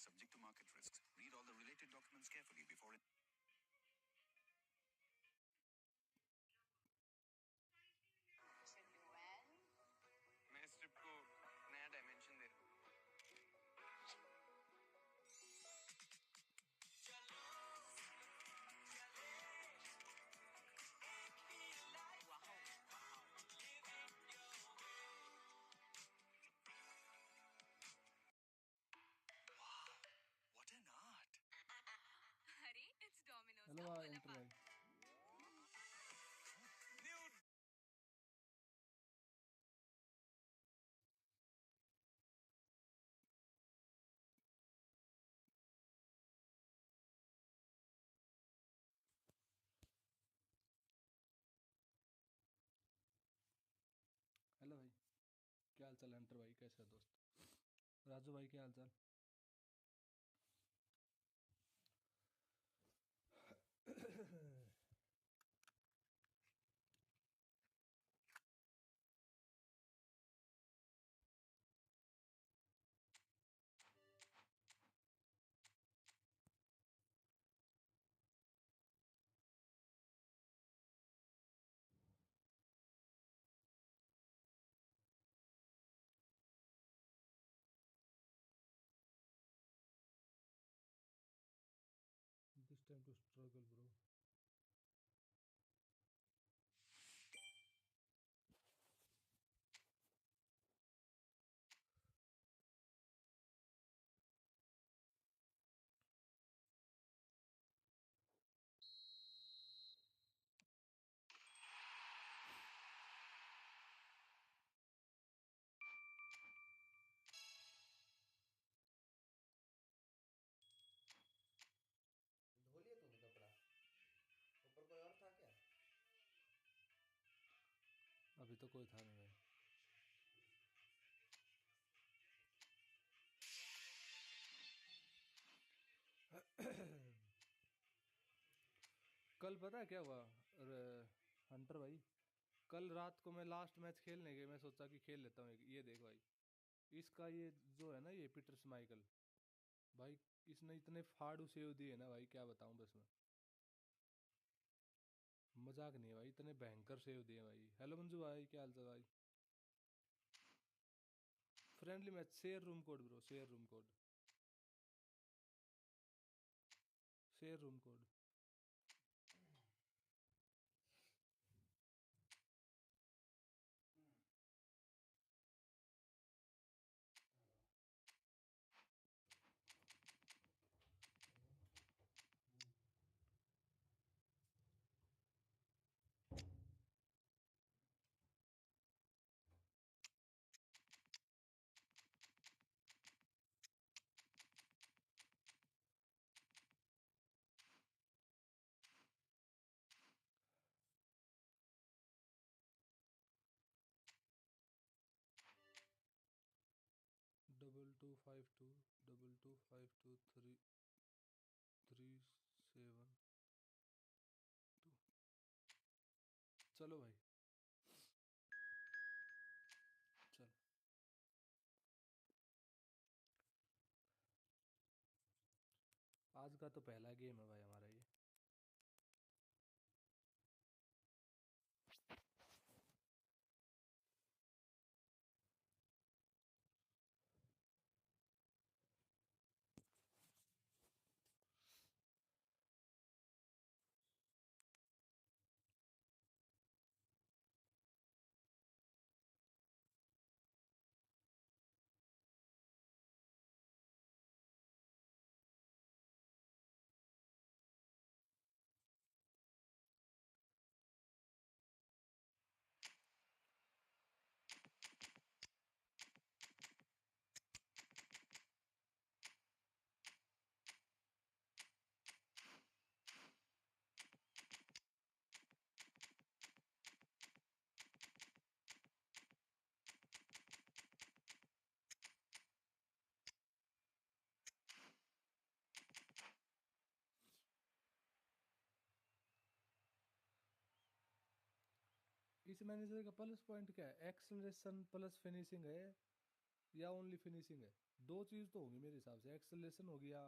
subject to market risks. Read all the related documents carefully before it. मैं इस trip को नया dimension दे रहा हूँ। What an art! अरे it's Domino's हेलो का भाई बोला एंटर भाई हेलो भाई क्या हाल चाल एंटर भाई कैसे है दोस्त राजू भाई क्या हाल चाल this time to struggle bro धो लिया तूने कपड़ा ऊपर कोई और था क्या अभी तो कोई था नहीं भाई कल पता है क्या हुआ अरे हंटर भाई कल रात को मैं लास्ट मैच खेलने गए मैं सोचा कि खेल लेता हूँ ये देख भाई इसका ये जो है ना ये पीटर्स माइकल भाई इसने इतने फाड़ू सेव दिए ना भाई क्या बताऊं बस मैं मजाक नहीं है भाई इतने भयंकर सेव दिए भाई हेलो मंजू भाई क्या हाल चाल भाई friendly match share room code bro share room code share room code double 252 2252 3 3 7 2 चलो भाई चल आज का तो पहला गेम है भाई हमारा ये इस मैनेजर का प्लस पॉइंट क्या है एक्सेलरेशन प्लस फिनिशिंग है या ओनली फिनिशिंग है? दो चीज़ तो होंगी मेरे हिसाब से, एक्सेलेरेशन हो गया,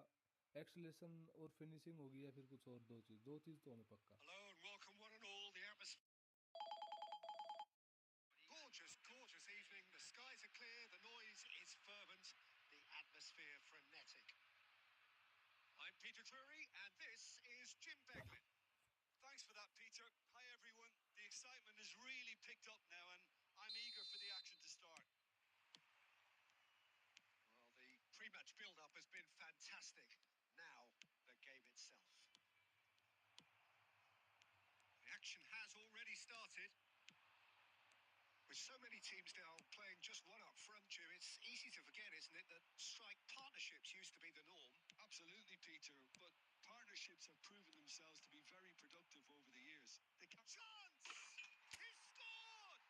एक्सेलेरेशन और फिनिशिंग होगी, या फिर कुछ और दो चीज़ तो होंगे पक्का। Hello and welcome one and all. The atmosphere. Gorgeous evening. The skies are clear. The noise is fervent. The atmosphere frenetic. I'm Peter Drury, and this is Jim Beglin. Thanks for that, Peter. Hi, everyone. The excitement has really picked up now, and I'm eager for the action to start. Well, the pre-match build-up has been fantastic. Now, the game itself. The action has already started. With so many teams now playing just one up front, Jim, it's easy to forget, isn't it, that strike partnerships used to be the norm? Absolutely, Peter, but partnerships have proven themselves to be very productive over the years. Chance! He's scored!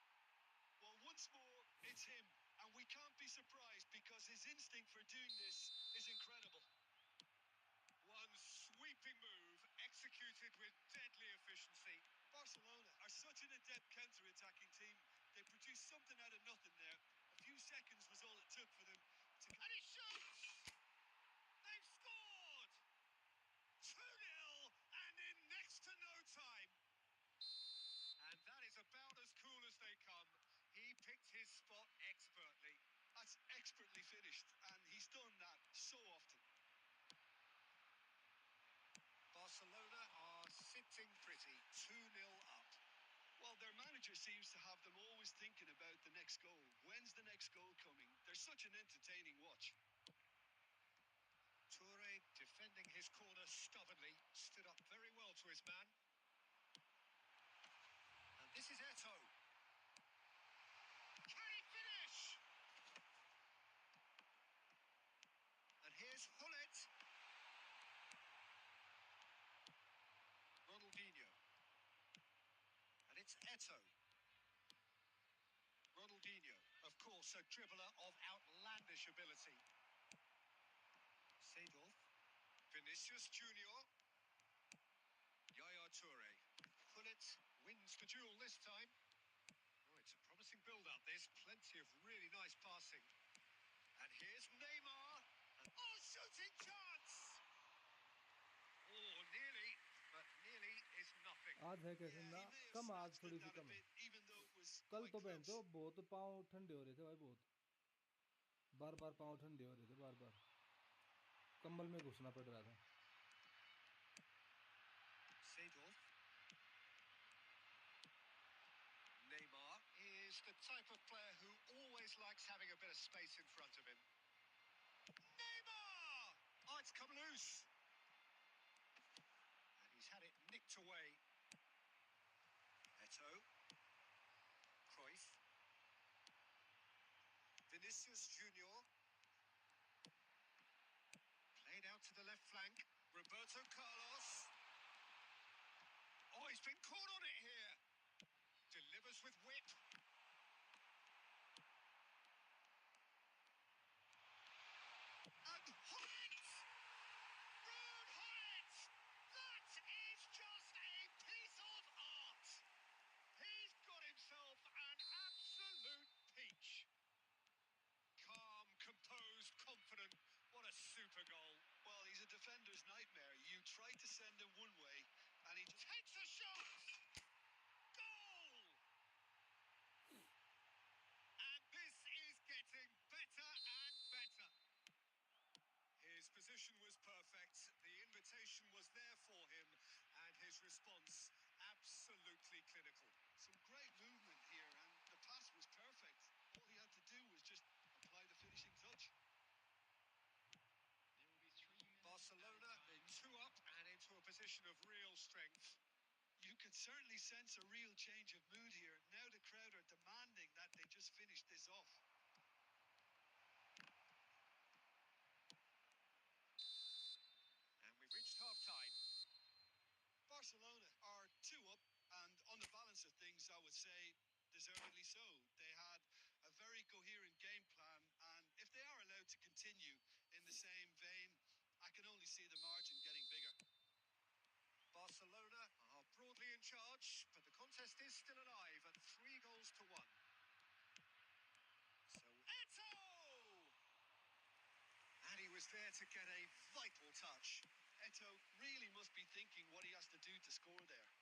Well, once more, it's him, and we can't be surprised because his instinct for doing this is incredible. One sweeping move, executed with deadly efficiency. Barcelona are such an adept counter-attacking team. They produced something out of nothing there. A few seconds was all it took for them to... And he shoots! They've scored! 2-0, and in next to no time. And that is about as cool as they come. He picked his spot expertly. That's expertly finished, and he's done that so often. Barcelona are sitting pretty, 2-0 up. Well, their manager seems to have them always thinking about the next goal. When's the next goal coming? They're such an entertaining watch. Toure, defending his corner stubbornly, stood up very well to his man. And this is Eto'o. Can he finish? And here's Hullet. Ronaldinho. And it's Eto'o. Ronaldinho, of course, a dribbler of outlandish ability. Seedorf. Vinicius Junior. Yaya Toure. Hullet wins the duel this time. Oh, it's a promising build-up, this. Plenty of really nice passing. And here's Neymar. Oh, shooting chance! Oh, nearly, but nearly is nothing. आज है कैसे Yeah, ना, he may have कम, आज snatched थोड़ी at C that a कम है। bit, even though it was कल quite तो पहनते हो close. बहुत पाँव ठंडे हो रहे थे भाई, बहुत बार बार पाँव ठंडे हो रहे थे, बार बार कंबल में घुसना पड़ रहा था। Seedorf. Neymar is the type of player who always likes having a bit of space in front of him. Neymar! Oh, it's come loose. And he's had it nicked away. Eto'o. Cruyff. Vinicius Junior. Played out to the left flank. Roberto Carlos. Oh, he's been caught on it here. Delivers with whip. And Hullet! Ruud Hullet! That is just a piece of art. He's got himself an absolute peach. Calm, composed, confident. What a super goal. Well, he's a defender's nightmare. You try to send him one way, and he just... Takes a shot! Goal! And this is getting better and better. His position was perfect, the invitation was there for him, and his response absolutely clinical. Some great movement here, and the pass was perfect. All he had to do was just apply the finishing touch. Barcelona in 2 up and into a position of real strength. You could certainly sense a real change of mood here. Now the crowd are demanding that they just finish this off. And we've reached half-time. Barcelona are 2 up, and on the balance of things, I would say deservedly so. They had a very coherent game plan, and if they are allowed to continue in the same vein, I can only see the margin getting bigger. Barcelona are broadly in charge, but the contest is still alive at 3-1. So Eto'o! was there to get a vital touch. Eto really must be thinking what he has to do to score there.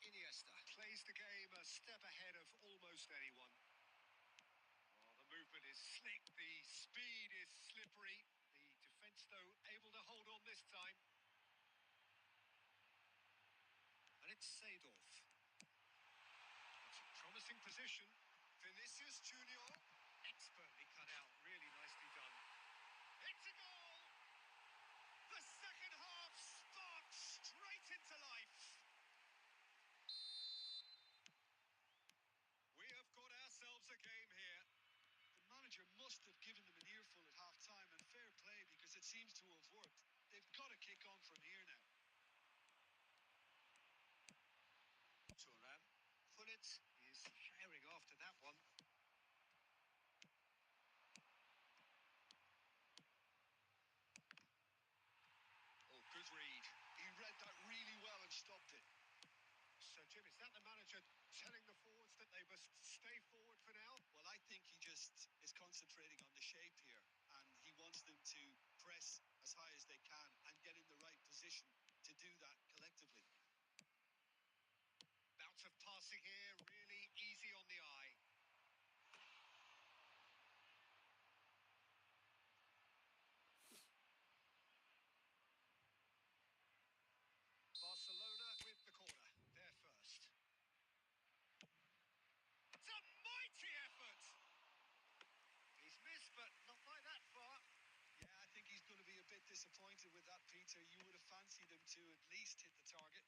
Iniesta plays the game a step ahead of almost anyone. Oh, the movement is slick, the speed is slippery. The defence, though, able to hold on this time. And it's Seedorf. It's a promising position. Vinicius Junior. Expertly cut out, really nicely done. It's a goal! The second half sparks straight into life. We have got ourselves a game here. The manager must have given them an earful at half-time, and fair play because it seems to have worked. They've got to kick on from here now. Thuram. Pullet is firing after that one. Oh, good read. He read that really well and stopped it. So, Jim, is that the manager telling the forwards that they must stay forward for now? Well, I think he just is concentrating on the shape here, and he wants them to press as high as they can and get in the right position to do that collectively. Bouts of passing here, really easy on the eye. Barcelona with the corner. They're first. It's a mighty effort! He's missed, but not by that far. Yeah, I think he's going to be a bit disappointed with that, Peter. You would have fancied him to at least hit the target.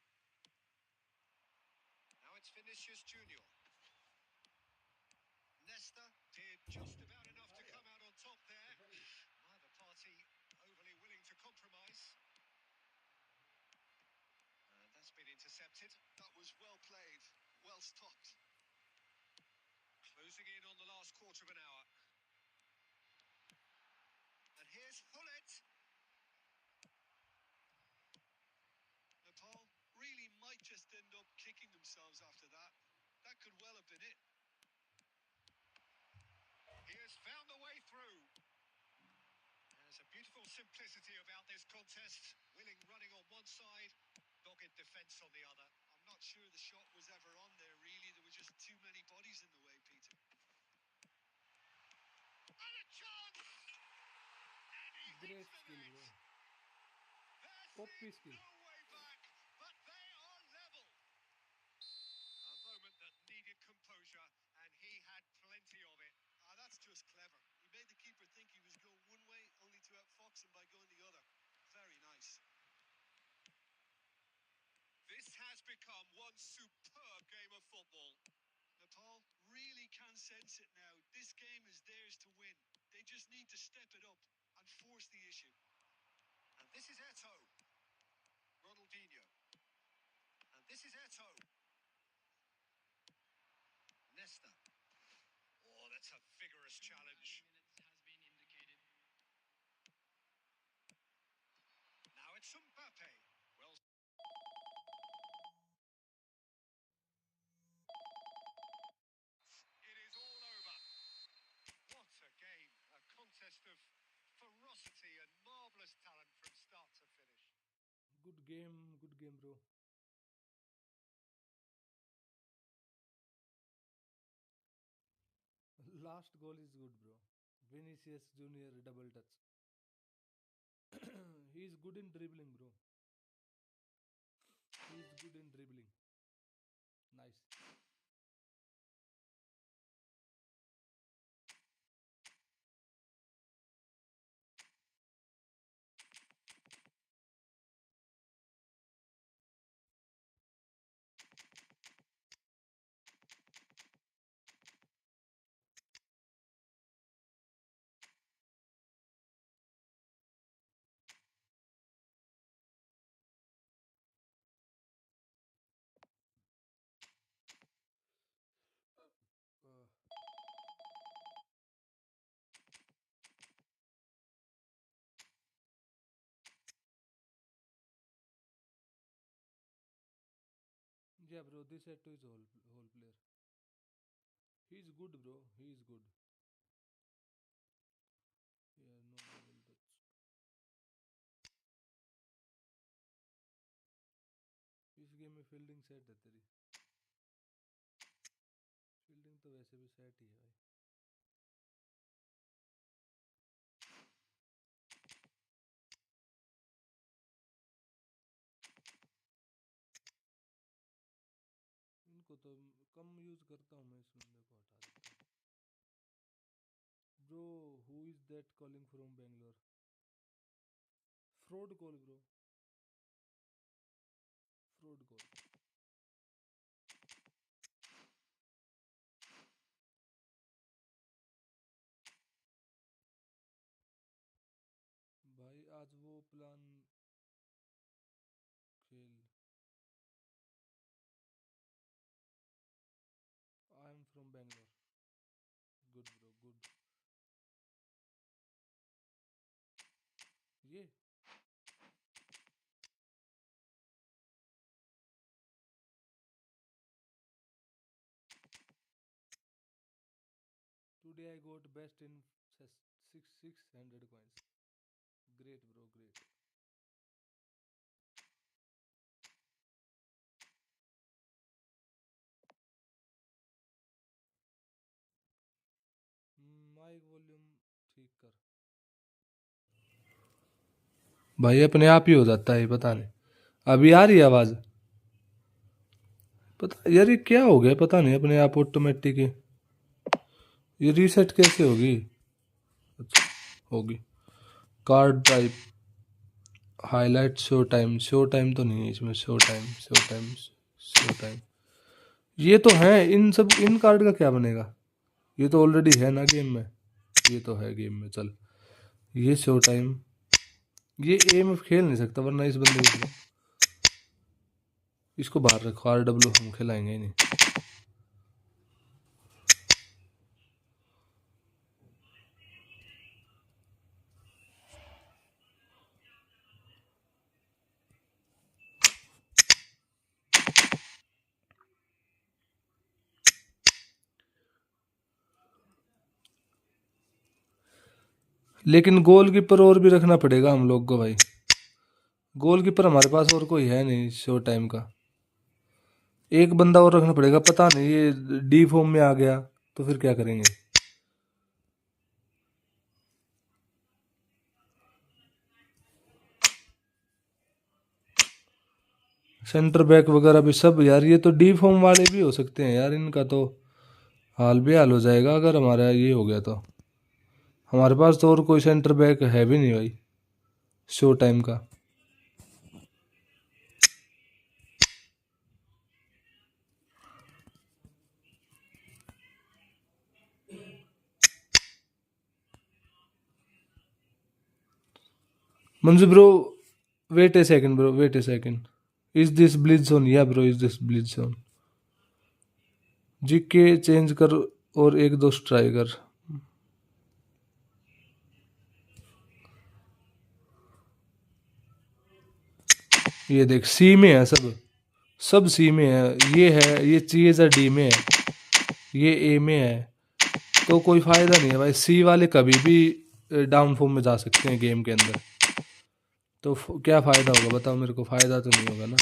Now it's Vinicius Junior. Nesta did just about enough to come out on top there. Neither party overly willing to compromise. And that's been intercepted. That was well played, well stopped. Closing in on the last quarter of an hour. And here's Hullet. Nepal really might just end up kicking themselves after that. That could well have been it. He has found a way through. There's a beautiful simplicity about this contest. Willing running on one side, dogged defence on the other. I'm not sure the shot was ever on there, really. There were just too many bodies in the way, Peter. And a chance! And he Great hits the skill, net. bro. There OP seems skill. no way back, but they are level. A moment that needed composure, and he had plenty of it. That's just clever. He made the keeper think he was going one way, only to outfox him by going the other. Very nice. This has become one superb game of football. Nepal really can sense it now. This game is theirs to win. They just need to step it up and force the issue. And this is Eto. Ronaldinho. And this is Eto. Nesta. Oh, that's a vigorous challenge. Now it's Mbappe. Well, it is all over. What a game. A contest of ferocity and marvellous talent from start to finish. Good game, bro. Last goal is good, bro. Vinicius Junior double touch. He's good in dribbling, bro. He's good in dribbling. Nice. Uh, yeah, bro. This set is whole player. He's good, bro. He's good. Yeah, no. Fielding set है तेरी, fielding तो वैसे भी set ही है भाई। इनको तो कम use करता हूँ मैं, इस बंदे को हटा देता हूँ। Bro who is that calling from Bangalore? Fraud call bro, fraud call. भाई आज वो प्लान खेल। I am from Bangalore. Good bro good. ये today I got best in 600 coins. Great bro, great. Mic volume ठीक कर भाई, अपने आप ही हो जाता है, पता नहीं। अभी आ रही है आवाज? पता यार ये क्या हो गया, पता नहीं, अपने आप ऑटोमेटिक ये रीसेट कैसे होगी? अच्छा होगी। Card type highlight show time, show time तो नहीं है इसमें, show time show time show time ये तो है। इन सब इन कार्ड का क्या बनेगा? ये तो ऑलरेडी है ना गेम में, ये तो है गेम में। चल ये शो टाइम, ये एम खेल नहीं सकता वरना इस बंदे को इसको बाहर रखो, RW हम खिलाएंगे ही नहीं। लेकिन गोलकीपर और भी रखना पड़ेगा हम लोग को भाई। गोलकीपर हमारे पास और कोई है नहीं शो टाइम का, एक बंदा और रखना पड़ेगा। पता नहीं ये डी फॉर्म में आ गया तो फिर क्या करेंगे? सेंटर बैक वगैरह भी सब यार, ये तो डी फॉर्म वाले भी हो सकते हैं यार, इनका तो हाल बेहाल हो जाएगा अगर हमारा ये हो गया तो। हमारे पास तो और कोई सेंटर बैक है भी नहीं भाई शो टाइम का। Manju bro wait a second bro, wait a second. Is this blitz zone? Yeah bro is this blitz zone? GK change कर और एक दो स्ट्राइकर। ये देख सी में है सब, सब सी में है। ये है, ये चीज़ डी में है, ये ए में है, तो कोई फ़ायदा नहीं है भाई। सी वाले कभी भी डाउन फॉर्म में जा सकते हैं गेम के अंदर, तो क्या फ़ायदा होगा बताओ मेरे को? फ़ायदा तो नहीं होगा ना।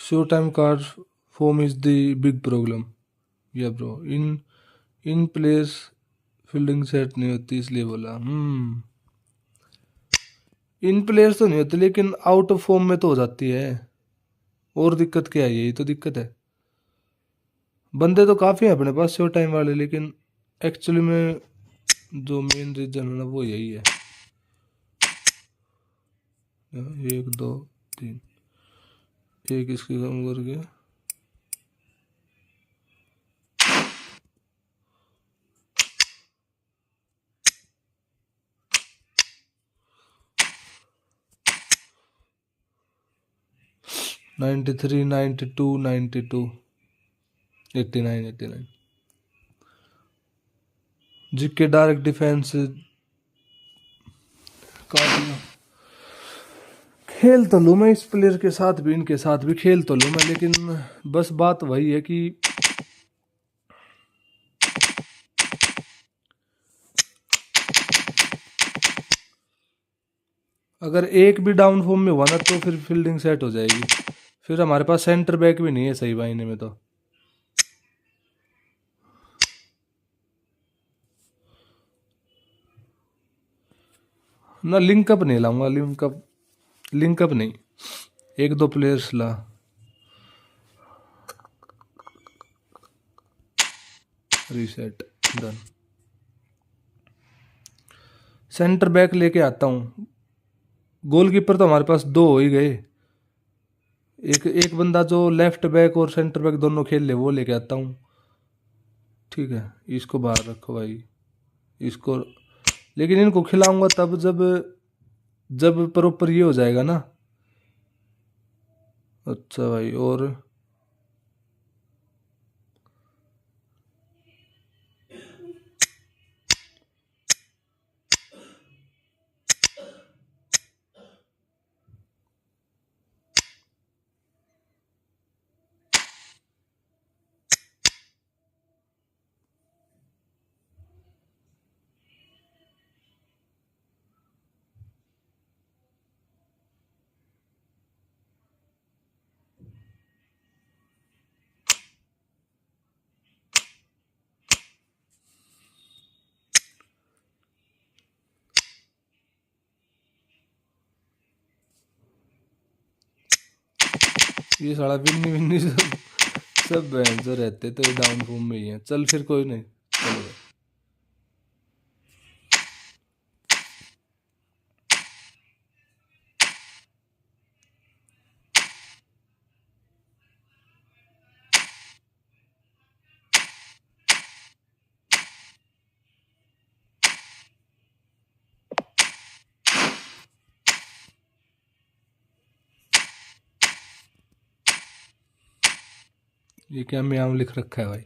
Show time card form is the big problem. Yeah bro in place fielding set नहीं होती इसलिए बोला। इन प्लेयर्स तो नहीं होती लेकिन आउट ऑफ फॉर्म में तो हो जाती है। और दिक्कत क्या है? यही तो दिक्कत है। बंदे तो काफ़ी हैं अपने पास शो टाइम वाले, लेकिन एक्चुअली में जो मेन रीजन है ना वो यही है। एक दो तीन, एक इसकी कम करके 93, 92, 92, 89, 89। जीके डायरेक्ट डिफेंस काट लिया। खेल तो लूँ मैं इस प्लेयर के साथ भी, इनके साथ भी खेल तो लूँ मैं, लेकिन बस बात वही है कि अगर एक भी डाउन फॉर्म में हुआ ना तो फिर फील्डिंग सेट हो जाएगी। फिर हमारे पास सेंटर बैक भी नहीं है सही मायने में, तो ना लिंकअप नहीं लाऊंगा, लिंकअप नहीं, एक दो प्लेयर्स ला। Reset done. सेंटर बैक लेके आता हूँ। गोलकीपर तो हमारे पास दो हो ही गए, एक बंदा जो लेफ्ट बैक और सेंटर बैक दोनों खेल ले वो लेके आता हूँ। ठीक है, इसको बाहर रखो भाई, इसको, लेकिन इनको खिलाऊंगा तब जब जब प्रॉपर ये हो जाएगा ना। अच्छा भाई, और ये साला विन्नी विन्नी सब बहन जो रहते तो ये डाउन फॉर्म में ही है। चल फिर कोई नहीं, चलो। ये क्या म्याम लिख रखा है भाई?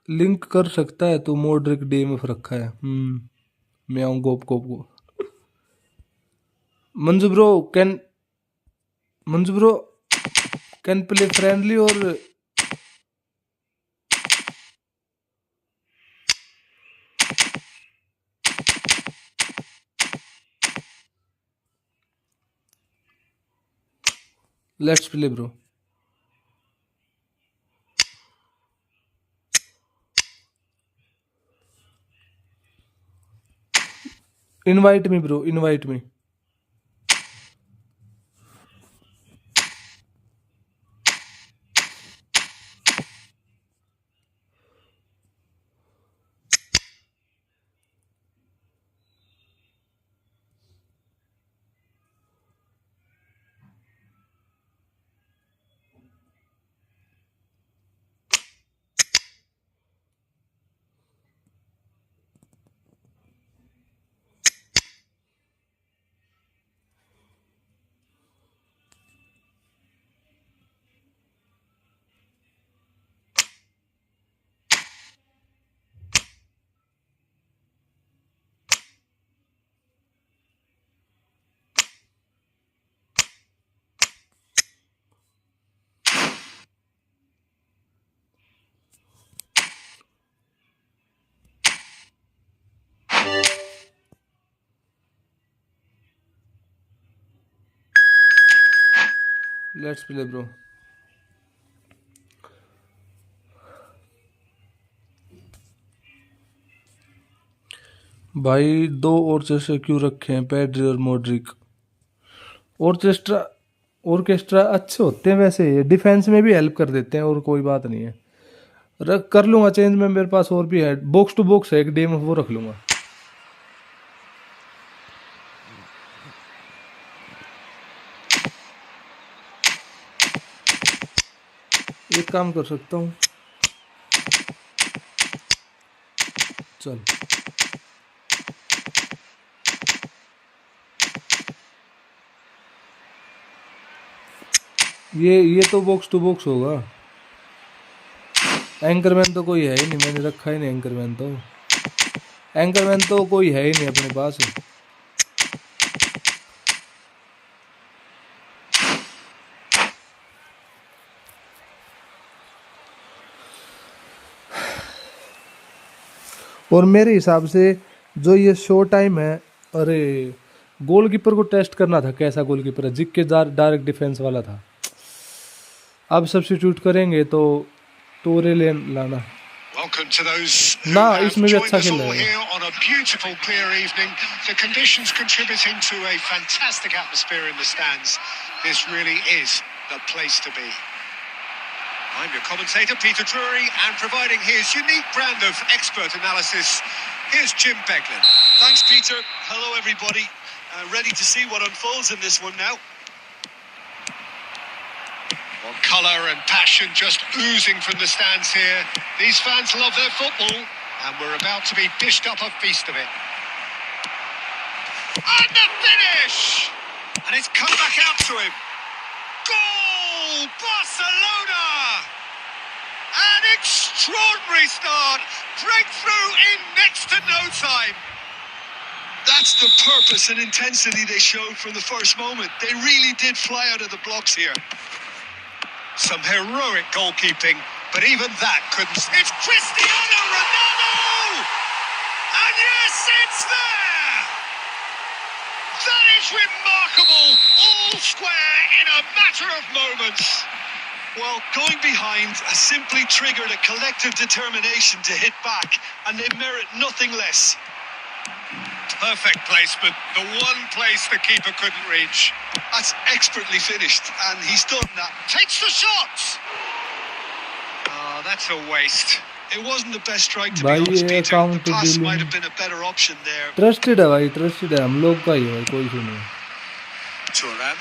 लिंक कर सकता है तो मॉडरिक डीएमएफ रखा है। म्याऊं गोप गोप गो। Manju bro can play friendly और let's play bro. Invite me bro, invite me. Let's play bro. भाई दो ऑर्केस्ट्रा क्यों रखे हैं, पेड्री और मॉड्रिक? ऑर्केस्ट्रा अच्छे होते हैं वैसे, ये डिफेंस में भी हेल्प कर देते हैं, और कोई बात नहीं है। रख कर लूंगा चेंज में, मेरे पास और भी है, बॉक्स टू बॉक्स है एक डीएम, वो रख लूंगा। एक काम कर सकता हूँ, चल ये तो बॉक्स टू बॉक्स होगा। एंकरमैन तो कोई है ही नहीं, मैंने रखा ही नहीं एंकरमैन तो कोई है ही नहीं अपने पास। और मेरे हिसाब से जो ये शो टाइम है, अरे गोलकीपर को टेस्ट करना था, कैसा गोलकीपर है, जिक के डायरेक्ट डिफेंस वाला था। अब सब्स्टिट्यूट करेंगे तो तोरे ले लाना Welcome to those who ना, have इसमें भी joined अच्छा us खेल all रहा है। here on a beautiful, clear evening. The conditions contributing to a fantastic atmosphere in the stands. This really is the place to be. I'm your commentator, Peter Drury, and providing his unique brand of expert analysis, here's Jim Beglin. Thanks, Peter. Hello, everybody. Ready to see what unfolds in this one now. Well, colour and passion just oozing from the stands here. These fans love their football, and we're about to be dished up a feast of it. And the finish! And it's come back out to him. Goal! Barcelona! An extraordinary start. Breakthrough in next to no time. That's the purpose and intensity they showed from the first moment. They really did fly out of the blocks here. Some heroic goalkeeping, but even that couldn't... It's Cristiano Ronaldo! And yes, it's there! That is remarkable! All square in a matter of moments. Well, going behind has simply triggered a collective determination to hit back, and they merit nothing less. Perfect placement, the one place the keeper couldn't reach. That's expertly finished, and he's done that. Takes the shot! Oh, that's a waste. It wasn't the best strike, to be भाई honest, ये Peter. The account pass dealing might have been a better option there. Trusted है भाई, trusted है, हम लोग का ही है भाई, कोई इशू नहीं है। Thuram.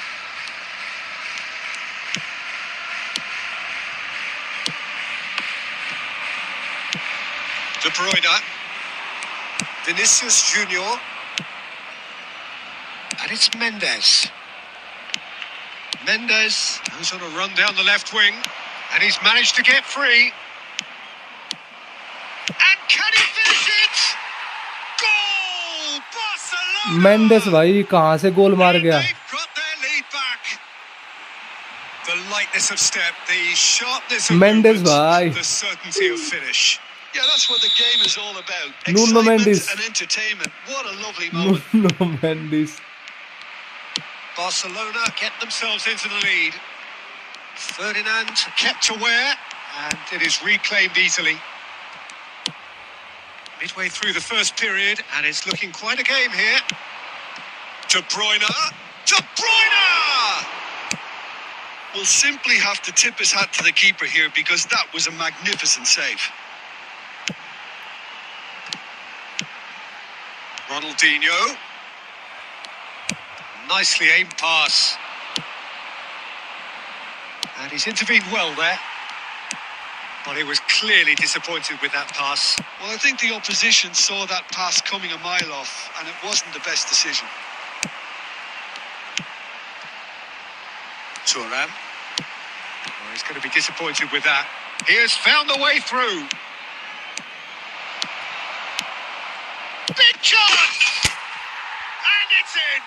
De Bruyne. Vinicius Junior. And it's Mendes. Mendes, who's on a run down the left wing, and he's managed to get free. And can he finish it? Goal! Barcelona! Mendes भाई कहाँ से गोल मार गया। They've got their lead back. The lightness of step, the sharpness of Mendes movement, भाई। the certainty of finish. Yeah, that's what the game is all about. Nuno Excitement Mendes. and entertainment. What a lovely moment. No Mendes. Barcelona get themselves into the lead. Ferdinand kept aware, and it is reclaimed easily. Midway through the first period, and it's looking quite a game here. De Bruyne! De Bruyne! We'll simply have to tip his hat to the keeper here, because that was a magnificent save. Ronaldinho. Nicely aimed pass. And he's intervened well there. But he was clearly disappointed with that pass. Well, I think the opposition saw that pass coming a mile off, and it wasn't the best decision. Thuram. Oh, he's going to be disappointed with that. He has found the way through. Big chance! And it's in!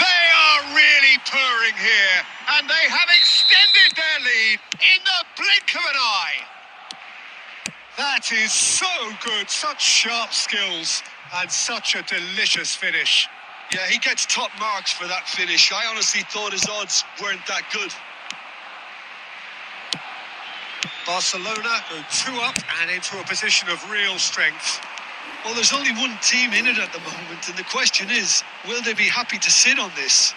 They are really purring here, and they have extended their lead in the blink of an eye. That is so good, such sharp skills, and such a delicious finish. Yeah, he gets top marks for that finish. I honestly thought his odds weren't that good. Barcelona go 2 up and into a position of real strength. Well, there's only one team in it at the moment, and the question is, will they be happy to sit on this?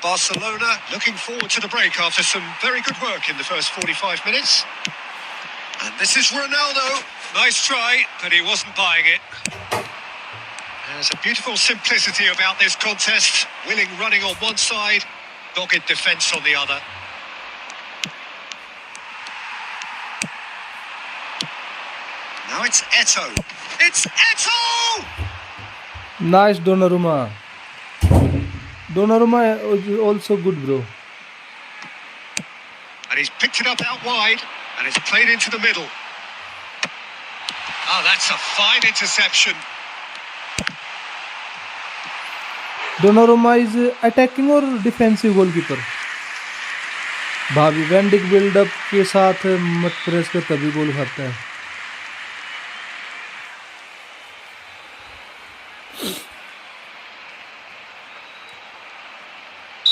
Barcelona looking forward to the break after some very good work in the first 45 minutes. And this is Ronaldo. Nice try, but he wasn't buying it. There's a beautiful simplicity about this contest. Willing running on one side, dogged defence on the other. Now it's Eto'o. It's Eto'o! Nice Donnarumma. Donnarumma is also good, bro. And he's picked it up out wide, and it's played into the middle. Oh, that's a fine interception. Donnarumma is attacking और defensive goalkeeper. भाभी वेंडिक buildup के साथ मत press कर तभी गोल खाता है.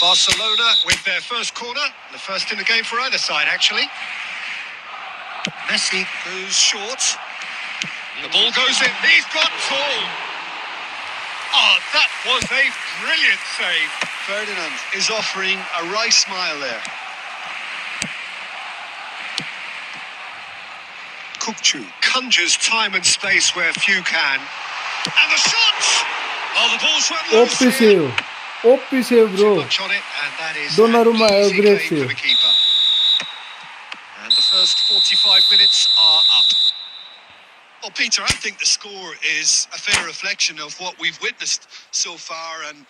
Barcelona with their first corner, the first in the game for either side, actually. Messi goes short. The ball goes in. He's got Paul. Oh, that was a brilliant save. Ferdinand is offering a wry smile there. Kukçu conjures time and space where few can. And the shot! Oh, the ball's run loose OP here. save. OP save, Too bro. much on it, and that is Donnarumma, an a easy great claim for save. the keeper. And the first 45 minutes are up. Well, Peter, I think the score is a fair reflection of what we've witnessed so far, and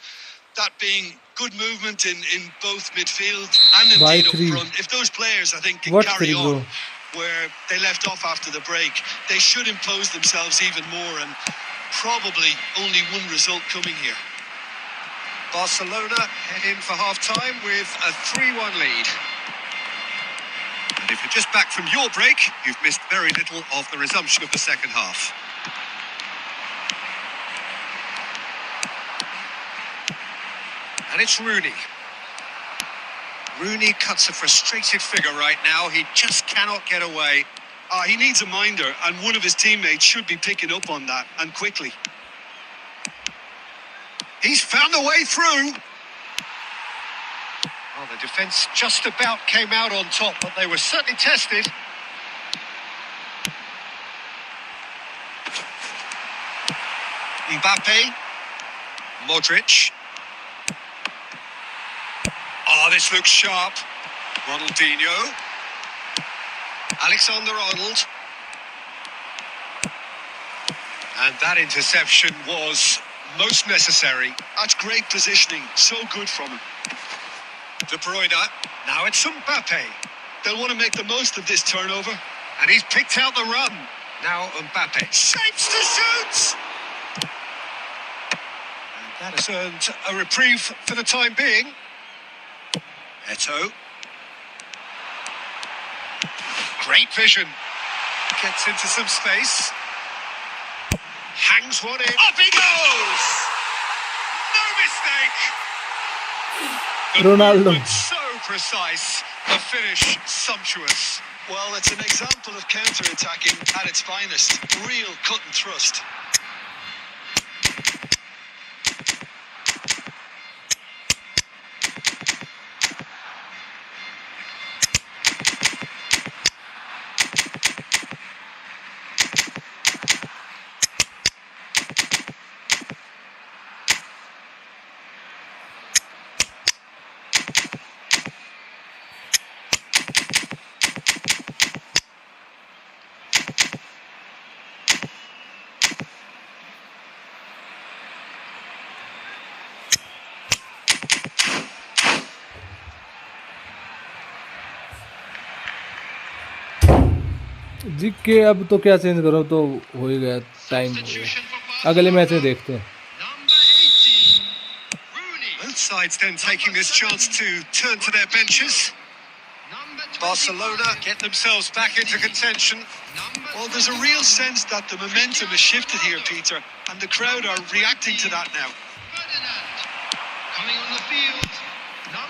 that being good movement in both midfield and By indeed up 3. front. If those players, I think, can What carry 3, bro? on where they left off after the break, they should impose themselves even more, and probably only one result coming here. Barcelona head in for half-time with a 3-1 lead. And if you're just back from your break, you've missed very little of the resumption of the second half. And it's Rooney. Rooney cuts a frustrated figure right now. He just cannot get away. He needs a minder, and one of his teammates should be picking up on that, and quickly. He's found a way through. Well, the defence just about came out on top, but they were certainly tested. Mbappe. Modric. Oh, this looks sharp. Ronaldinho. Alexander-Arnold. And that interception was most necessary. That's great positioning. So good from him. De Bruyne. Now it's Mbappe. They'll want to make the most of this turnover. And he's picked out the run. Now Mbappe shapes to shoot. And that has earned a reprieve for the time being. Eto'o. Great vision. Gets into some space. Hangs one in. Up he goes! No mistake! The Ronaldo. movement so precise. The finish sumptuous. Well, it's an example of counter-attacking at its finest. Real cut and thrust. जी के अब तो क्या change करो, तो हो ही गया, time हो गया. अगले मैच में देखते हैं. Both sides then taking this chance to turn to their benches. Barcelona get themselves back into contention. Well, there's a real sense that the momentum has shifted here, Peter, and the crowd are reacting to that now.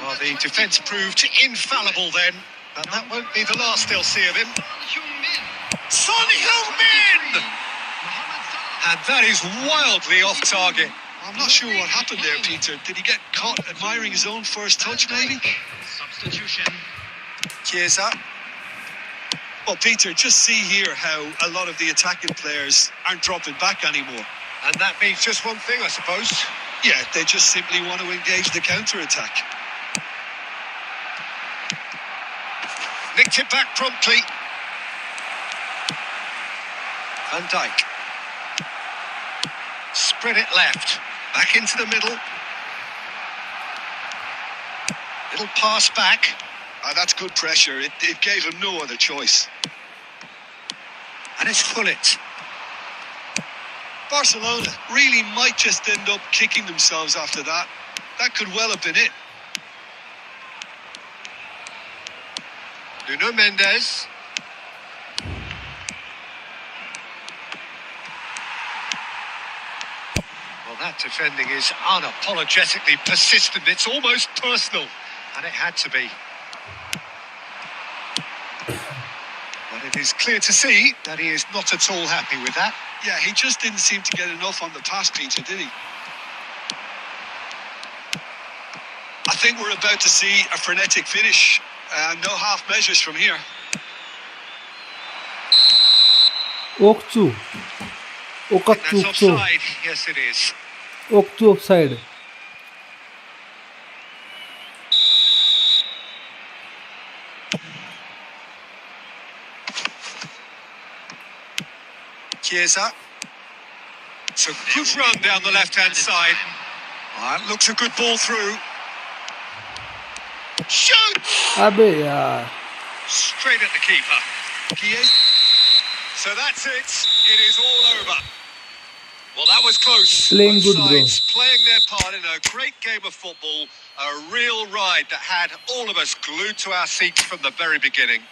Well, the defence proved infallible then, but that won't be the last they'll see of him. Son Heung-min! And that is wildly off target. I'm not sure what happened there, Peter. Did he get caught admiring his own first touch, maybe? Chiesa. Well, Peter, just see here how a lot of the attacking players aren't dropping back anymore. And that means just one thing, I suppose. Yeah, they just simply want to engage the counter-attack. Nicked it back promptly. Van Dijk. Spread it left. Back into the middle. Little pass back. That's good pressure. It gave him no other choice. And it's Gullit. Barcelona really might just end up kicking themselves after that. That could well have been it. Nuno Mendes. Well, that defending is unapologetically persistent. It's almost personal. And it had to be. But it is clear to see that he is not at all happy with that. Yeah, he just didn't seem to get enough on the pass, Peter, did he? I think we're about to see a frenetic finish. No half measures from here. Okçu. That's offside. Yes, it is. Okçu offside. Chiesa. It's a good run down the left-hand side. Looks a good ball through. Shoot! अबे यार. Straight at the keeper. So that's it. It is all over. Well, that was close. Playing Both good, bro. sides playing their part in a great game of football. A real ride that had all of us glued to our seats from the very beginning.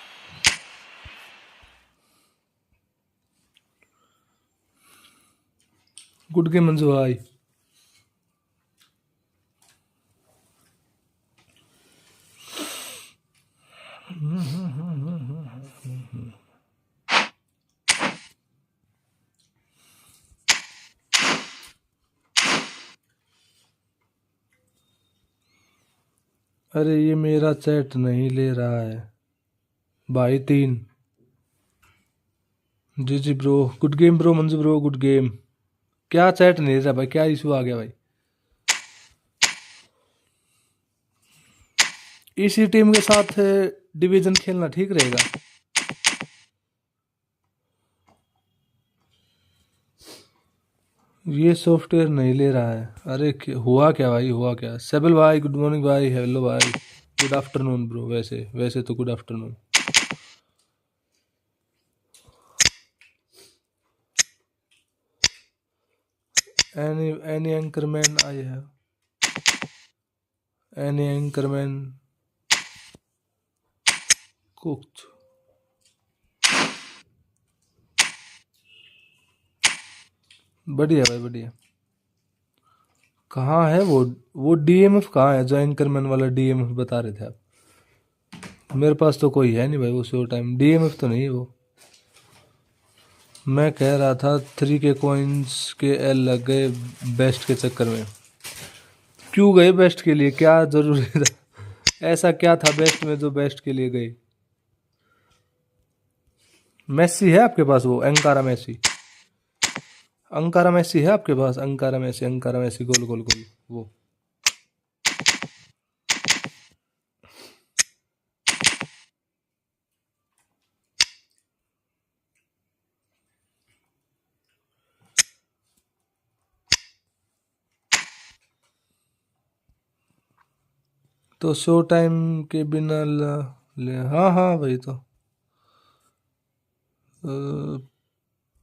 Good game, Manzu bhai. अरे ये मेरा chat नहीं ले रहा है भाई 3. जी bro. Good game bro. Manju bro good game. क्या चैट नहीं ले रहा भाई? क्या इशू आ गया भाई? इसी टीम के साथ डिवीजन खेलना ठीक रहेगा. ये सॉफ्टवेयर नहीं ले रहा है. अरे हुआ क्या भाई? हुआ क्या? सेबल भाई गुड मॉर्निंग भाई. हेलो भाई. Good afternoon bro. वैसे तो good afternoon. Any anchorman I have. Any anchorman cooked. बढ़िया भाई बढ़िया. कहाँ है वो डीएमएफ कहाँ है? जो एंकरमैन वाला डीएमएफ बता रहे थे आप. मेरे पास तो कोई है नहीं भाई. वो शो टाइम डीएमएफ तो नहीं है वो. मैं कह रहा था 3 के कॉइन्स के एल लग गए बेस्ट के चक्कर में. क्यों गए बेस्ट के लिए? क्या जरूरी था? ऐसा क्या था बेस्ट में जो बेस्ट के लिए गए? मेसी है आपके पास? वो अंकारा मेसी है आपके पास? अंकारा मेसी गोल वो. तो शो टाइम के बिना हाँ भाई. तो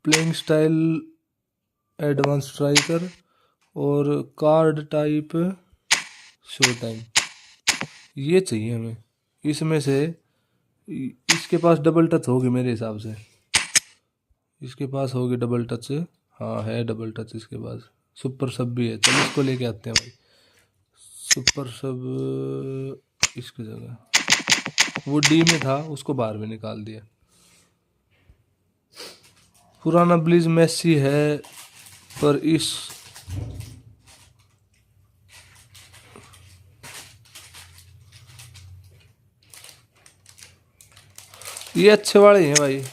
प्लेइंग स्टाइल एडवांस स्ट्राइकर और कार्ड टाइप शो टाइम ये चाहिए हमें. इसमें से इसके पास डबल टच होगी मेरे हिसाब से. इसके पास होगी डबल टच. हाँ है डबल टच इसके पास. सुपर सब भी है. चलो इसको लेके आते हैं भाई. सुपर सब इसकी जगह वो डी में था उसको बाहर में निकाल दिया. पुराना ब्लीज मेसी है पर इस ये अच्छे वाले हैं भाई.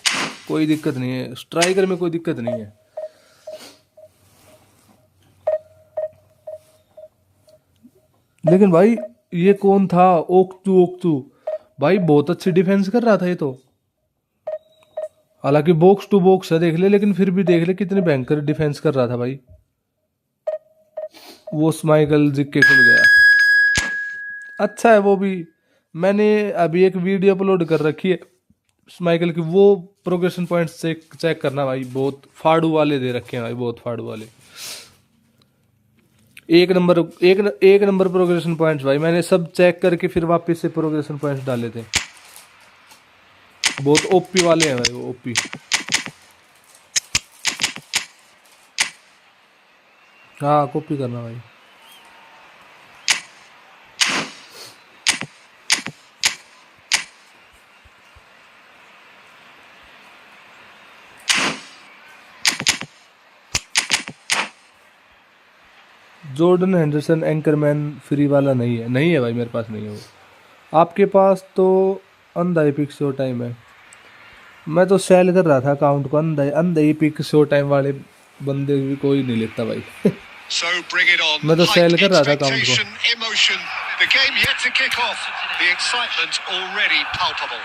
कोई दिक्कत नहीं है. स्ट्राइकर में कोई दिक्कत नहीं है. लेकिन भाई ये कौन था? ओक्तू भाई बहुत अच्छी डिफेंस कर रहा था ये तो। हालांकि बॉक्स टू बॉक्स है देख ले, लेकिन फिर भी देख ले कितनी भयंकर डिफेंस कर रहा था भाई। वो स्माइकल जिक्के खुल गया। अच्छा है वो भी। मैंने अभी एक वीडियो अपलोड कर रखी है स्माइकल की, वो प्रोग्रेशन पॉइंट्स चेक करना भाई, बहुत फाड़ू वाले दे रखे हैं भाई, बहुत फाड़ू वाले। एक नंबर प्रोग्रेशन पॉइंट्स भाई, मैंने सब चेक करके फिर वापस से प्रोग्रेशन पॉइंट्स डाले थे। बहुत ओपी वाले हैं भाई वो, ओपी। हाँ कॉपी करना भाई। जॉर्डन हेंडरसन एंकरमैन फ्री वाला नहीं है भाई, मेरे पास नहीं है वो। आपके पास तो अंधा एपिक शो टाइम है। मैं तो सेल कर रहा था अकाउंट को, अंधा एपिक शो टाइम वाले बंदे भी कोई नहीं लेता भाई। So bring it on. मैं तो सेल कर रहा था अकाउंट को। Expectation, emotion. The game yet to kick off. The excitement already palpable.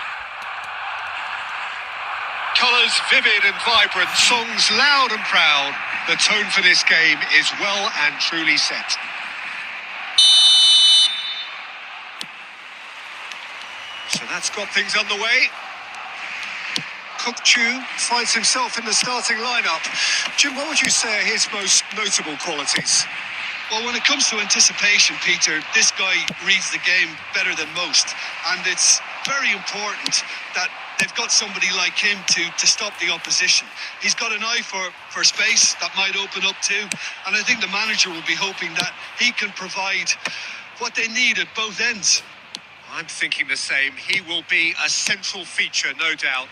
Colours vivid and vibrant, songs loud and proud. The tone for this game is well and truly set. So that's got things underway. Kukchu finds himself in the starting lineup. Jim, what would you say are his most notable qualities? Well, when it comes to anticipation, Peter, this guy reads the game better than most. And it's very important that they've got somebody like him to stop the opposition. He's got an eye for space that might open up too. And I think the manager will be hoping that he can provide what they need at both ends. I'm thinking the same. He will be a central feature, no doubt.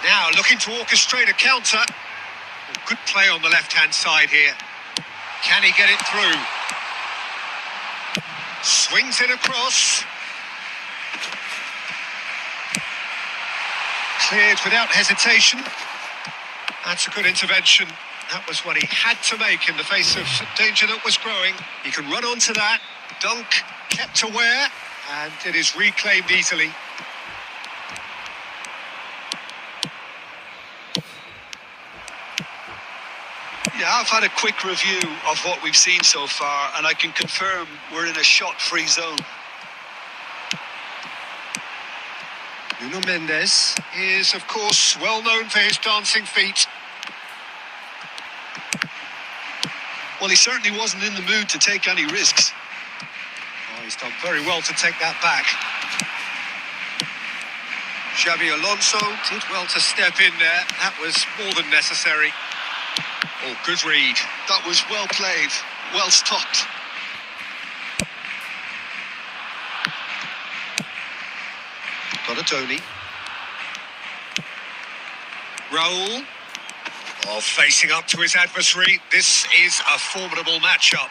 Now looking to orchestrate a counter. Good play on the left-hand side here. Can he get it through? Swings it across. Cleared without hesitation. That's a good intervention. That was what he had to make in the face of danger that was growing. He can run onto that. Dunk kept aware, and it is reclaimed easily. Yeah, I've had a quick review of what we've seen so far, and I can confirm we're in a shot-free zone. Nuno Mendes is, of course, well known for his dancing feet. Well, he certainly wasn't in the mood to take any risks. Oh, he's done very well to take that back. Xabi Alonso did well to step in there. That was more than necessary. Oh, good read. That was well played, well stopped. Donatoni. Raul. Oh, facing up to his adversary. This is a formidable matchup.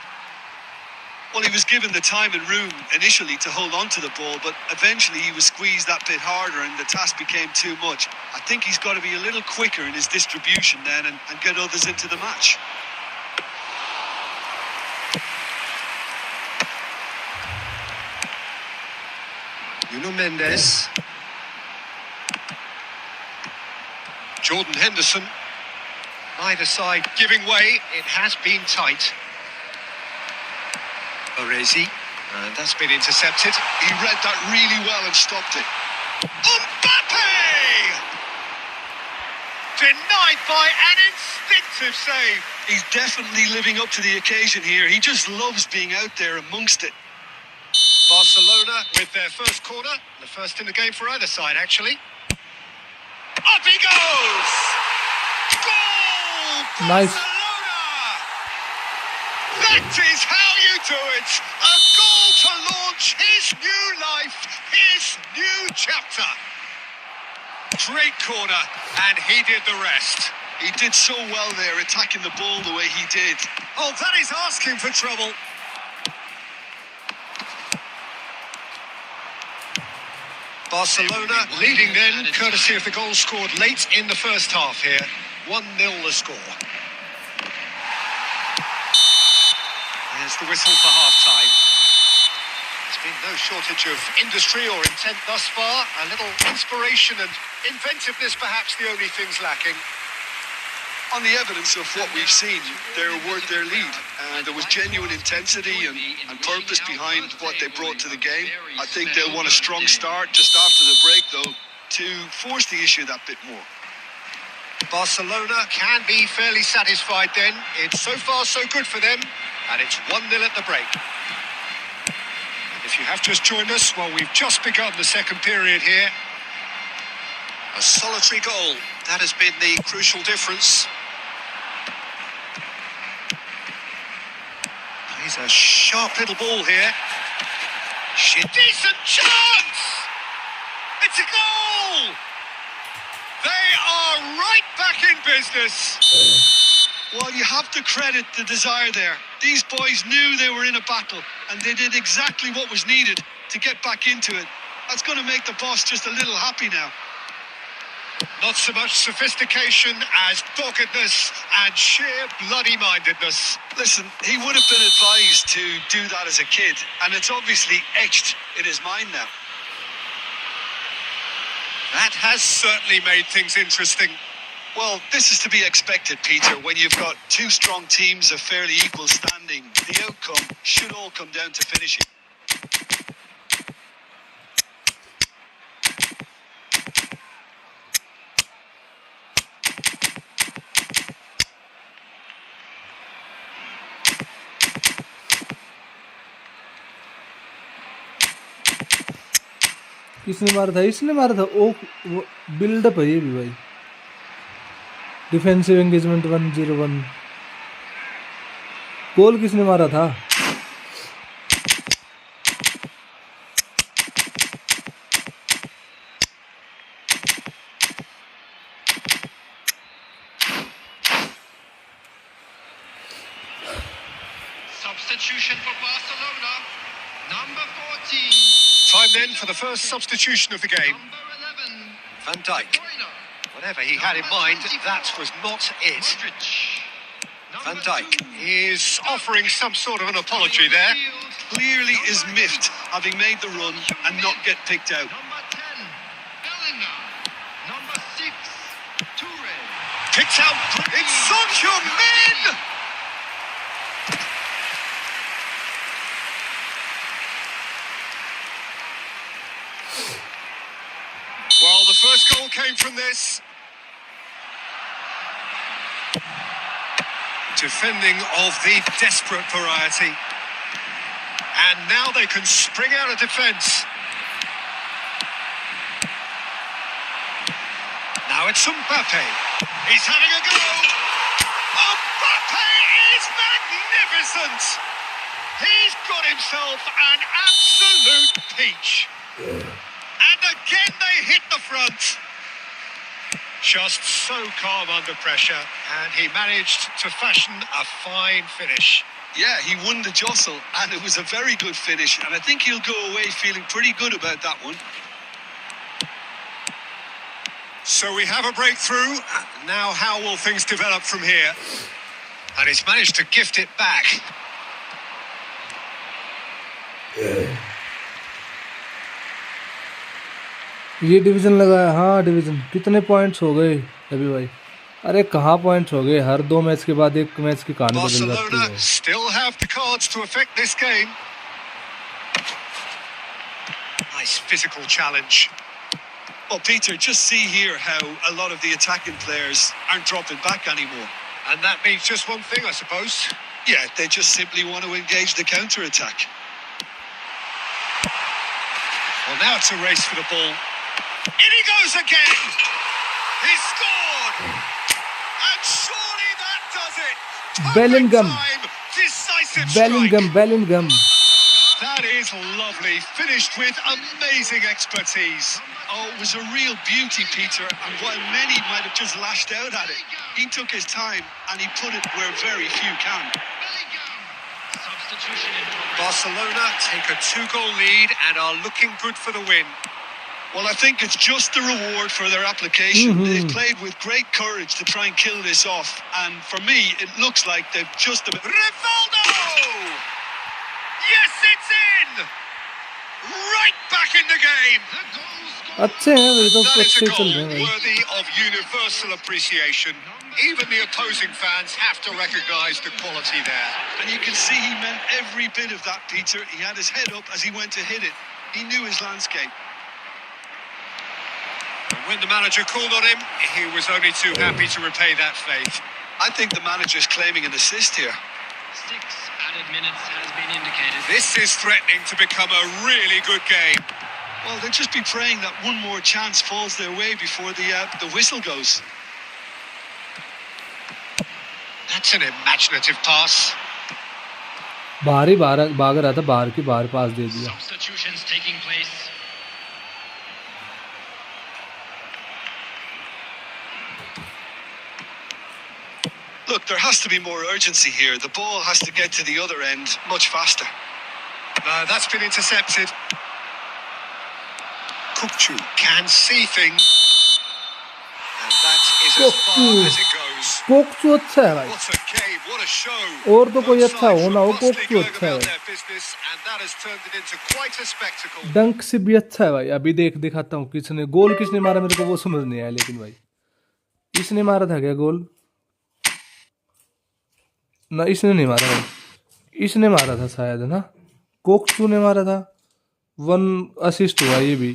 Well, he was given the time and room initially to hold on to the ball, but eventually he was squeezed that bit harder and the task became too much. I think he's got to be a little quicker in his distribution then and get others into the match. Nuno Mendes. Jordan Henderson. Either side giving way. It has been tight. Baresi. And that's been intercepted. He read that really well and stopped it. Mbappe! Denied by an instinctive save. He's definitely living up to the occasion here. He just loves being out there amongst it. Barcelona with their first corner. The first in the game for either side, actually. Up he goes! Goal! Nice. Barcelona! That is how you do it! A goal to launch his new life, his new chapter. Great corner, and he did the rest. He did so well there, attacking the ball the way he did. Oh, that is asking for trouble. Barcelona leading then, courtesy of the goal scored late in the first half here. 1-0 the score. There's the whistle for half-time. There's been no shortage of industry or intent thus far. A little inspiration and inventiveness, perhaps the only things lacking. On the evidence of what we've seen, they're worth their lead. There was genuine intensity and purpose behind what they brought to the game. I think they'll want a strong start just after the break, though, to force the issue that bit more. Barcelona can be fairly satisfied then. It's so far so good for them, and it's 1-0 at the break. If you have just joined us, well, we've just begun the second period here. A solitary goal, that has been the crucial difference. Here's a sharp little ball here. Decent chance! It's a goal! They are right back in business. Well, you have to credit the desire there. These boys knew they were in a battle, and they did exactly what was needed to get back into it. That's going to make the boss just a little happy now. Not so much sophistication as doggedness and sheer bloody-mindedness. Listen, he would have been advised to do that as a kid, and it's obviously etched in his mind now. That has certainly made things interesting. Well, this is to be expected, Peter. When you've got two strong teams of fairly equal standing, the outcome should all come down to finishing. किसने मारा था? इसने मारा था। वो buildup है ये भी भाई। Defensive engagement 101। गोल किसने मारा था? Substitution for Barcelona, number 14. Time then for the first substitution of the game. Van Dijk. Whatever he had in mind, that was not it. Van Dijk is offering some sort of an apology there. Clearly is miffed, having made the run and not get picked out. Picked out. It's Son Heung-min! Well, the first goal came from this. Defending of the desperate variety. And now they can spring out of defence. Now it's Mbappe. He's having a go. Mbappe is magnificent. He's got himself an absolute peach. And again they hit the front. Just so calm under pressure, and he managed to fashion a fine finish. Yeah, he won the jostle, and it was a very good finish, and I think he'll go away feeling pretty good about that one. So we have a breakthrough. Now how will things develop from here? And he's managed to gift it back. ये division लगाया। हाँ division. कितने points हो गए अभी भाई? अरे कहाँ पॉइंट्स हो गए? हर 2 मैच के बाद एक मैच की कहानी बदल जाती है। Barcelona still have the cards to affect this game. Nice physical challenge. Well, Peter, just see here how a lot of the attacking players aren't dropping back anymore. And that means just one thing, I suppose. Yeah, they just simply want to engage the counter-attack. Well, now it's a race for the ball. In he goes again! He scored! And surely that does it! Bellingham. Time, decisive strike. Bellingham. That is lovely. Finished with amazing expertise. Oh, it was a real beauty, Peter. And while many might have just lashed out at it, he took his time and he put it where very few can. Barcelona take a 2-goal lead and are looking good for the win. Well, I think it's just the reward for their application. They've played with great courage to try and kill this off. And for me, it looks like they've just... Rivaldo! Yes, it's in! Right back in the game! अच्छे हैं भाई, तो That is a अच्छे चल goal रहे हैं भाई। worthy of universal appreciation. Even the opposing fans have to recognise the quality there. And you can see he meant every bit of that, Peter. He had his head up as he went to hit it. He knew his landscape. And when the manager called on him, he was only too happy to repay that faith. I think the manager's claiming an assist here. 6 added minutes has been indicated. This is threatening to become a really good game. Well, they'll just be praying that one more chance falls their way before the whistle goes. That's an imaginative pass. बाहर ही भाग रहा था, बाहर की बाहर पास दे दिया। Substitutions taking place. Look, there has to be more urgency here. The ball has to get to the other end much faster. That's been intercepted. Kukçu can see things. And that is as far as it goes. कोकचू अच्छा है भाई, What a game, what a show. और तो कोई Both अच्छा हो sides ना हो, robustly कोकचू going अच्छा है about भाई। their business, and that has turned it into quite a spectacle. डंक से भी अच्छा है भाई। अभी दिखाता हूँ किसने गोल किसने मारा, मेरे को वो समझ नहीं आया। लेकिन भाई इसने मारा था क्या गोल? ना, इसने नहीं मारा भाई, इसने मारा था शायद, है ना? कोकचू ने मारा था। 1 असिस्ट हुआ ये भी।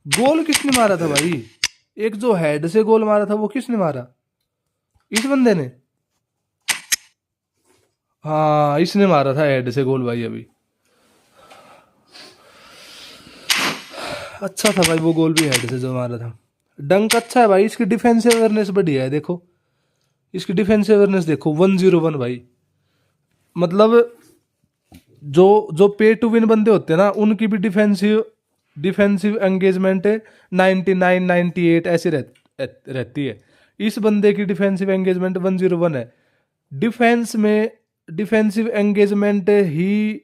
गोल किसने मारा था भाई? एक जो हेड से गोल मारा था वो किसने मारा? इस बंदे ने। हाँ, इसने मारा था हेड से गोल भाई अभी। अच्छा था भाई वो गोल भी, हेड से जो मारा था। डंक अच्छा है भाई, इसकी डिफेंसिव अवेयरनेस बढ़िया है। देखो इसकी डिफेंसिव अवेयरनेस देखो, 101 भाई। मतलब जो पे टू विन बंदे होते हैं ना, उनकी भी डिफेंसिव एंगेजमेंट 99 98 ऐसी रहती है। इस बंदे की डिफेंसिव एंगेजमेंट 101 है। डिफेंस में डिफेंसिव एंगेजमेंट ही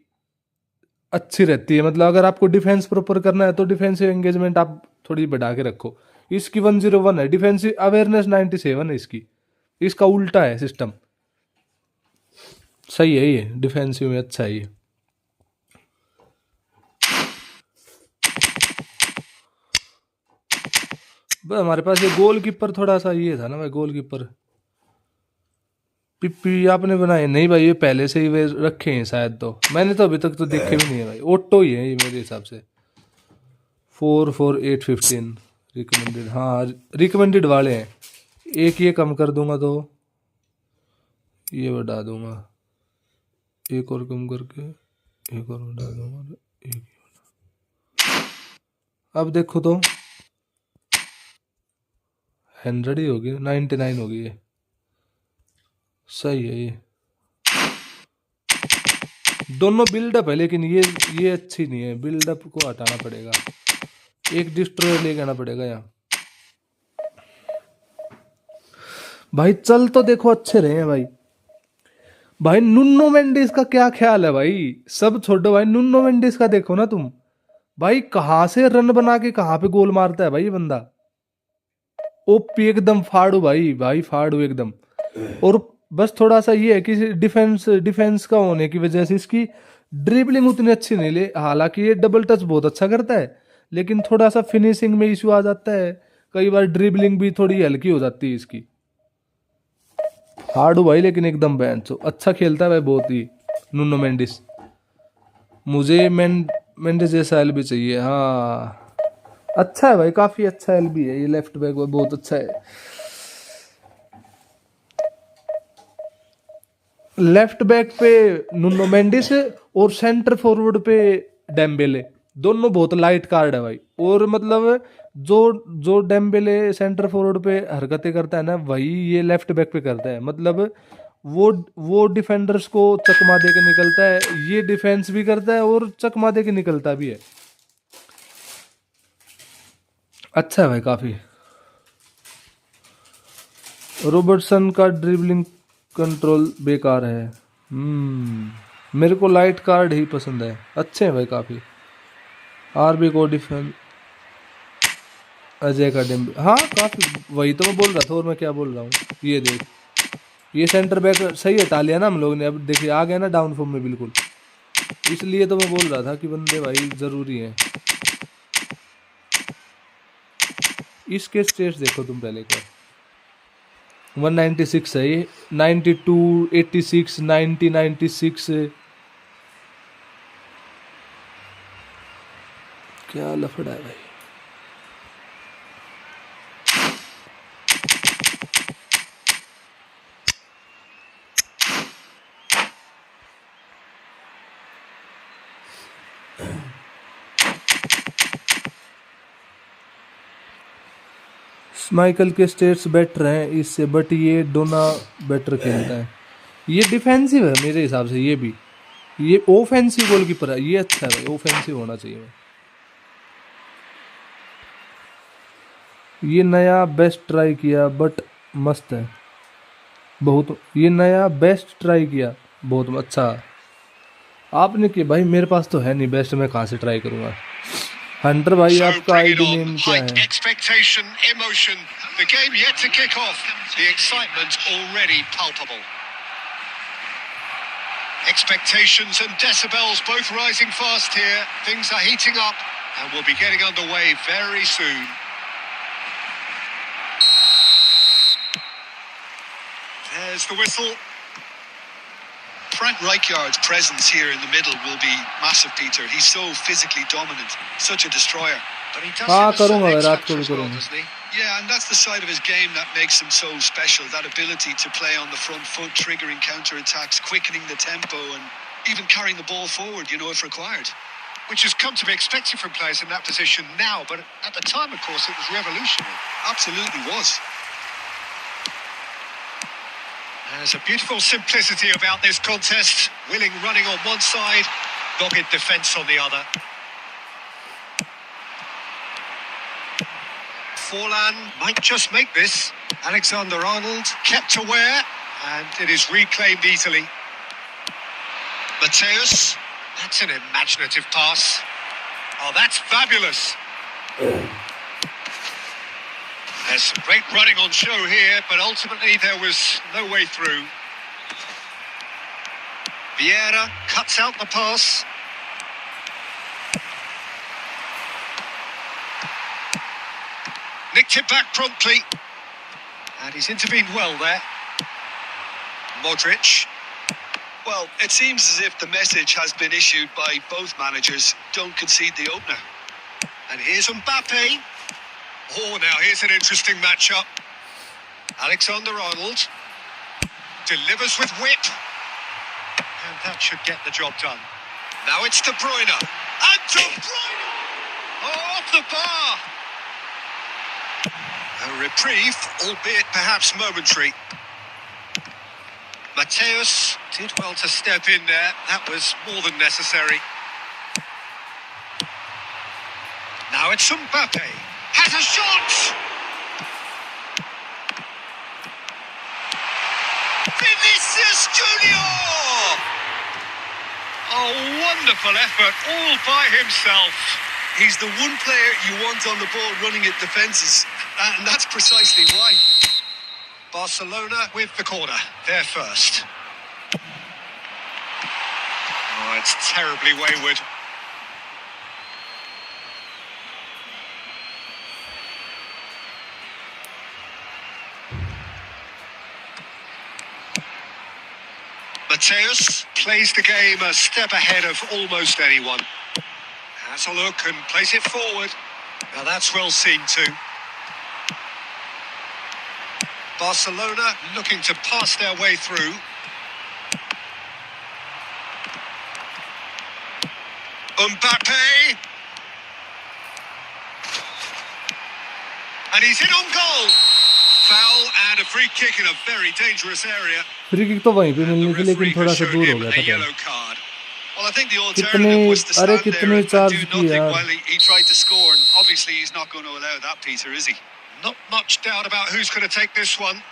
अच्छी रहती है। मतलब अगर आपको डिफेंस प्रॉपर करना है तो डिफेंसिव एंगेजमेंट आप थोड़ी बढ़ा के रखो। इसकी 101 है, डिफेंसिव अवेयरनेस 97 है इसकी। इसका उल्टा है सिस्टम। सही है ये, डिफेंसिव में अच्छा है ये। बस हमारे पास ये गोलकीपर थोड़ा सा ये था ना भाई, गोलकीपर पिप्पी आपने बनाए नहीं भाई, ये पहले से ही वे रखे हैं शायद। तो मैंने तो अभी तक तो देखे भी नहीं है भाई, ऑटो ही है ये मेरे हिसाब से। 44815 रिकमेंडेड, हाँ रिकमेंडेड वाले हैं। एक ये कम कर दूंगा तो ये बढ़ा दूंगा, एक और कम करके एक और बढ़ा दूंगा, एक अब देखो तो 100 ही होगी, 99 होगी ये। सही है ये। दोनों बिल्डअप है लेकिन ये अच्छी नहीं है, बिल्डअप को हटाना पड़ेगा। एक डिस्ट्रॉयर लेके आना पड़ेगा यहाँ। भाई चल तो देखो अच्छे रहे हैं भाई। भाई नुन्नो मेंडिस का क्या ख्याल है भाई? सब छोड़ो भाई, नुन्नो मेंडिस का देखो ना तुम भाई, कहां से रन बना के कहां पे गोल मारता है भाई ये बंदा। ओपी एकदम फाड़ू भाई फाड़ू एकदम। और बस थोड़ा सा ये है कि डिफेंस का होने की वजह से इसकी ड्रिबलिंग उतनी अच्छी नहीं ले। हालांकि ये डबल टच बहुत अच्छा करता है, लेकिन थोड़ा सा फिनिशिंग में इशू आ जाता है। कई बार ड्रिबलिंग भी थोड़ी हल्की हो जाती है इसकी। हार्ड भाई लेकिन एकदम बैंड अच्छा खेलता है भाई बहुत ही नुनो मेंडिस। मुझे मेंडिस जैसा एल भी चाहिए। हाँ अच्छा है भाई, काफी अच्छा एल भी है ये। लेफ्ट बैक बहुत अच्छा है। लेफ्ट बैक पे नुनो मेंडिस और सेंटर फॉरवर्ड पे डेम्बेले, दोनों बहुत लाइट कार्ड है भाई। और मतलब जो डेम्बेले सेंटर फॉरवर्ड पे हरकतें करता है ना, वही ये लेफ्ट बैक पे करता है। मतलब वो डिफेंडर्स को चकमा दे के निकलता है, ये डिफेंस भी करता है और चकमा दे के निकलता भी है। अच्छा है भाई काफी। रॉबर्टसन का ड्रिबलिंग कंट्रोल बेकार है। मेरे को लाइट कार्ड ही पसंद है। अच्छे हैं भाई काफी। आरबी को डिफेंस अजय का डेम्बे, हाँ काफी। वही तो मैं बोल रहा था, और मैं क्या बोल रहा हूँ। ये देख, ये सेंटर बैक सही हटा लिया ना हम लोग ने। अब देखिए आ गया ना डाउन फॉर्म में बिल्कुल। इसलिए तो मैं बोल रहा था कि बंदे भाई जरूरी हैं। इसके स्टेट्स देखो तुम पहले एक बार। 196 है ये, 92, 86, 90, 96। क्या लफड़ा है भाई। माइकल के स्टेट्स बेटर हैं इससे, बट ये डोना बेटर खेलता है। ये डिफेंसिव है मेरे हिसाब से, ये ऑफेंसिव गोलकीपर है। ये अच्छा है भाई, ऑफेंसिव होना चाहिए। ये नया बेस्ट ट्राई किया बट मस्त है बहुत। ये नया बेस्ट ट्राई किया बहुत अच्छा आपने किया भाई। मेरे पास तो है नहीं बेस्ट, मैं कहाँ से ट्राई करूँगा। हंटर भाई आपका आईडी नेम क्या है? Expectation, emotion. The game yet to kick off. The excitement already palpable. Expectations and decibels both rising fast here. Things are heating up and we'll be getting underway very soon. There's the whistle. Frank Rijkaard's presence here in the middle will be massive, Peter. He's so physically dominant, such a destroyer. But he does have a certain X factor as well, करूँगा। doesn't he? Yeah, and that's the side of his game that makes him so special. That ability to play on the front foot, triggering counter-attacks, quickening the tempo, and even carrying the ball forward, if required. Which has come to be expected from players in that position now, but at the time, of course, it was revolutionary. Absolutely was. There's a beautiful simplicity about this contest. Willing running on one side, dogged defence on the other. Forlan might just make this. Alexander-Arnold kept aware, and it is reclaimed easily. Mateus, that's an imaginative pass. Oh, that's fabulous. There's some great running on show here, but ultimately there was no way through. Vieira cuts out the pass. Nicked it back promptly. And he's intervened well there. Modric. Well, it seems as if the message has been issued by both managers. Don't concede the opener. And here's Mbappe. Oh, now here's an interesting matchup. Alexander-Arnold delivers with whip. And that should get the job done. Now it's De Bruyne. And De Bruyne! Oh, off the bar! A reprieve, albeit perhaps momentary. Mateus did well to step in there. That was more than necessary. Now it's Mbappe. Has a shot! Vinicius Junior! A wonderful effort, all by himself. He's the one player you want on the ball running at defences, and that's precisely why. Barcelona with the corner, they're first. Oh, it's terribly wayward. Mateus plays the game a step ahead of almost anyone. Has a look and plays it forward. Now that's well seen too. Barcelona looking to pass their way through. Mbappe! And he's in on goal! Foul and a free kick in a very dangerous area. Free kick तो वहीं पे मिलनी थी, लेकिन थोड़ा सा दूर हो गया था। Yellow card. Well, I think the alternative was to stand there and do nothing while he tried to score, and obviously he's not going to allow that, Peter, is he? Not much doubt about who's going to take this one.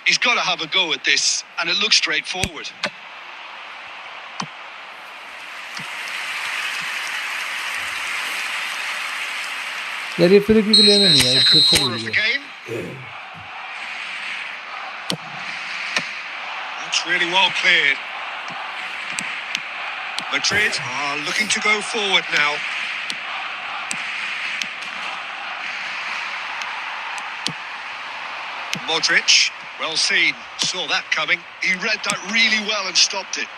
He's got to have a go at this, and it looks straightforward. यार ये free kick लेने नहीं है, Second corner of the game. That's really well cleared. Madrid are looking to go forward now. Modric, well seen, saw that coming. He read that really well and stopped it.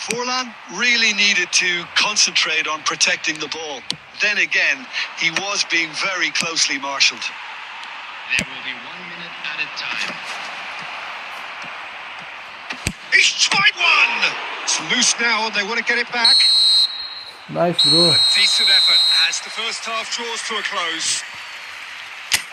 Forlan really needed to concentrate on protecting the ball. Then again, he was being very closely marshalled. There will be 1 minute added time. He's tried one! It's loose now and they want to get it back. Nice bro. A decent effort as the first half draws to a close.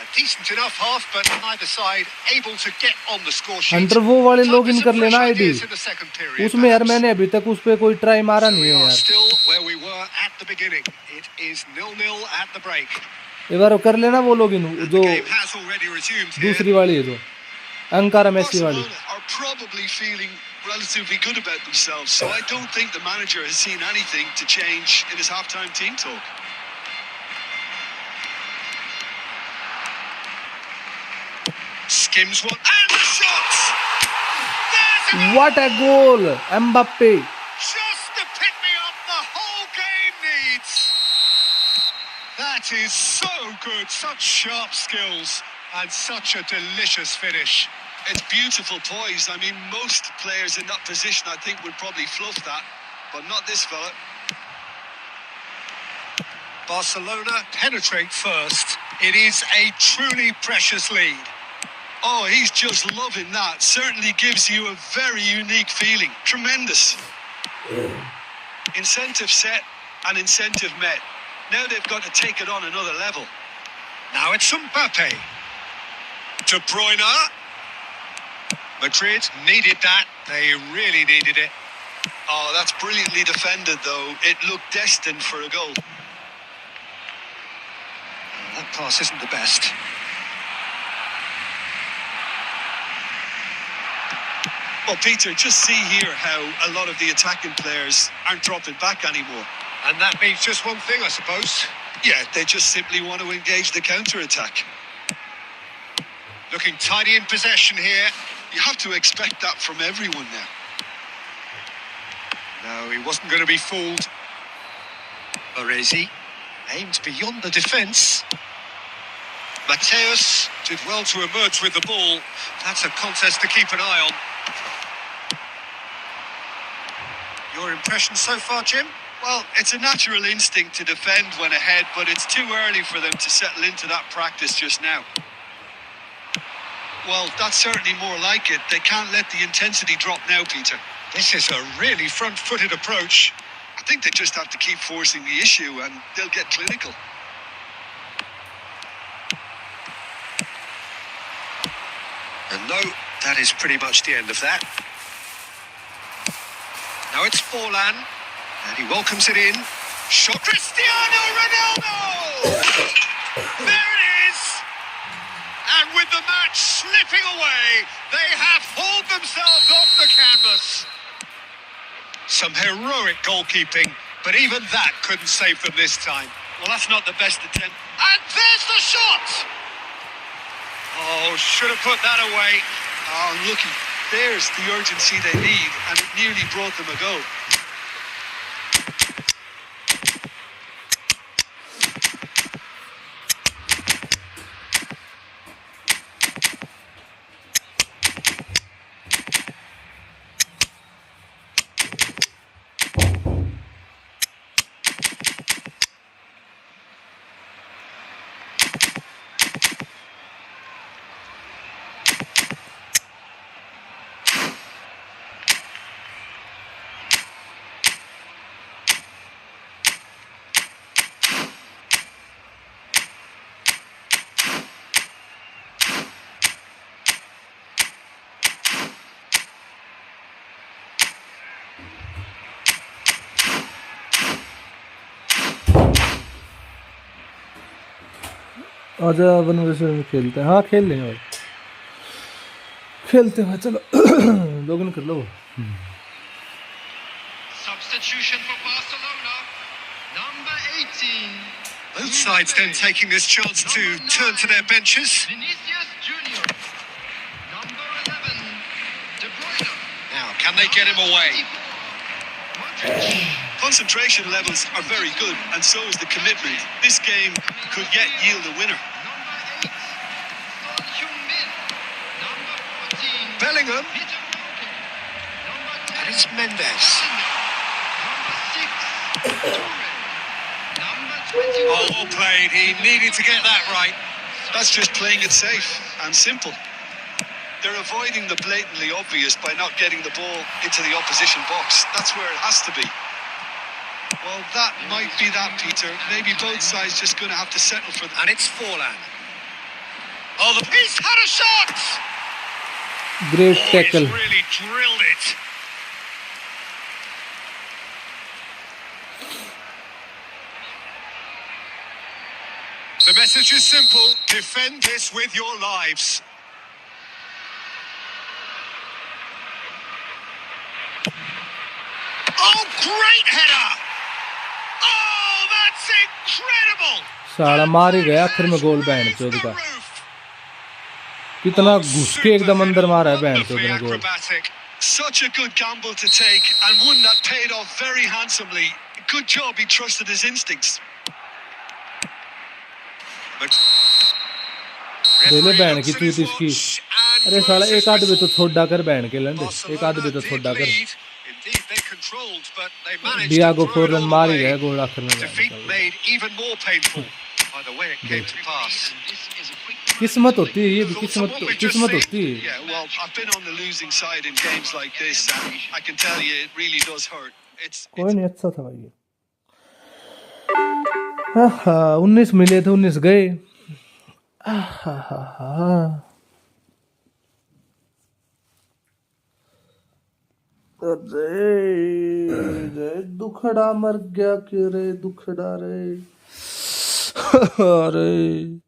A decent enough half, but neither side able to get on the score sheet. Under वो वाले log in कर लेना ID In the second period, उसमें यार मैंने अभी तक उस पे कोई ट्राई मारा So नहीं we है are यार still where we were at the beginning. It is 0-0 at the break. एक बार कर लेना वो लॉग इन And जो the game has already resumed here. दूसरी वाली है जो अंकारा मेसी वाली Barcelona are probably feeling relatively good about themselves, so I don't think the manager has seen anything to change in his halftime team talk. Skims one and the shot! There's a goal! What a goal Mbappe Just to pick me up the whole game needs. That is so good, such sharp skills and such a delicious finish. It's beautiful poise. I mean, most players in that position, I think, would probably fluff that, but not this fella. Barcelona penetrate first. It is a truly precious lead. Oh, he's just loving that. Certainly gives you a very unique feeling. Tremendous. Incentive set and incentive met. Now they've got to take it on another level. Now it's Mbappe. De Bruyne. Madrid needed that. They really needed it. Oh, that's brilliantly defended, though. It looked destined for a goal. That pass isn't the best. Well, Peter, just see here how a lot of the attacking players aren't dropping back anymore. And that means just one thing, I suppose. Yeah, they just simply want to engage the counter-attack. Looking tidy in possession here. You have to expect that from everyone now. No, he wasn't going to be fooled. Baresi aimed beyond the defence. Mateus did well to emerge with the ball. That's a contest to keep an eye on. Your impression so far, Jim? Well, it's a natural instinct to defend when ahead, but it's too early for them to settle into that practice just now. Well, that's certainly more like it. They can't let the intensity drop now, Peter. This is a really front-footed approach. I think they just have to keep forcing the issue and they'll get clinical. And no, that is pretty much the end of that. Now it's Forlan, and he welcomes it in. Shot Cristiano Ronaldo! There it is! And with the match slipping away, they have hauled themselves off the canvas. Some heroic goalkeeping, but even that couldn't save them this time. Well, that's not the best attempt. And there's the shot! Oh, should have put that away. Oh, looky, there's the urgency they need, and it nearly brought them a goal. आजा one versus में खेलते हैं हाँ खेल लेंगे भाई खेलते हैं चलो लॉगिन कर लो Substitution for Barcelona, number 18. Both sides then taking this chance to turn to their benches. Vinicius Junior, number 11. De Bruyne. Now, Can they get him away? Concentration levels are very good, and so is the commitment. This game could yet yield a winner. Bellingham. And it's Mendes. Oh, well played. He needed to get that right. That's just playing it safe and simple. They're avoiding the blatantly obvious by not getting the ball into the opposition box. That's where it has to be. Well, that might be that, Peter. Maybe both sides just going to have to settle for that. And it's Forlan. Oh, he's had a shot! Great Oh, tackle. he's really drilled it. The message is simple. Defend this with your lives. Oh, great header! Oh, that's incredible! साला मार ही गया आखिर में गोल band चोद का कितना घुस के एकदम अंदर मारा है बैंड चोद ने गोल Such a good gamble to take, and one that paid off very handsomely. Good job he trusted his instincts. देले बैंड की चीज इसकी अरे साला एक आध भी तो छोड़ा कर बैंड के लंडे एक आध भी तो छोड़ा कर डियागो फोरलन मार ही गया गोल आखिर में किस्मत होती है ये भी किस्मत होती है Yeah, well, I've been on the losing side in games like this, and I can tell you it really does hurt. कोई नहीं अच्छा था भाई 19 मिले थे 19 गए अरे दुखड़ा मर गया कि रे दुखड़ा रे अरे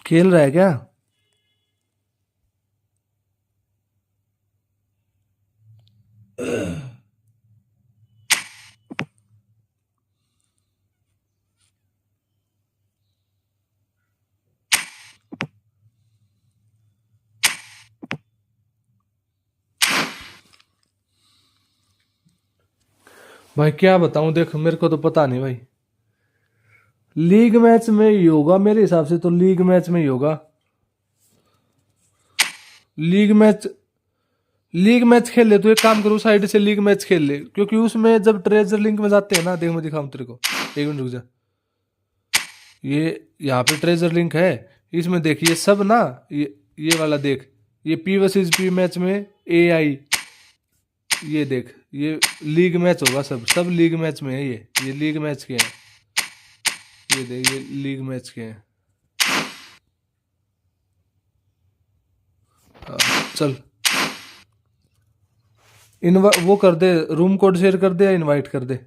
खेल रहा है क्या भाई क्या बताऊं देख मेरे को तो पता नहीं भाई लीग मैच में ही होगा मेरे हिसाब से तो लीग मैच में ही होगा लीग मैच खेल ले तो एक काम करो साइड से लीग मैच खेल ले क्योंकि उसमें जब ट्रेजर लिंक में जाते हैं ना देख मैं दिखाऊं तेरे को एक मिनट रुक जा ये यहाँ पे ट्रेजर लिंक है इसमें देखिए सब ना ये वाला देख ये पी वर्सेस पी मैच में AI ये देख ये लीग मैच होगा सब लीग मैच में है ये लीग मैच के हैं ये देख ये लीग मैच के हैं चल वो कर दे रूम कोड शेयर कर दे या इनवाइट कर दे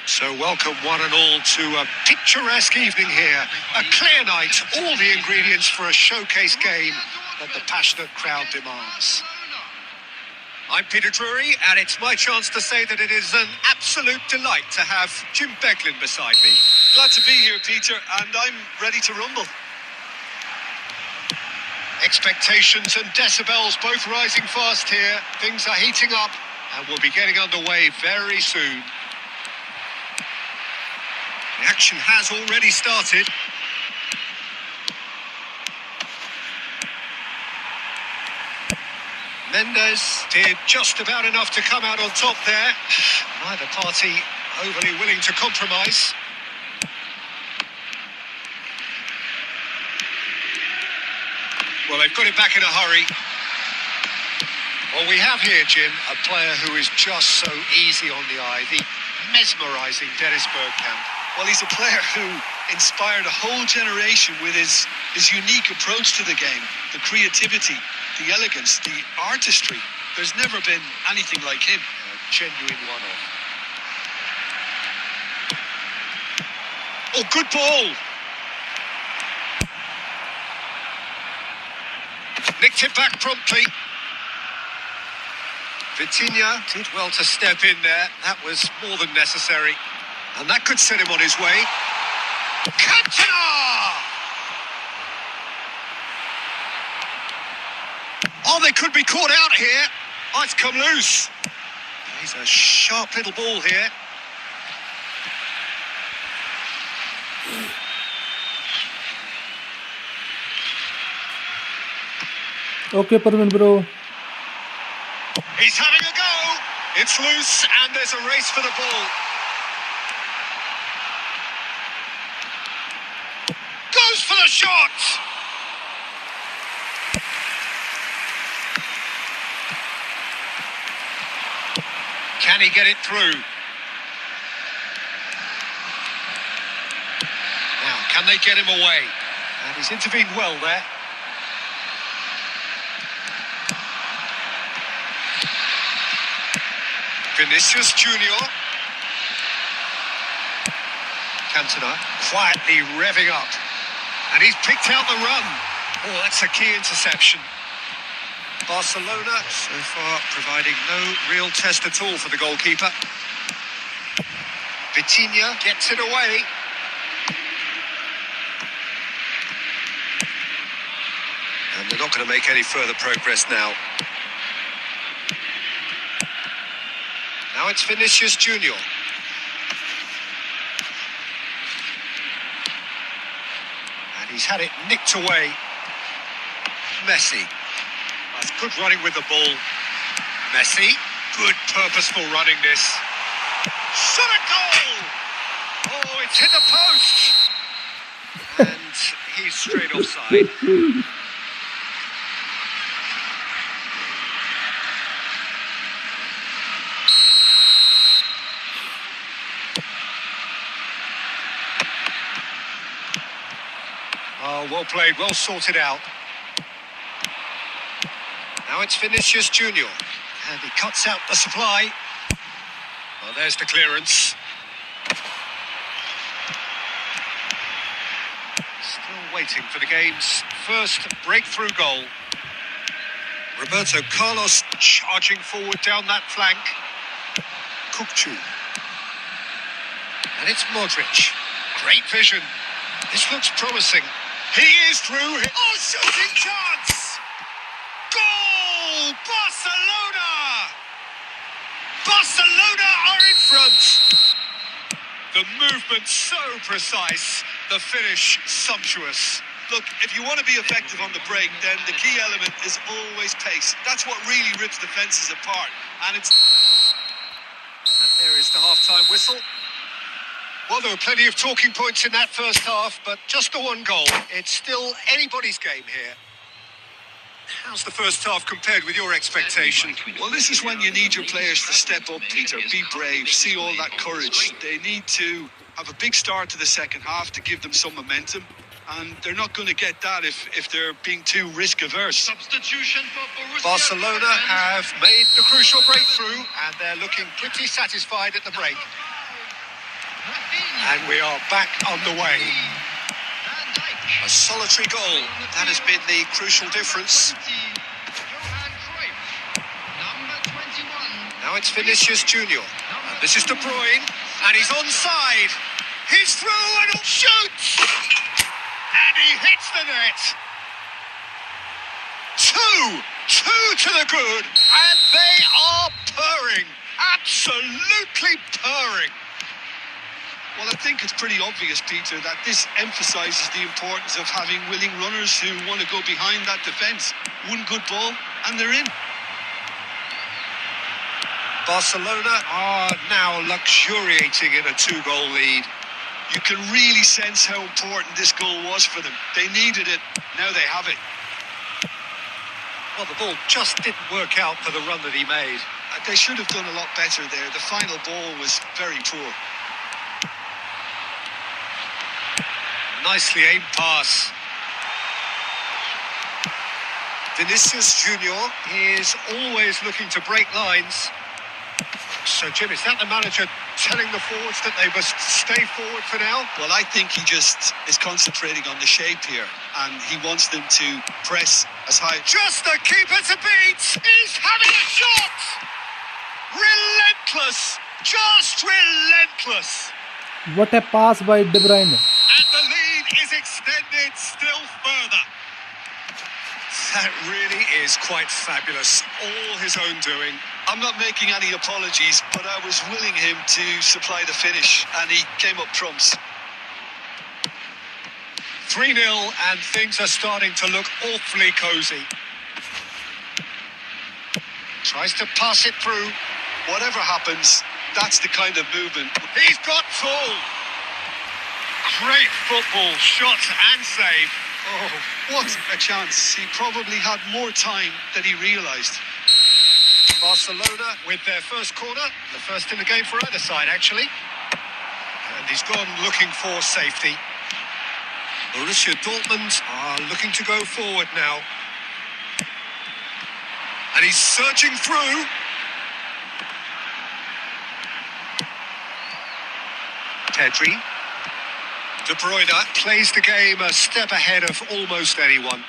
So welcome one and all to a picturesque evening here. A clear night, all the ingredients for a showcase game that the passionate crowd demands. I'm Peter Drury, and it's my chance to say that it is an absolute delight to have Jim Beglin beside me. Glad to be here, Peter, and I'm ready to rumble. Expectations and decibels both rising fast here. Things are heating up, and we'll be getting underway very soon. The action has already started. Mendes did just about enough to come out on top there. Neither party overly willing to compromise. Well, they've got it back in a hurry. Well, we have here, Jim, a player who is just so easy on the eye. The mesmerising Dennis Bergkamp. Well, he's a player who inspired a whole generation with his unique approach to the game, the creativity, the elegance, the artistry. There's never been anything like him. A genuine one-off. Oh, good ball! Nicked it back promptly. Vitinha did well to step in there. That was more than necessary. And that could set him on his way. Cantona! Oh, they could be caught out here. Oh, it's come loose. He's a sharp little ball here. Okay, Parvin bro. He's having a go. It's loose and there's a race for the ball. Goes for the shot. Can he get it through? Now, can they get him away? And he's intervened well there. Vinicius Junior. Cantona quietly revving up. And he's picked out the run. Oh, that's a key interception. Barcelona so far providing no real test at all for the goalkeeper. Vitinha gets it away. And they're not going to make any further progress now. Now it's Vinicius Junior. And he's had it nicked away. Messi. That's good running with the ball. Messi. Good purposeful running this. Shot a goal! Oh, it's hit the post! And he's straight offside. Oh, well played, well sorted out. Now it's Vinicius Junior. And he cuts out the supply. Well, there's the clearance. Still waiting for the game's first breakthrough goal. Roberto Carlos charging forward down that flank. Kukcu. And it's Modric. Great vision. This looks promising. He is through. Oh, shooting chance! Goal! Barcelona! Barcelona are in front. The movement so precise, the finish sumptuous. Look, if you want to be effective on the break, then the key element is always pace. That's what really rips defences apart. And there is the half-time whistle. Well, there were plenty of talking points in that first half, but just the one goal. It's still anybody's game here. How's the first half compared with your expectation? Well, this is when you need your players to step up, Peter. Be brave, see all that courage. They need to have a big start to the second half to give them some momentum. And they're not going to get that if they're being too risk-averse. Substitution for Borussia Barcelona have made the crucial breakthrough, and they're looking pretty satisfied at the break. And we are back on the way. A solitary goal. That has been the crucial difference. Now it's Vinicius Junior. And this is De Bruyne. And he's onside. He's through and he'll shoot! And he hits the net. Two to the good. And they are purring. Absolutely purring. Well, I think it's pretty obvious, Peter, that this emphasises the importance of having willing runners who want to go behind that defence. One good ball, and they're in. Barcelona are now luxuriating in a 2-goal lead. You can really sense how important this goal was for them. They needed it, now they have it. Well, the ball just didn't work out for the run that he made. They should have done a lot better there. The final ball was very poor. Nicely aimed pass. Vinicius Junior is always looking to break lines. So, Jim, is that the manager telling the forwards that they must stay forward for now? Well, I think he just is concentrating on the shape here, and he wants them to press as high. Just the keeper to beat! He's having a shot! Relentless! Just relentless! What a pass by De Bruyne. And the lead is extended still further. That really is quite fabulous. All his own doing. I'm not making any apologies, but I was willing him to supply the finish, and he came up trumps. 3-0, and things are starting to look awfully cosy. Tries to pass it through. Whatever happens, that's the kind of movement. He's got tall. Great football, shot and save. Oh, what a chance. He probably had more time than he realised. Barcelona with their first corner, the first in the game for either side, actually. And he's gone looking for safety. Borussia Dortmund are looking to go forward now. And he's surging through. Pedri. De Bruyne plays the game a step ahead of almost anyone.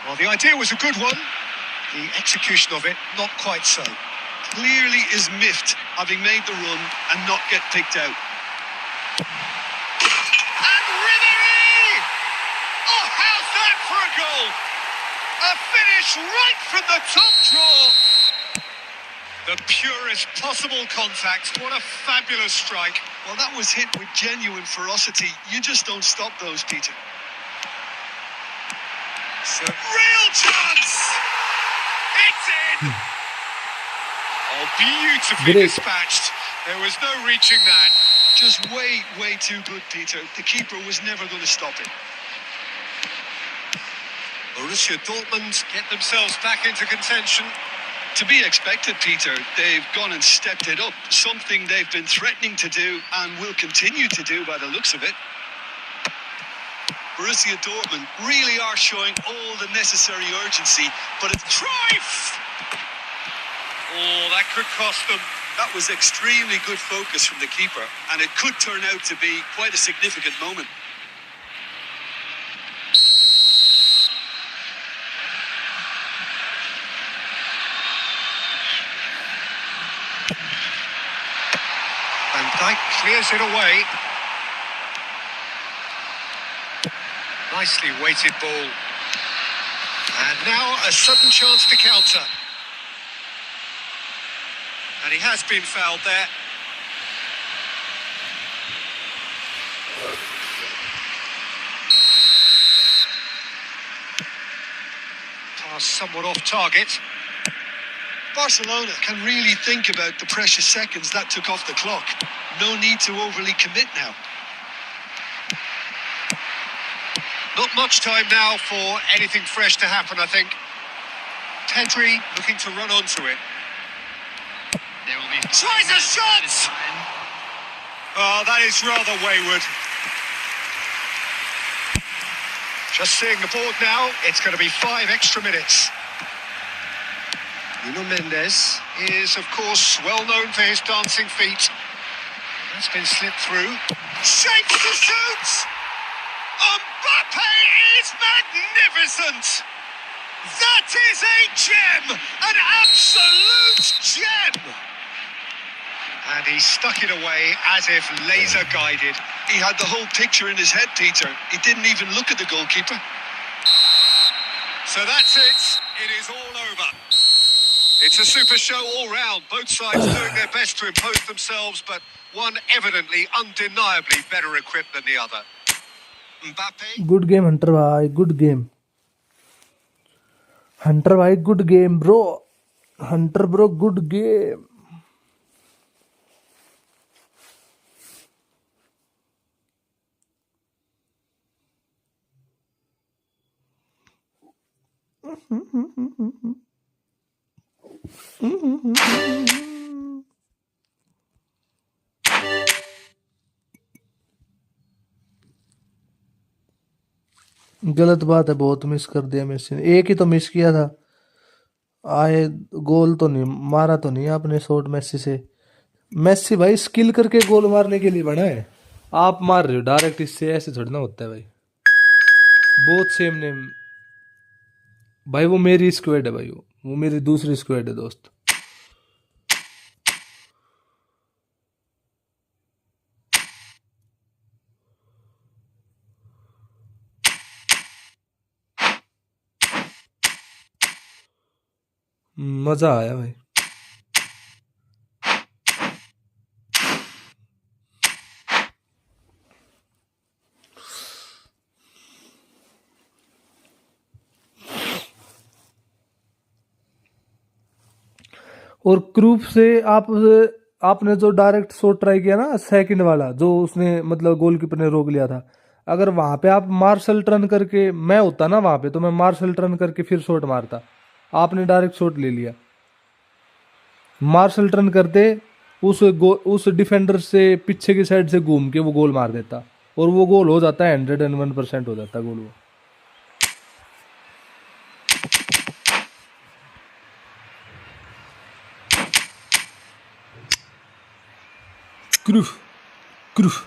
Well, the idea was a good one. The execution of it, not quite so. Clearly is miffed, having made the run and not get picked out. And Ribéry! Oh, how's that for a goal? A finish right from the top draw. The purest possible contact. What a fabulous strike. Well, that was hit with genuine ferocity. You just don't stop those, Peter. So, real chance! It's in! Oh, beautifully Great. dispatched. There was no reaching that. Just way too good, Peter. The keeper was never going to stop it. Borussia Dortmund get themselves back into contention. To be expected, Peter. They've gone and stepped it up. Something they've been threatening to do and will continue to do by the looks of it. Borussia Dortmund really are showing all the necessary urgency, but it's Cruyff! Oh, that could cost them. that was extremely good focus from the keeper, and it could turn out to be quite a significant moment. clears it away. Nicely weighted ball. And now a sudden chance to counter. And he has been fouled there. Pass somewhat off target. Barcelona can really think about the precious seconds that took off the clock. No need to overly commit now. Not much time now for anything fresh to happen, I think. Pedri looking to run onto it. There will be Tries a shot! Oh, that is rather wayward. Just seeing the board now, it's going to be 5 extra minutes. Nuno Mendes is, of course, well known for his dancing feet. That's been slipped through. Shapes to shoot! Mbappe is magnificent! That is a gem! An absolute gem! And he stuck it away as if laser guided. He had the whole picture in his head, Peter. He didn't even look at the goalkeeper. So that's it. It is all over. It's a super show all round. Both sides doing their best to impose themselves, but one evidently, undeniably better equipped than the other. Mbappe. Good game, Hunter bhai. Good game. Hunter bhai, good game, bro. Hunter bro, good game. गलत बात है, बहुत miss कर दिया Messi ने। एक ही तो miss किया था, आए गोल तो नहीं मारा, तो नहीं आपने शॉट मेसी से। मेसी भाई स्किल करके गोल मारने के लिए बना है, आप मार रहे हो डायरेक्ट इससे, ऐसे थोड़ी ना होता है भाई। बहुत सेम नेम भाई, वो मेरी स्क्वाड है भाई, वो मेरी दूसरी स्क्वाड है दोस्त। मजा आया भाई। और क्रूप से आपने जो डायरेक्ट शॉट ट्राई किया ना, सेकंड वाला जो उसने मतलब गोलकीपर ने रोक लिया था, अगर वहां पे आप मार्शल टर्न करके, मैं होता ना वहां पे, तो मैं मार्शल टर्न करके फिर शॉट मारता। आपने डायरेक्ट शॉट ले लिया। मार्शल टर्न करते उस डिफेंडर से पीछे की साइड से घूम के वो गोल मार देता, और वो गोल हो जाता है 101% हो जाता गोल वो। Cruyff Cruyff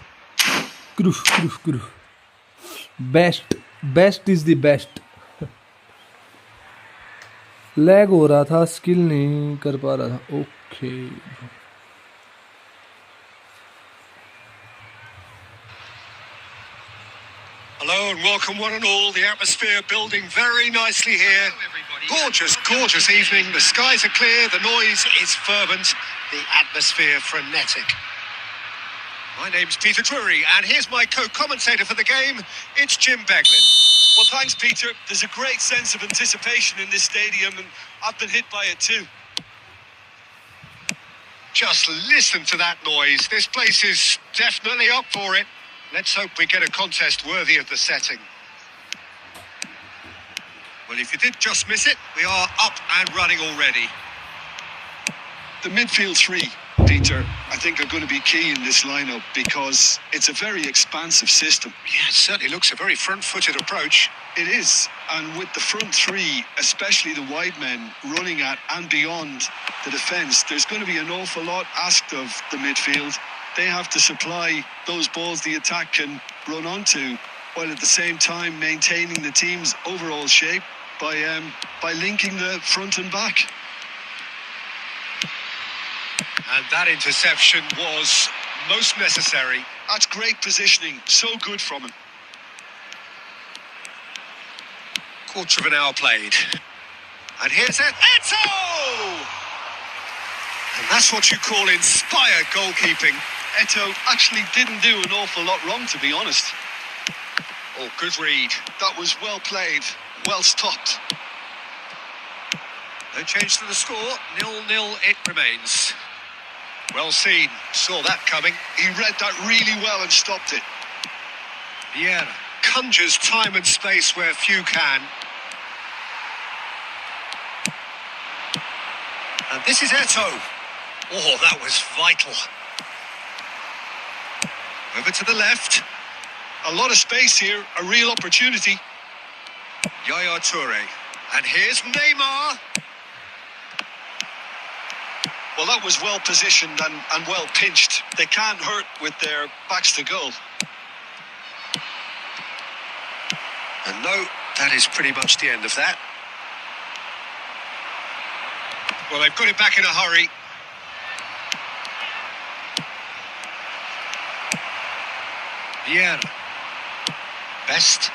Cruyff Cruyff Cruyff best is the best. Lag हो रहा था, स्किल नहीं कर पा रहा था। Okay Hello and welcome one and all. The atmosphere building very nicely here. Gorgeous, gorgeous evening. The skies are clear, the noise is fervent, the atmosphere frenetic. My name's Peter Drury, and here's my co-commentator for the game. It's Jim Beglin. Well, thanks, Peter. There's a great sense of anticipation in this stadium, and I've been hit by it too. Just listen to that noise. This place is definitely up for it. Let's hope we get a contest worthy of the setting. Well, if you did just miss it, we are up and running already. The midfield three, Peter, I think are going to be key in this lineup because it's a very expansive system. Yeah, it certainly looks a very front-footed approach. It is, and with the front three, especially the wide men, running at and beyond the defence, there's going to be an awful lot asked of the midfield. They have to supply those balls the attack can run onto, while at the same time maintaining the team's overall shape by linking the front and back. And that interception was most necessary. That's great positioning. So good from him. Quarter of an hour played. And here's it. Eto! And that's what you call inspired goalkeeping. Eto actually didn't do an awful lot wrong, to be honest. Oh, good read. That was well played, well stopped. No change to the score. 0-0 it remains. Well seen. Saw that coming. He read that really well and stopped it. Vieira conjures time and space where few can. And this is Eto. Oh, that was vital. Over to the left. A lot of space here, a real opportunity. Yaya Toure. And here's Neymar. Well, that was well positioned and well pinched. They can't hurt with their backs to goal. And no, that is pretty much the end of that. Well, they've got it back in a hurry. Vieira. Best.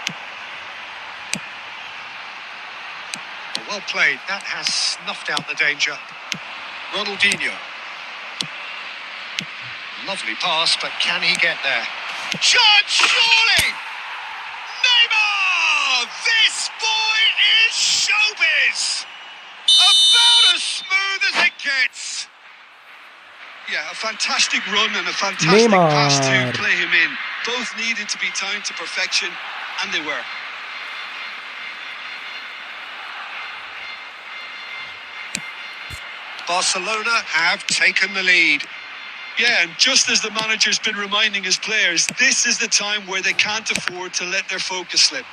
Well played. That has snuffed out the danger. Ronaldinho. Lovely pass, but can he get there? Chance, surely! Neymar! This boy is showbiz! About as smooth as it gets. Yeah, a fantastic run and a fantastic pass to Neymar. play him in. Both needed to be timed to perfection, and they were. Barcelona have taken the lead. Yeah, and just as the manager's been reminding his players, this is the time where they can't afford to let their focus slip.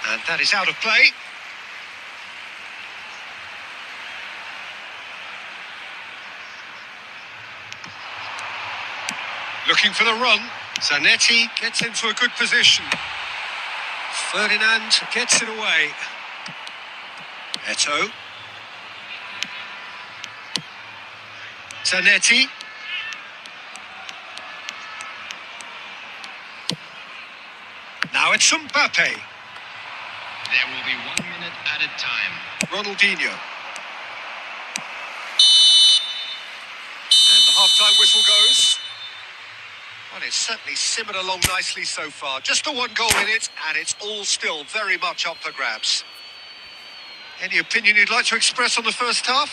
And that is out of play. Looking for the run. Zanetti gets into a good position. Ferdinand gets it away. Eto. Zanetti. Now it's Mbappe. There will be 1 minute added time. Ronaldinho. And the half-time whistle goes. Well, it's certainly simmered along nicely so far. Just the one goal in it, and it's all still very much up for grabs. Any opinion you'd like to express on the first half?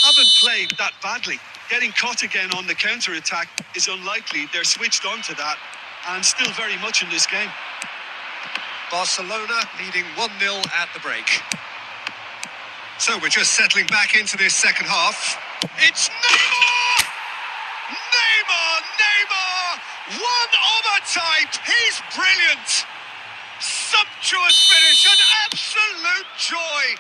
Haven't played that badly. Getting caught again on the counter-attack is unlikely. They're switched on to that, and still very much in this game. Barcelona leading 1-0 at the break. So we're just settling back into this second half. It's Neymar! Neymar! Neymar! One of a type! He's brilliant! Sumptuous finish, an absolute joy!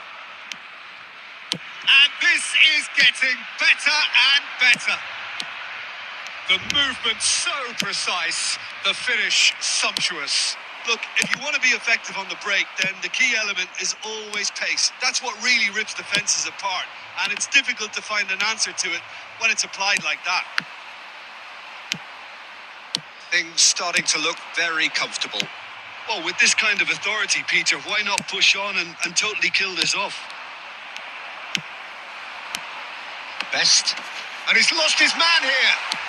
And this is getting better and better. The movement so precise, the finish sumptuous. Look, if you want to be effective on the break, then the key element is always pace. That's what really rips defences apart, and it's difficult to find an answer to it when it's applied like that. Things starting to look very comfortable. Well, with this kind of authority, Peter, why not push on and totally kill this off? Best. And he's lost his man here.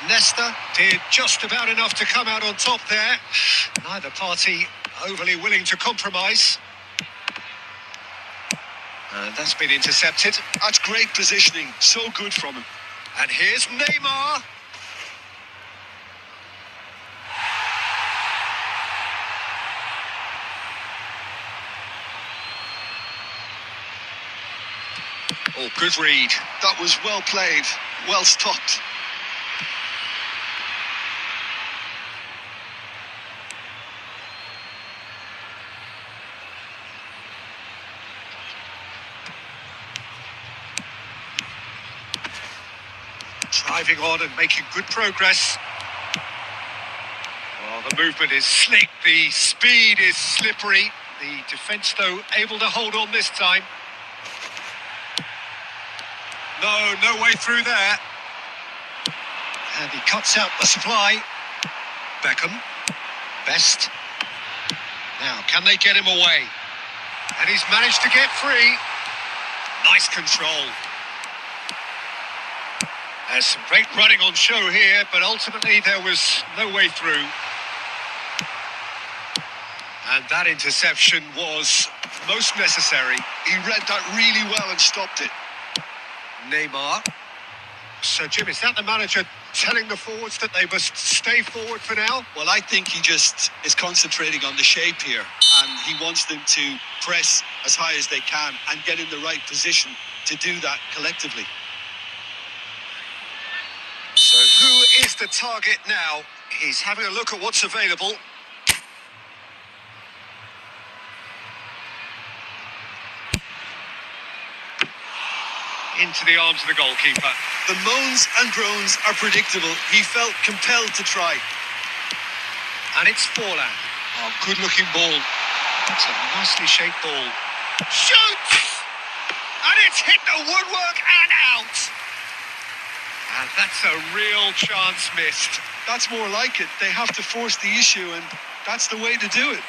Nesta did just about enough to come out on top there. Neither party overly willing to compromise. And that's been intercepted. That's great positioning. So good from him. And here's Neymar. Oh, good read. That was well played, well stopped. Driving on and making good progress. Oh, the movement is slick, the speed is slippery. The defence, though, able to hold on this time. No way through there. And he cuts out the supply. Beckham. Best. Now, can they get him away? And he's managed to get free. Nice control. There's some great running on show here, but ultimately there was no way through. And that interception was most necessary. He read that really well and stopped it. Neymar. So, Jim, is that the manager telling the forwards that they must stay forward for now? Well, I think he just is concentrating on the shape here, and he wants them to press as high as they can and get in the right position to do that collectively. So who is the target now? He's having a look at what's available. Into the arms of the goalkeeper. The moans and groans are predictable. He felt compelled to try. And it's Forlan. Oh, good-looking ball. That's a nicely shaped ball. Shoots! And it's hit the woodwork and out. And that's a real chance missed. That's more like it. They have to force the issue, and that's the way to do it.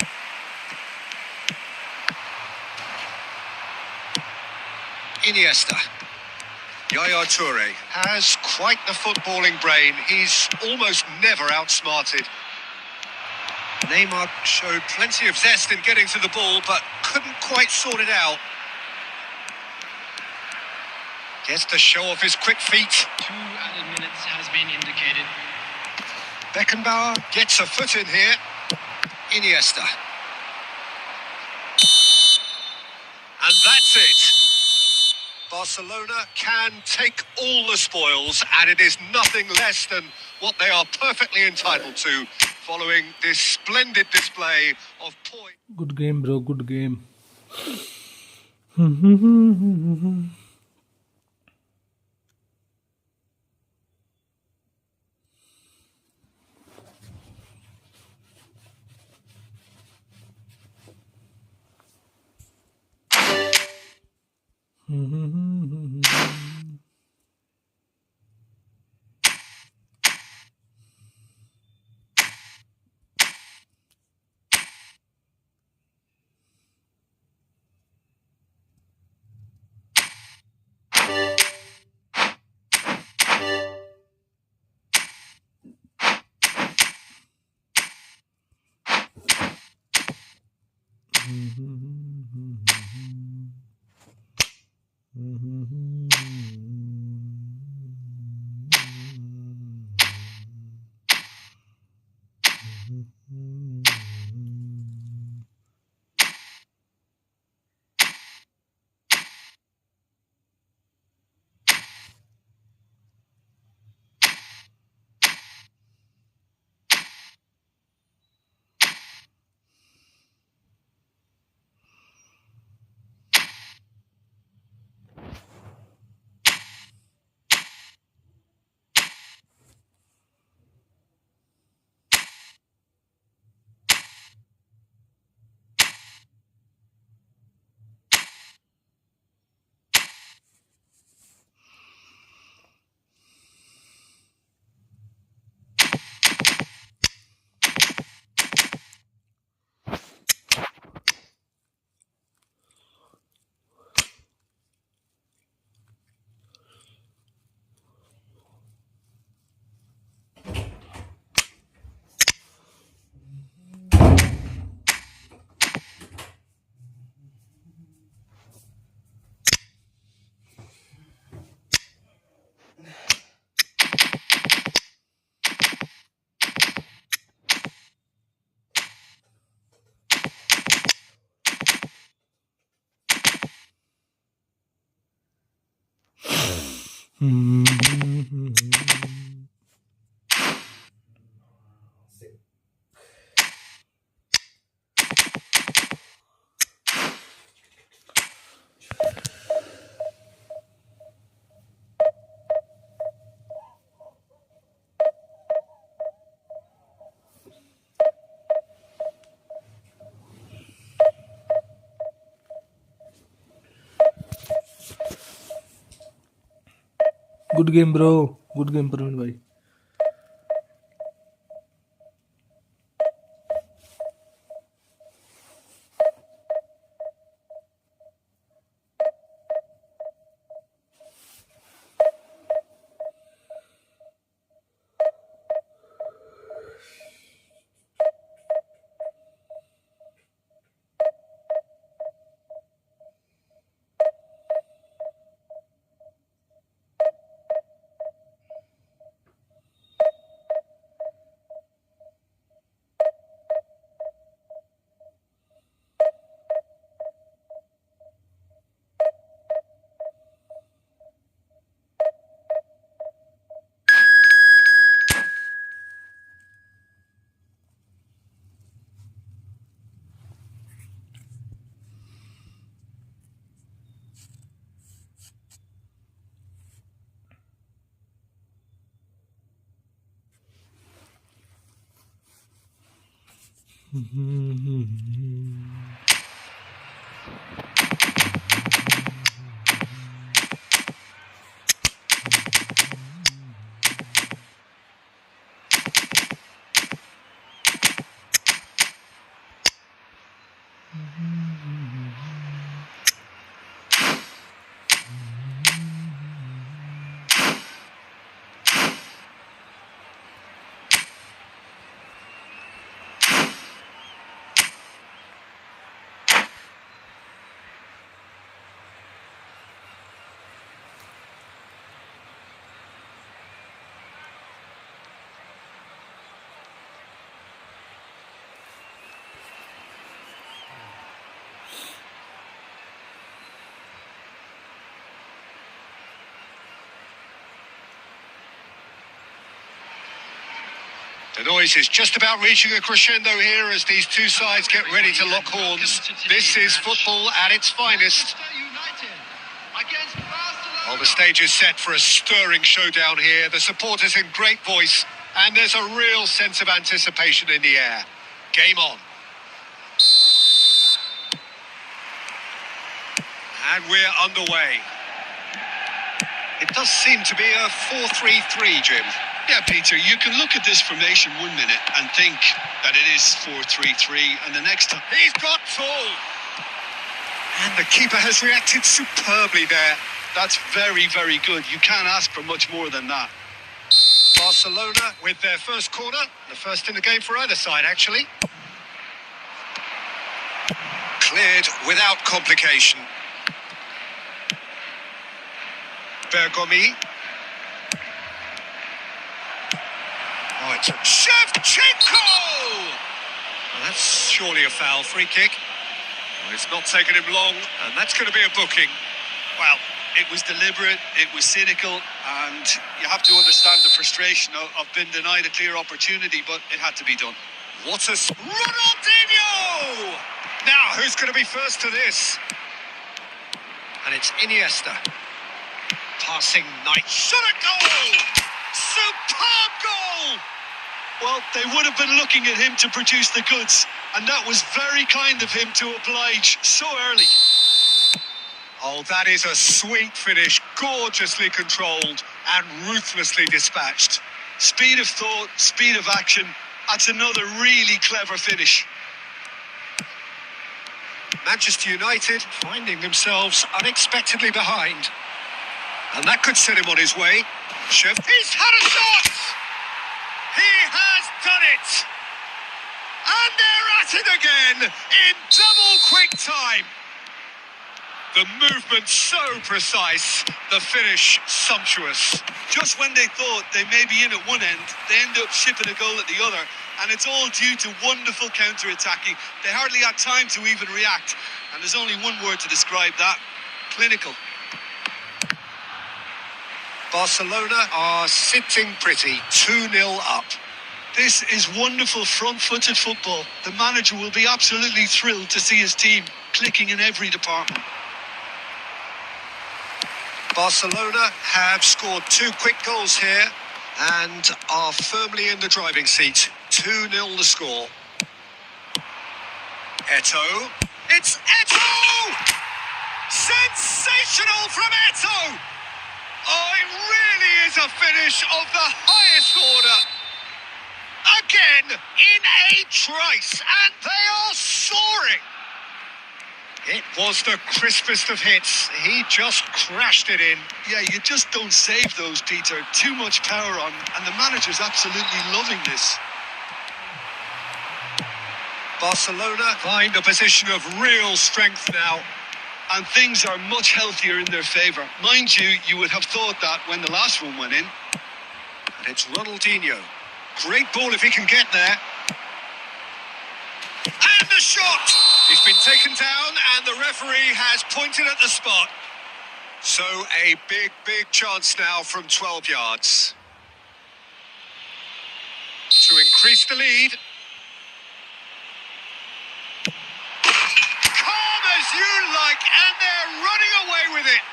Iniesta. Yaya Toure has quite the footballing brain. He's almost never outsmarted. Neymar showed plenty of zest in getting to the ball, but couldn't quite sort it out. Gets to show off his quick feet. 2 added minutes has been indicated. Beckenbauer gets a foot in here. Iniesta. And that's it. Barcelona can take all the spoils, and it is nothing less than what they are perfectly entitled to, following this splendid display of poise. Good game, bro. Good game. Good game, bro. Good game, Praveen bhai. The noise is just about reaching a crescendo here as these two sides get ready to lock horns. This is football at its finest. Well, the stage is set for a stirring showdown here. The supporters in great voice, and there's a real sense of anticipation in the air. Game on. And we're underway. It does seem to be a 4-3-3, Jim. Yeah, Peter, you can look at this formation 1 minute and think that it is 4-3-3, and the next time... He's got full! And the keeper has reacted superbly there. That's very, very good. You can't ask for much more than that. Barcelona with their first corner. The first in the game for either side, actually. Cleared without complication. Bergomi. Oh, it's a Shevchenko! Well, that's surely a foul. Free kick. Well, it's not taken him long, and that's going to be a booking. Well, it was deliberate, it was cynical, and you have to understand the frustration of being denied a clear opportunity, but it had to be done. What a... Ronaldinho! Now, who's going to be first to this? And it's Iniesta. Passing night. Shot at goal! Superb goal! Well, they would have been looking at him to produce the goods, and that was very kind of him to oblige so early. Oh, that is a sweet finish, gorgeously controlled and ruthlessly dispatched. Speed of thought, speed of action, that's another really clever finish. Manchester United finding themselves unexpectedly behind. And that could set him on his way. He's had a shot! He has done it! And they're at it again in double quick time. The movement so precise, the finish sumptuous. Just when they thought they may be in at one end, they end up shipping a goal at the other, and it's all due to wonderful counter-attacking. They hardly had time to even react, and there's only one word to describe that: clinical. Barcelona are sitting pretty, 2-0 up. This is wonderful front-footed football. The manager will be absolutely thrilled to see his team clicking in every department. Barcelona have scored 2 quick goals here and are firmly in the driving seat. 2-0 the score. Eto'o. It's Eto'o! Sensational from Eto'o! Oh, it really is a finish of the highest order. Again, in a trice, and they are soaring. It was the crispest of hits. He just crashed it in. Yeah, you just don't save those, Peter. Too much power on, and the manager's absolutely loving this. Barcelona find a position of real strength now. And things are much healthier in their favour. Mind you, you would have thought that when the last one went in. And it's Ronaldinho. Great ball if he can get there. And the shot! He's been taken down and the referee has pointed at the spot. So a big, big chance now from 12 yards. To increase the lead. Calm as you like, and they're running away with it.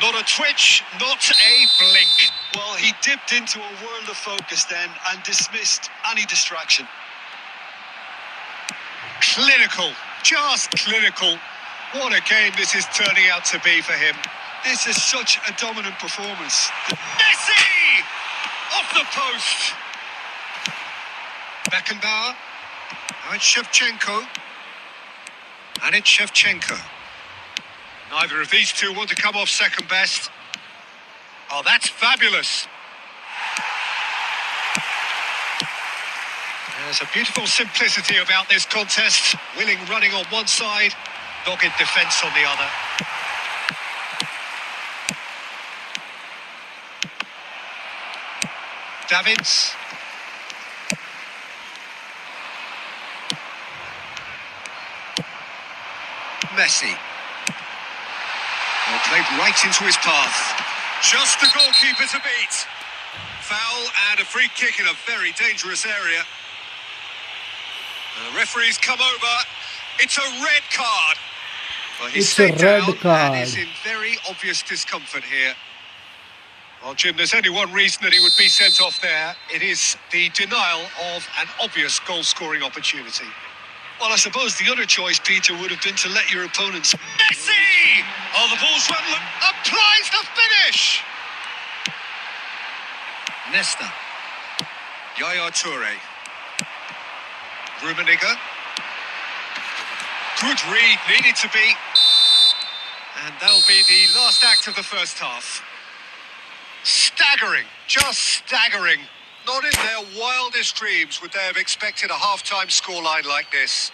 Not a twitch, not a blink. Well, he dipped into a world of focus then and dismissed any distraction. Clinical, just clinical. What a game this is turning out to be for him. This is such a dominant performance. Messi! Off the post. Beckenbauer. Now it's Shevchenko. And it's Shevchenko. Neither of these two want to come off second best. Oh, that's fabulous. There's a beautiful simplicity about this contest. Willing running on one side, dogged defence on the other. Davids. Messi. Well, played right into his path. Just the goalkeeper to beat. Foul and a free kick in a very dangerous area. The referee's come over. It's a red card. Well, he's It's a stayed red down card. and is in very obvious discomfort here. Well, Jim, there's only one reason that he would be sent off there. It is the denial of an obvious goal-scoring opportunity. Well, I suppose the other choice, Peter, would have been to let your opponents... Messi! Oh, the ball's run, applies the finish! Nesta. Yaya Toure. Rummenigge. Good read, needed to be. And that'll be the last act of the first half. Staggering, just staggering. Not in their wildest dreams would they have expected a half-time scoreline like this.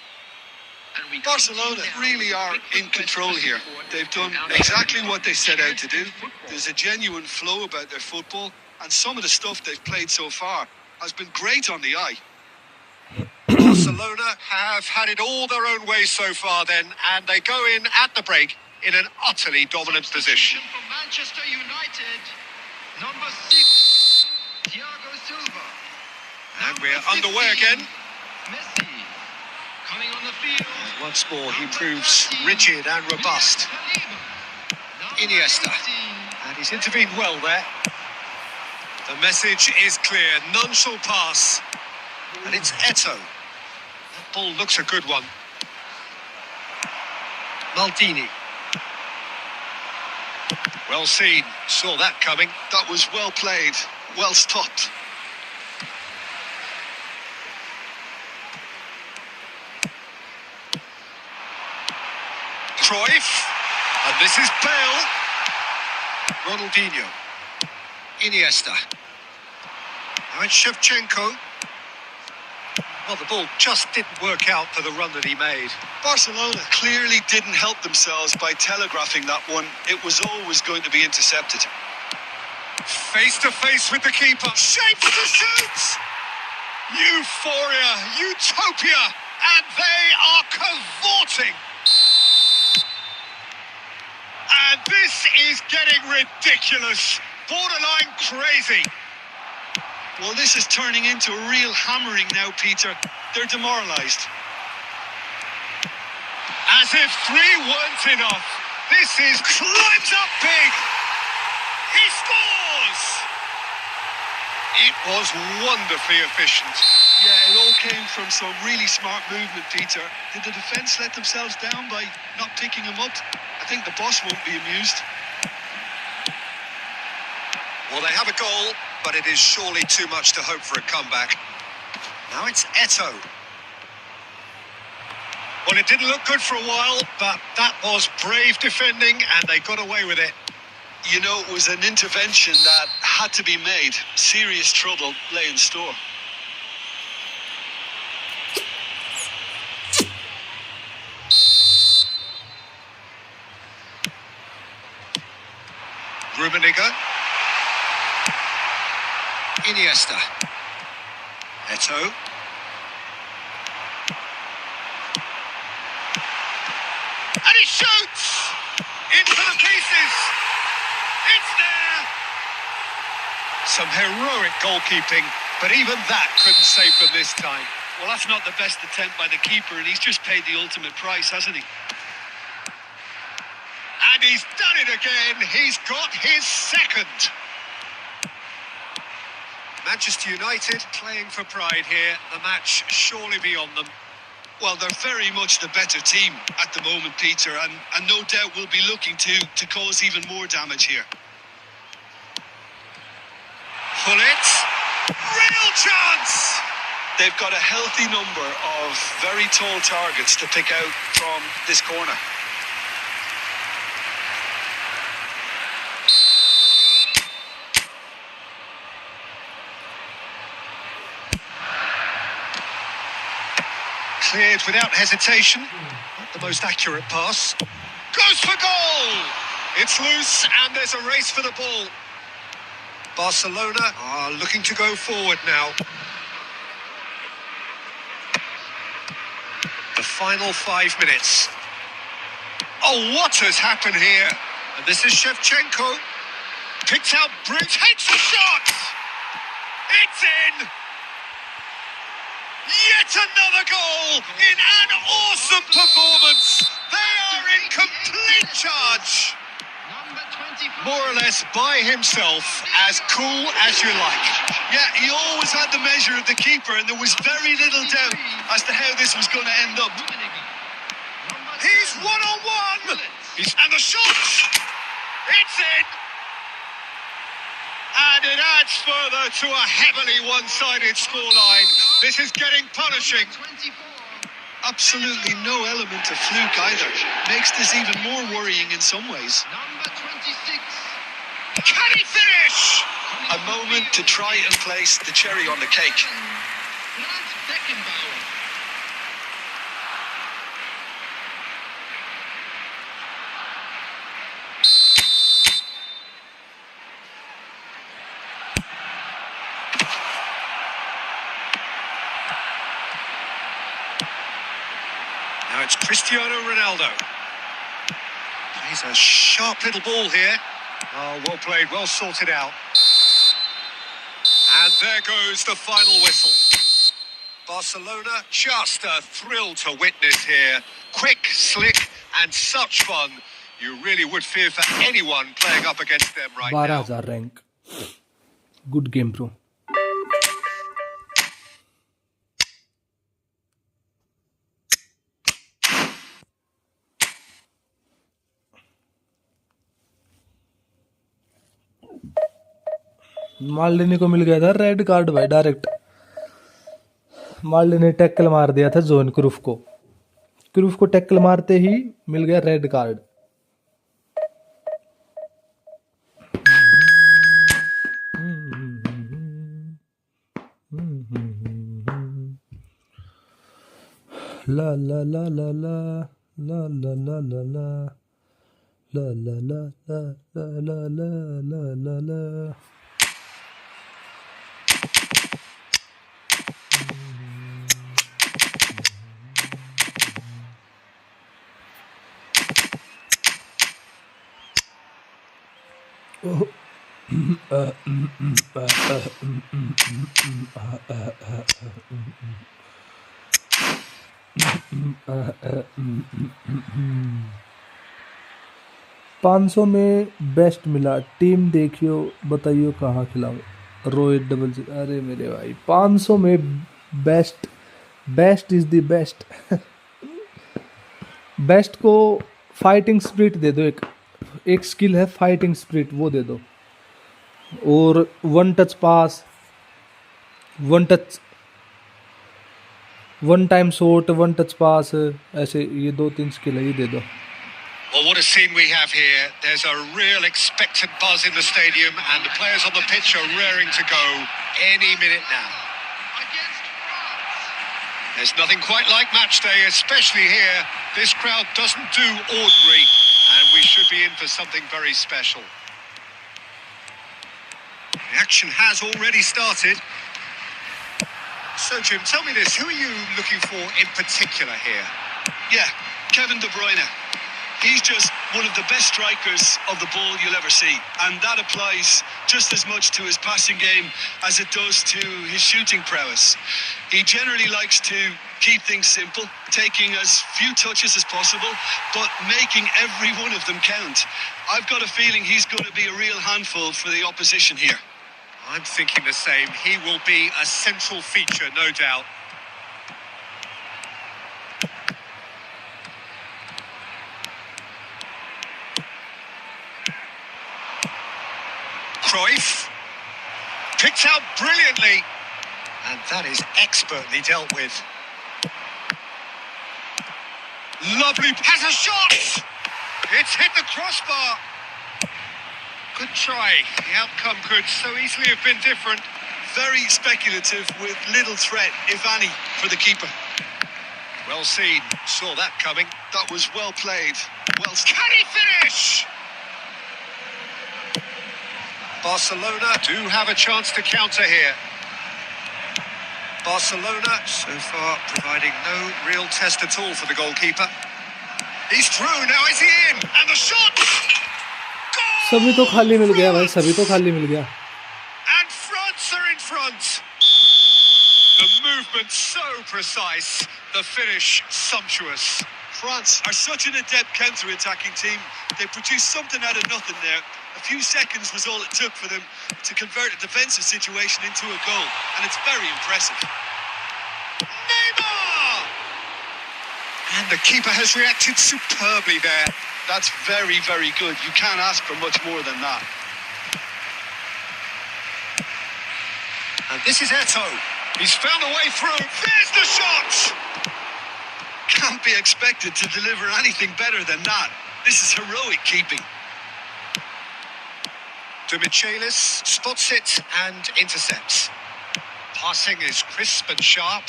Barcelona really are in control here. They've done exactly what they set out to do. There's a genuine flow about their football, and some of the stuff they've played so far has been great on the eye. Barcelona have had it all their own way so far then, and they go in at the break in an utterly dominant position. For Manchester United, number 6, Thiago Silva. And we're underway again. Messi coming on the field. Once more, he proves rigid and robust. Iniesta. And he's intervened well there. The message is clear. None shall pass. And it's Eto'o. That ball looks a good one. Maldini. Well seen. Saw that coming. That was well played, well stopped. Cruyff. And this is Bale. Ronaldinho. Iniesta. Now it's Shevchenko. Well, the ball just didn't work out for the run that he made. Barcelona clearly didn't help themselves by telegraphing that one. It was always going to be intercepted. Face to face with the keeper. Shapes to shoot! Euphoria, utopia, and they are cavorting. And this is getting ridiculous. Borderline crazy. Well, this is turning into a real hammering now, Peter. They're demoralised. As if 3 weren't enough. This is climbs up big. He scores! It was wonderfully efficient. Yeah, it all came from some really smart movement, Peter. Did the defence let themselves down by not picking him up? I think the boss won't be amused. Well, they have a goal, but it is surely too much to hope for a comeback. Now it's Eto'o. Well, it didn't look good for a while, but that was brave defending, and they got away with it. You know, it was an intervention that had to be made. Serious trouble lay in store. Rummenigge. Iniesta. Eto'o. And he shoots! Into the pieces! It's there! Some heroic goalkeeping, but even that couldn't save them this time. Well, that's not the best attempt by the keeper, and he's just paid the ultimate price, hasn't he? And he's done it again. He's got his second. Manchester United playing for pride here. The match surely beyond them. Well, they're very much the better team at the moment, Peter, and no doubt will be looking to cause even more damage here. Pull it. Real chance! They've got a healthy number of very tall targets to pick out from this corner. Cleared without hesitation. Not the most accurate pass. Goes for goal! It's loose and there's a race for the ball. Barcelona are looking to go forward now. The final 5 minutes. Oh, what has happened here? And this is Shevchenko. Picked out Brute, hits the shot! It's in! Yet another goal in an awesome performance. They are in complete charge. More or less by himself, as cool as you like. Yeah, he always had the measure of the keeper, and there was very little doubt as to how this was going to end up. He's one-on-one! And the shot! It's in! And it adds further to a heavily one-sided scoreline. This is getting punishing. Absolutely no element of fluke either. Makes this even more worrying in some ways. Can he finish? A moment to try and place the cherry on the cake. Now it's Cristiano Ronaldo. Plays a sharp little ball here. Oh, well played, well sorted out. And there goes the final whistle. Barcelona, just a thrill to witness here. Quick, slick, and such fun. You really would fear for anyone playing up against them right now. 12,000 rank. Good game, bro. माल्डिनी को मिल गया था red card भाई direct. माल्डिनी ने tackle मार दिया था zone क्रूफ को tackle मारते ही मिल गया रेड कार्ड. ला ला ला ला ला ला ला ला ला ला ला ला ला ला ला ला ला. $500 में बेस्ट मिला. टीम देखियो बताइयो कहाँ खिलाओ. रोहित डबल. अरे मेरे भाई 500 में best is the best. Best को फाइटिंग स्पिरिट दे दो. एक स्किल है फाइटिंग स्पिरिट, वो दे दो. और वन टच पास, one time shot, one touch पास, ऐसे ये 2-3 स्किल है, ये दे दो. Well, what a scene we have here. There's a real expectant buzz in the stadium and the players on the pitch are raring to go any minute now. There's nothing quite like match day, especially here. This crowd doesn't do ordinary and we should be in for something very special. The action has already started. So, Jim, tell me this. Who are you looking for in particular here? Yeah, Kevin De Bruyne. He's just one of the best strikers of the ball you'll ever see. And that applies just as much to his passing game as it does to his shooting prowess. He generally likes to keep things simple, taking as few touches as possible, but making every one of them count. I've got a feeling he's going to be a real handful for the opposition here. I'm thinking the same. He will be a central feature, no doubt. Picked out brilliantly. And that is expertly dealt with. Lovely, has a shot! It's hit the crossbar. Good try. The outcome could so easily have been different. Very speculative with little threat, if any, for the keeper. Well seen. Saw that coming. That was well played. Well, Can he finish? Barcelona do have a chance to counter here. Barcelona so far providing no real test at all for the goalkeeper. He's through, now is he in? And the shot! Goal! सभी तो खाली मिल गया भाई, सभी तो खाली मिल गया. And France are in front. The movement so precise, the finish sumptuous. France are such an adept counter-attacking team. They produced something out of nothing there. A few seconds was all it took for them to convert a defensive situation into a goal, and it's very impressive. Neymar! And the keeper has reacted superbly there. That's very, very good. You can't ask for much more than that. And this is Eto'o. He's found a way through. There's the shot! Can't be expected to deliver anything better than that. This is heroic keeping. De Michelis spots it and intercepts. Passing is crisp and sharp.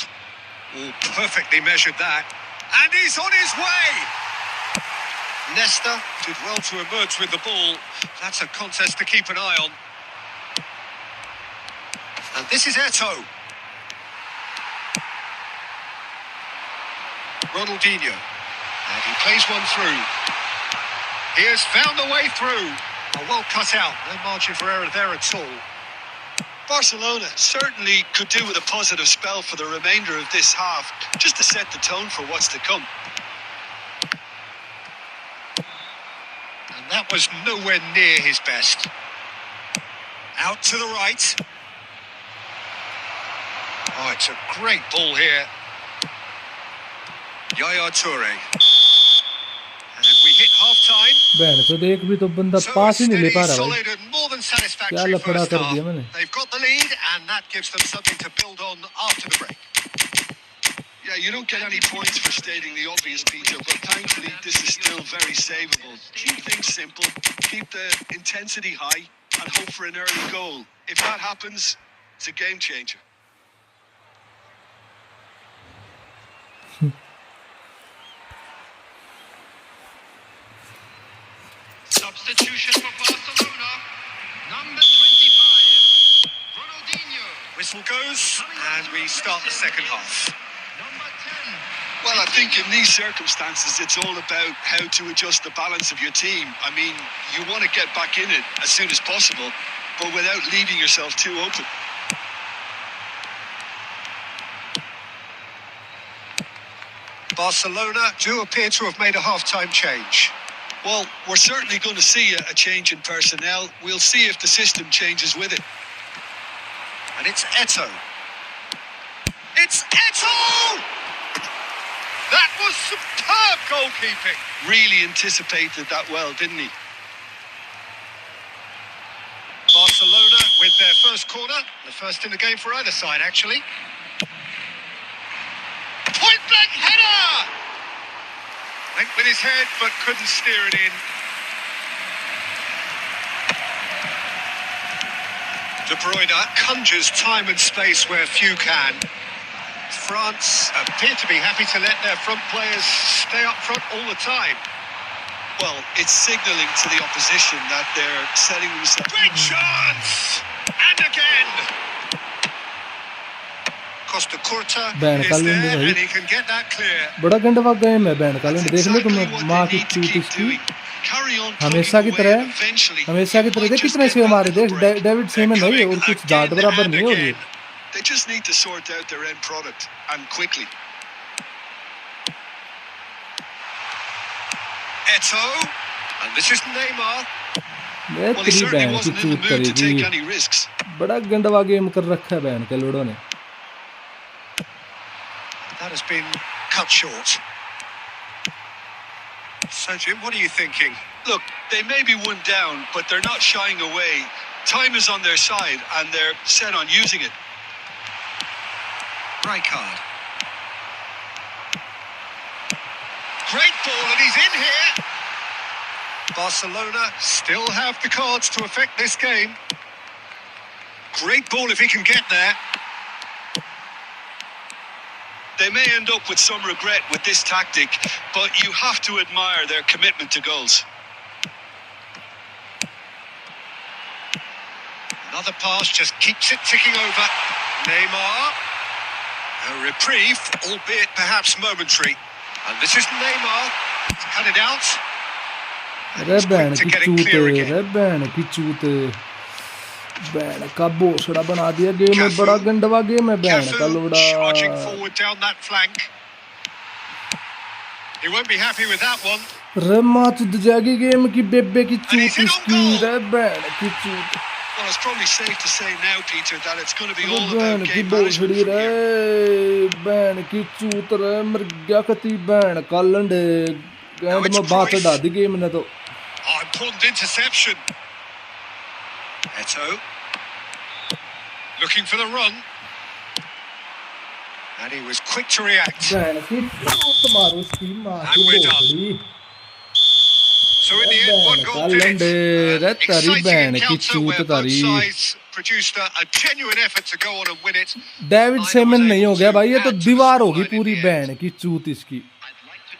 Oh, perfectly measured that. And he's on his way! Nesta did well to emerge with the ball. That's a contest to keep an eye on. And this is Eto'o. Ronaldinho. And he plays one through. He has found a way through. Well cut out. No margin for error there at all. Barcelona certainly could do with a positive spell for the remainder of this half, just to set the tone for what's to come. And that was nowhere near his best. Out to the right. Oh, it's a great ball here. Yaya Toure. And we hit half-time. बहन तो देख भी तो बंदा पास ही नहीं ले पा रहा भाई. Solid and more than क्या satisfactory लफड़ा first कर half. दिया मैंने. They've got the lead, and that gives them something to build on after the break. Yeah, you don't get any points for stating the obvious, Peter, but thankfully this is still very savable. Keep things simple, keep the intensity high, and hope for an early goal. If that happens, it's a game changer. Substitution for Barcelona. Number 25, Ronaldinho. Whistle goes, and we start the second half. Number 10. Well, I think in these circumstances, it's all about how to adjust the balance of your team. I mean, you want to get back in it as soon as possible, but without leaving yourself too open. Barcelona do appear to have made a half-time change. Well, we're certainly going to see a change in personnel. We'll see if the system changes with it. And it's Eto'o. It's Eto'o! That was superb goalkeeping. Really anticipated that well, didn't he? Barcelona with their first corner. The first in the game for either side, actually. Point-blank header! Went with his head, but couldn't steer it in. De Bruyne conjures time and space where few can. France appear to be happy to let their front players stay up front all the time. Well, it's signalling to the opposition that they're setting themselves... Great chance! And again! Costa Curta ban is का land there भाई. and he can get that clear. बड़ा गंडवा game है ban का land. देख लो तुम माँ की to चूत keep इसकी. doing. Carry on हमेशा की plugging तरह away and eventually हमेशा की it तरह might देख just कितने get सेव back मारे. to the देख break. डेविड सीमन नहीं है और कुछ डाट बराबर नहीं है और ये. They just need to sort out their end product, and quickly. Eto'o, and this is Neymar. Well, he तेरी certainly बहन की wasn't in the चूत mood to करेगी. take any risks. बड़ा गंडवा गेम कर रखा है बहन के लोड़ों ने. That has been cut short. So, Jim, what are you thinking? Look, they may be one down, but they're not shying away. Time is on their side and they're set on using it. Rijkaard. Great ball and he's in here. Barcelona still have the cards to affect this game. Great ball if he can get there. They may end up with some regret with this tactic, but you have to admire their commitment to goals. Another pass just keeps it ticking over. Neymar. A reprieve, albeit perhaps momentary. And this is Neymar. He's cut it out. And he's quick to get it clear again. Ban का बोसड़ा बना दिया game में बड़ा गंडवा game है ban का लोड़ा charging forward down that flank. He won't be happy with that one. रे माच जागी गेम की बेबे की चूत इसकी रे बैन की चूत Well, it's probably safe to say now, Peter, that it's going to be all ban about की game बोसड़ी management. Ray Ban की चूत रे मर गया कती बैन का लंडे गेंद में बात चढ़ा दी गेम ने तो Important interception. Eto. Looking for the run. And he was quick to react. Ban की चूत मारो इसकी मां की बोसड़ी So in the end, one goal did it. An exciting encounter where both sides produced a genuine effort to go on and win it. David semen नहीं हो गया भाई ये तो दीवार होगी पूरी बैन की चूत इसकी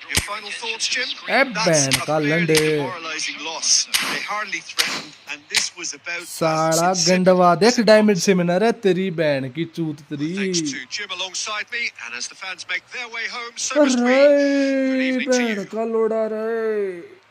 Your final thoughts, Jim? Ban That's का a fairly लंडे demoralising loss. They hardly threatened, and this was about सारा गंडवा देख डायमंड सेमन रे तेरी बैन की चूत तेरी Thanks to Jim alongside me, and as the fans make their way home, so must we. Good evening to ban you. का लोड़ा रे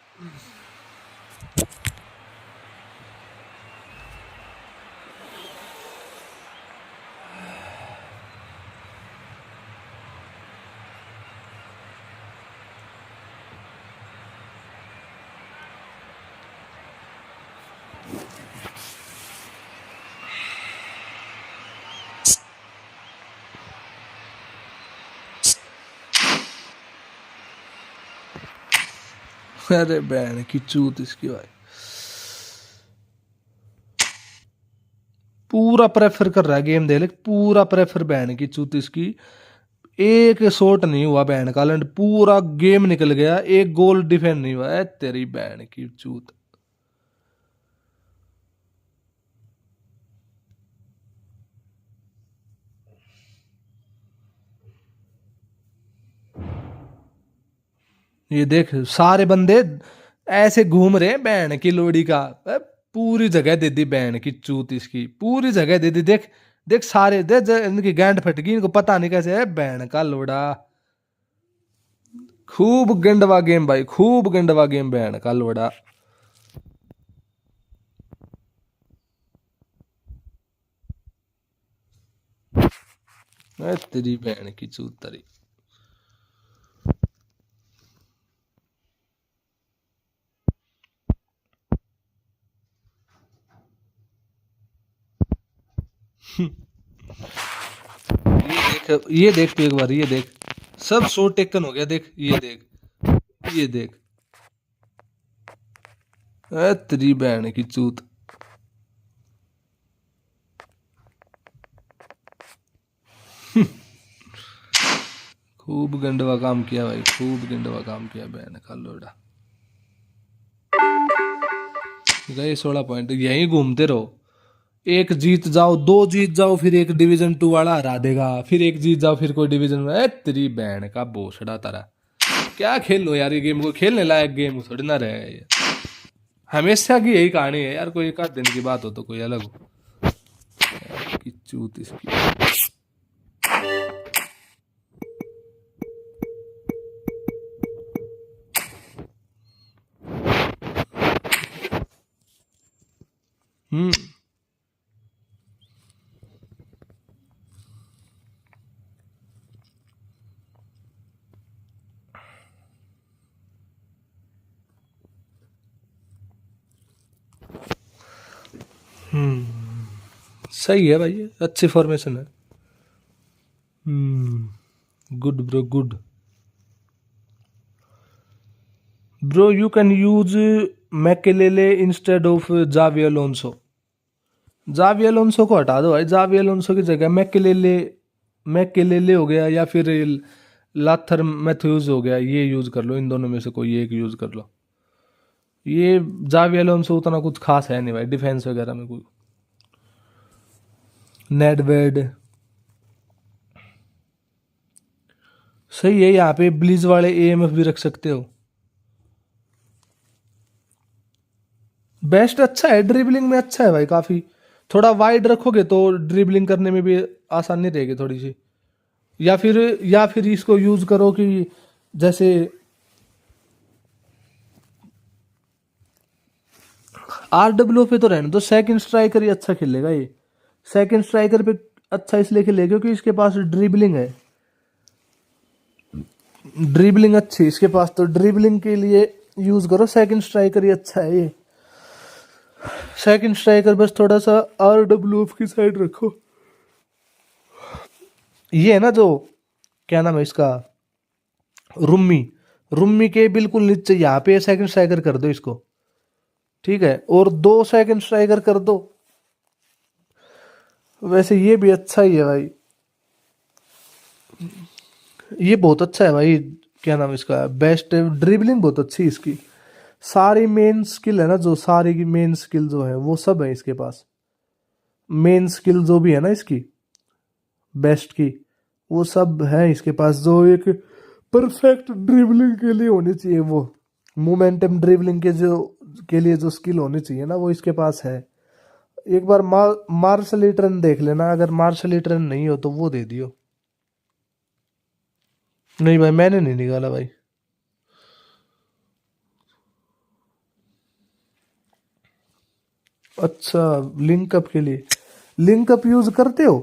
अरे ban की चूत इसकी भाई पूरा प्रेफर कर रहा है गेम दे ले पूरा प्रेफर बैन की चूत इसकी एक शॉट नहीं हुआ बैन का लंड पूरा गेम निकल गया एक गोल डिफेंड नहीं हुआ है तेरी बैन की चूत ये देख सारे बंदे ऐसे घूम रहे हैं बैन की लोड़ी का पूरी जगह दे दी बैन की चूत इसकी पूरी जगह दे दी देख देख सारे देख इनकी गांड फट गई इनको पता नहीं कैसे है बैन का लोड़ा खूब गंडवा गेम भाई खूब गंडवा गेम बैन का लोड़ा तेरी बैन की चूत तरी ये देख तू एक बार ये देख सब शो टेकन हो गया देख ये देख तेरी बहन की चूत खूब गंडवा काम किया भाई खूब गंडवा काम किया बहन का लोड़ा गए 16 पॉइंट यहीं घूमते रहो एक जीत जाओ दो जीत जाओ फिर एक डिवीजन 2 वाला हरा देगा फिर एक जीत जाओ फिर कोई डिवीजन में तेरी बहन का बोसड़ा तारा क्या खेल लो यार ये गेम को खेलने लायक गेम थोड़ी ना रहे हमेशा की यही कहानी है यार कोई एक आध दिन की बात हो तो कोई अलग हो की चूत इसकी सही है भाई अच्छी फॉर्मेशन है good bro you can use Makelele instead of Xavi Alonso Xavi Alonso को हटा दो भाई, जावी अलोंसो की जगह मैकेलेले हो गया या फिर लाथर मैथ्यूज हो गया, ये यूज कर लो, इन दोनों में से कोई एक यूज कर लो। ये जावी अलोंसो उतना कुछ खास है नहीं भाई डिफेंस वगैरह में कोई। नेडवेड सही है, यहाँ पे ब्लीज वाले एएमएफ भी रख सकते हो। बेस्ट अच्छा है, ड्रिबलिंग में अच्छा है भाई काफी। थोड़ा वाइड रखोगे तो ड्रिबलिंग करने में भी आसानी रहेगी थोड़ी सी। या फिर इसको यूज करो कि जैसे आरडब्ल्यू पे तो रहने दो, सेकंड स्ट्राइकर ही अच्छा खेलेगा ये। सेकंड स्ट्राइकर पे अच्छा इसलिए खेलेगा क्योंकि इसके पास ड्रिबलिंग है, ड्रिबलिंग अच्छी है इसके पास, तो ड्रिबलिंग के लिए यूज करो, सेकंड स्ट्राइकर ही अच्छा है ये। सेकंड स्ट्राइकर बस थोड़ा सा आरडब्ल्यूएफ की साइड रखो। ये है ना जो क्या नाम है इसका, रुम्मी, रुम्मी के बिल्कुल नीचे यहाँ पे सेकंड स्ट्राइकर कर दो इसको, ठीक है, और 2 सेकंड स्ट्राइकर कर दो। वैसे ये भी अच्छा ही है भाई, ये बहुत अच्छा है भाई, क्या नाम है इसका, बेस्ट ड्रिबलिंग बहुत अच्छी है इसकी। सारी मेन स्किल है ना, जो सारी की मेन स्किल जो है वो सब है इसके पास। मेन स्किल जो भी है ना इसकी बेस्ट की, वो सब है इसके पास, जो एक परफेक्ट ड्रिबलिंग के लिए होनी चाहिए, वो मोमेंटम ड्रिबलिंग के लिए जो स्किल होनी चाहिए ना, वो इसके पास है। एक बार मार्शल ट्रेन देख लेना, अगर मार्शल ट्रेन नहीं हो तो वो दे दियो। नहीं भाई मैंने नहीं निकाला भाई। अच्छा लिंकअप के लिए, लिंकअप यूज करते हो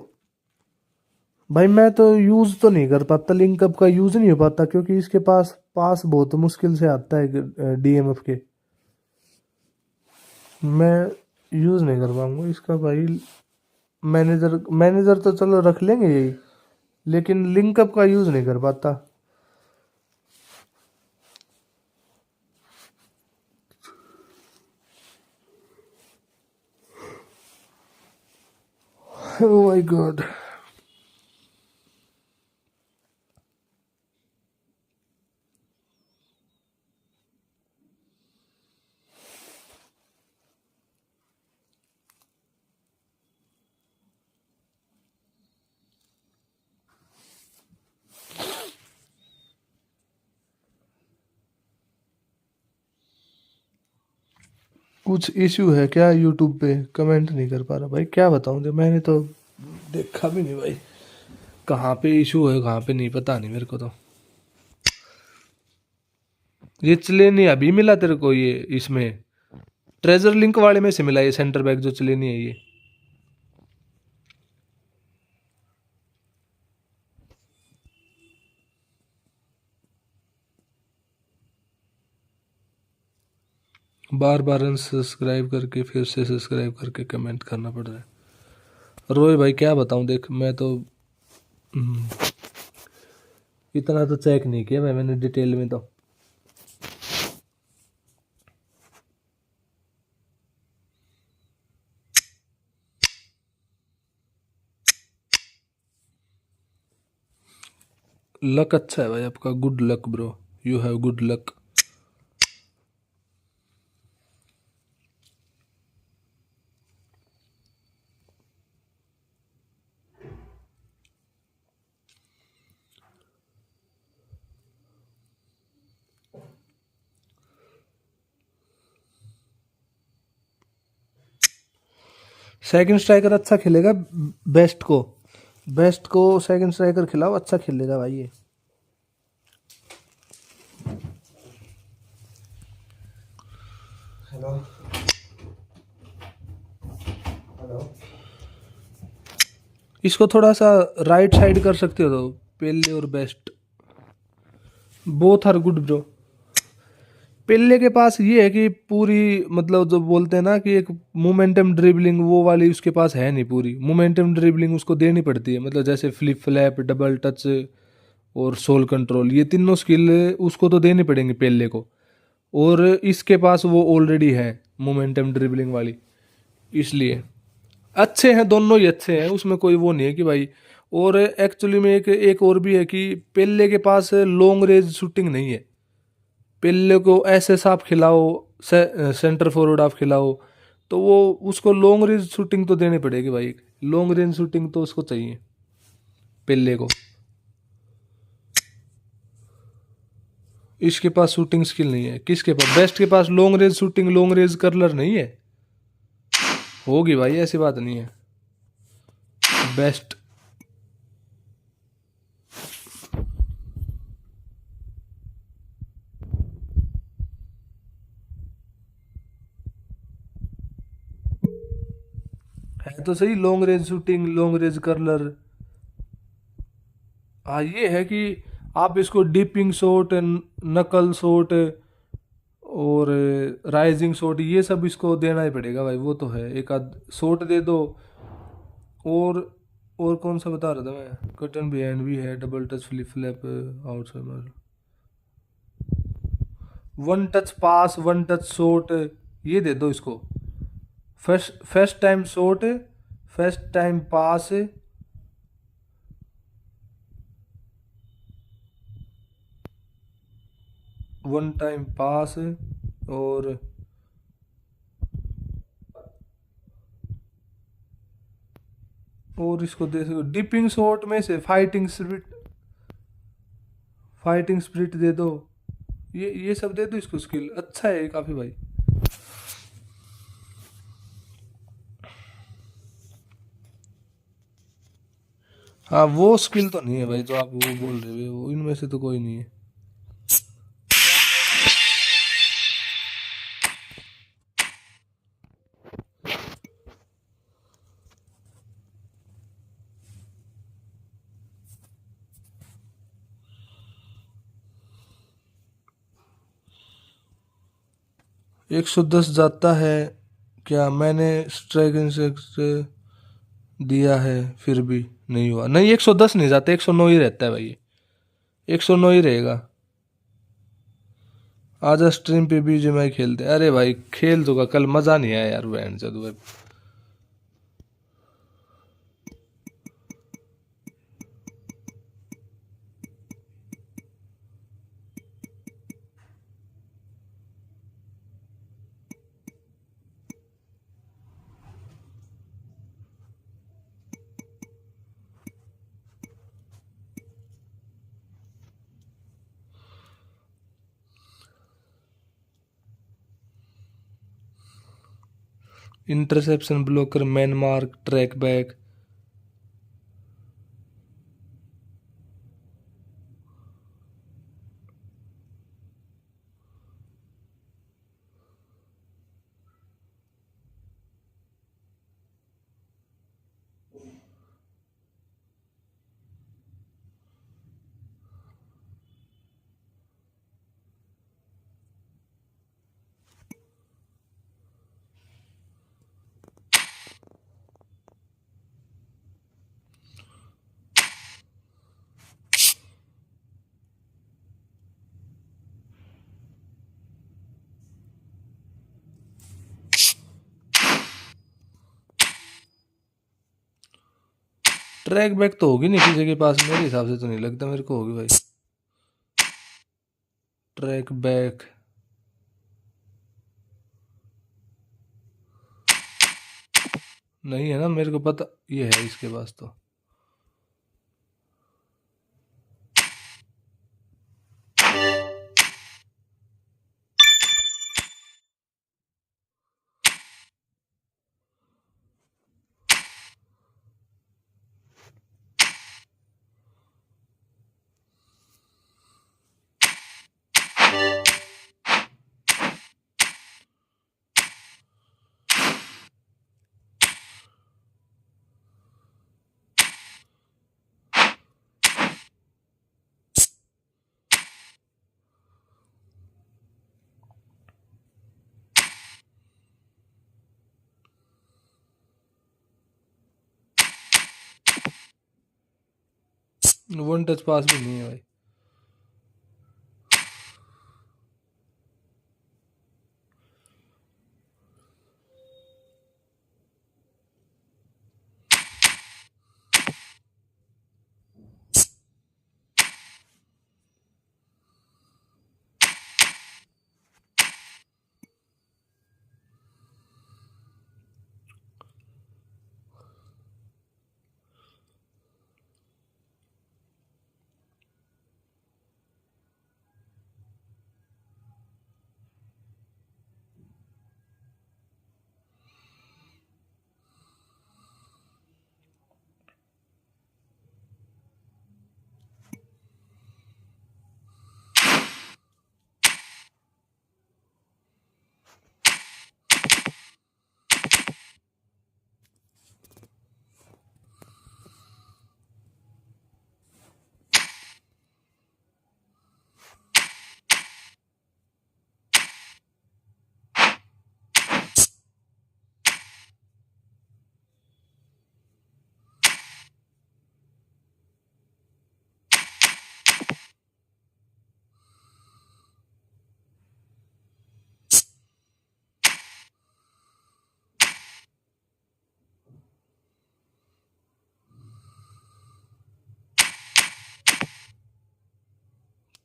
भाई? मैं तो यूज तो नहीं कर पाता, लिंकअप का यूज नहीं हो पाता क्योंकि इसके पास पास बहुत मुश्किल से आता है डीएमएफ के, मैं यूज नहीं कर पाऊंगा इसका भाई। मैनेजर मैनेजर तो चलो रख लेंगे यही, लेकिन लिंकअप का यूज नहीं कर पाता। Oh my God. कुछ इश्यू है क्या यूट्यूब पे? कमेंट नहीं कर पा रहा भाई, क्या बताऊं, जो मैंने तो देखा भी नहीं भाई, कहाँ पे इशू है कहाँ पे नहीं पता नहीं मेरे को तो। ये चले नहीं अभी मिला तेरे को ये, इसमें ट्रेजर लिंक वाले में से मिला ये सेंटर बैक जो चले नहीं है ये। बार बार अनसब्सक्राइब करके फिर से सब्सक्राइब करके कमेंट करना पड़ रहा है। रोए भाई क्या बताऊं, देख मैं तो इतना तो चेक नहीं किया भाई मैंने डिटेल में तो। लक अच्छा है भाई आपका, good luck bro, you have good luck. Second striker अच्छा खेलेगा, बेस्ट को सेकंड स्ट्राइकर खिलाओ, अच्छा खेलेगा भाई ये। हेलो हेलो, इसको थोड़ा सा राइट साइड कर सकते हो तो पेले और best both are good bro. Pele के पास ये है कि पूरी मतलब जो बोलते हैं ना कि एक मोमेंटम ड्रिबलिंग वो वाली उसके पास है नहीं, पूरी मोमेंटम ड्रिबलिंग उसको देनी पड़ती है, मतलब जैसे फ्लिप फ्लैप, डबल टच और सोल कंट्रोल, ये तीनों स्किल उसको तो देनी पड़ेंगी पेले को, और इसके पास वो ऑलरेडी है मोमेंटम ड्रिबलिंग वाली, इसलिए अच्छे हैं, दोनों ही अच्छे हैं, उसमें कोई वो नहीं है कि भाई। और एक्चुअली में एक एक और भी है कि पेले के पास लॉन्ग रेंज शूटिंग नहीं है। पेले को ऐसे आप खिलाओ, सेंटर फॉरवर्ड आप खिलाओ, तो वो उसको लॉन्ग रेंज शूटिंग तो देनी पड़ेगी भाई। लॉन्ग रेंज शूटिंग तो उसको चाहिए पेले को। इसके पास शूटिंग स्किल नहीं है। किसके पास? बेस्ट के पास long range shooting, long range curler नहीं है। होगी भाई, ऐसी बात नहीं है। बेस्ट है तो सही, long range shooting, long range curler. हाँ, ये है कि आप इसको डिपिंग शॉट, नकल शॉट और राइजिंग शॉट, ये सब इसको देना ही पड़ेगा भाई। वो तो है, एक आध शॉट दे दो। और और कौन सा बता रहा था मैं? कटन बिहाइंड भी है, double touch, flip flap, outside, one touch पास, वन टच शॉट, ये दे दो इसको। First first time shot, first time pass, one time pass, और इसको दे सकते डिपिंग शॉट में से फाइटिंग स्पिरिट, फाइटिंग स्पिरिट दे दो। ये सब दे दो इसको। स्किल अच्छा है काफी भाई। हाँ, वो स्किल तो नहीं है भाई जो आप वो बोल रहे हो, वो इनमें से तो कोई नहीं है। 110 जाता है क्या? मैंने स्ट्राइक इंस्ट्रक्ट दिया है फिर भी नहीं हुआ। नहीं, 110 नहीं जाता, 109 ही रहता है भाई। 109 ही रहेगा। आजा स्ट्रीम पे बीजीएमआई खेलते हैं। अरे भाई खेल दूंगा, कल मजा नहीं आया यार बैंड चलो। Interception blocker, man mark, track back. Track back तो होगी नहीं किसी के पास, मेरे हिसाब से तो नहीं लगता मेरे को होगी भाई ट्रैक बैक। नहीं है ना, मेरे को पता ये है इसके पास तो। वन टच पास भी नहीं है भाई।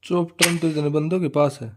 चौप टर्न तो इतने बंदों के पास है।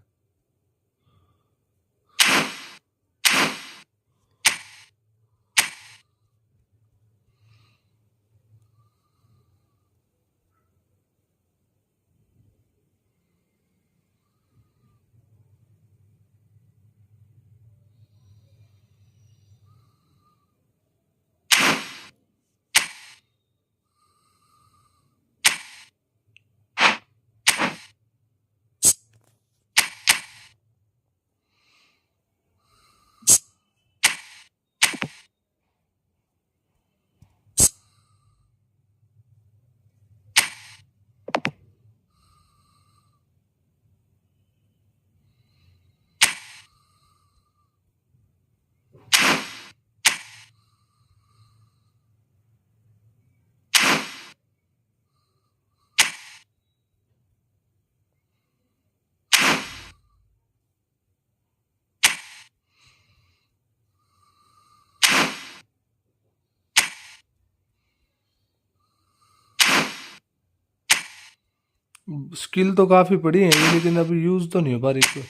स्किल तो काफी पड़ी है ये, लेकिन अभी यूज तो नहीं हो पा रही।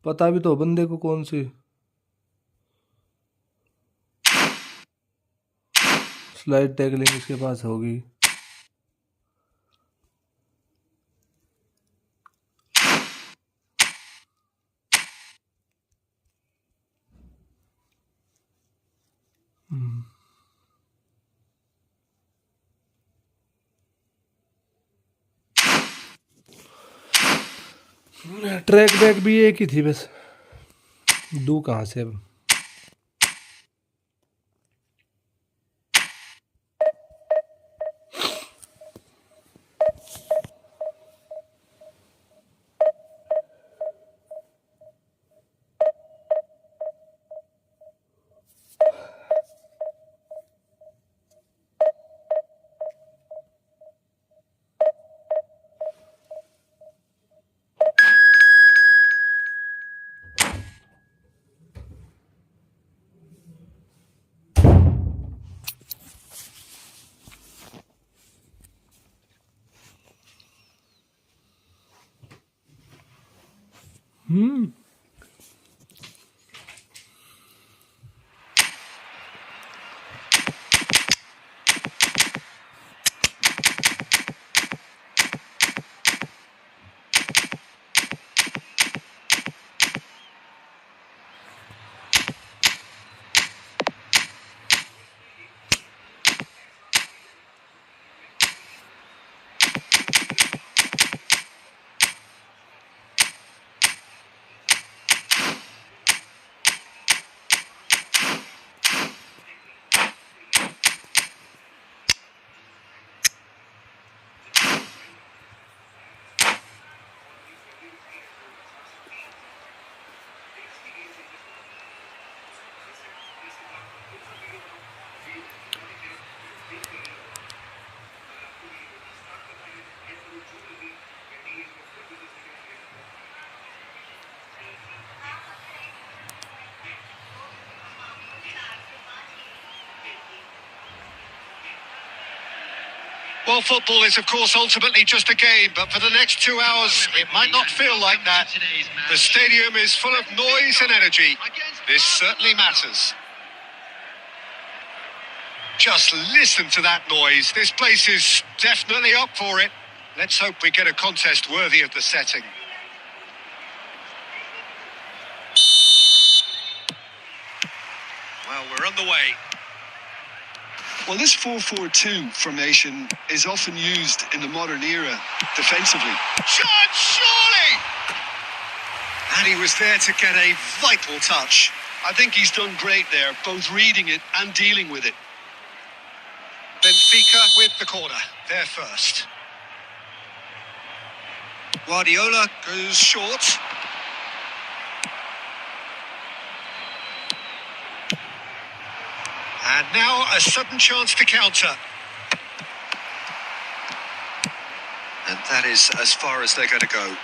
पता भी तो बंदे को कौन सी स्लाइड टैकलिंग इसके पास होगी। ट्रैक बैक भी एक ही थी बस, दू कहाँ से अब। Well, football is, of course, ultimately just a game, but for the next 2 hours, it might not feel like that. The stadium is full of noise and energy. This certainly matters. Just listen to that noise. This place is definitely up for it. Let's hope we get a contest worthy of the setting. Well, we're on the way. Well, this 4-4-2 formation is often used in the modern era defensively. Shot, surely! And he was there to get a vital touch. I think he's done great there, both reading it and dealing with it. Benfica with the corner. They're first. Guardiola goes short. And now a sudden chance to counter. And that is as far as they're going to go.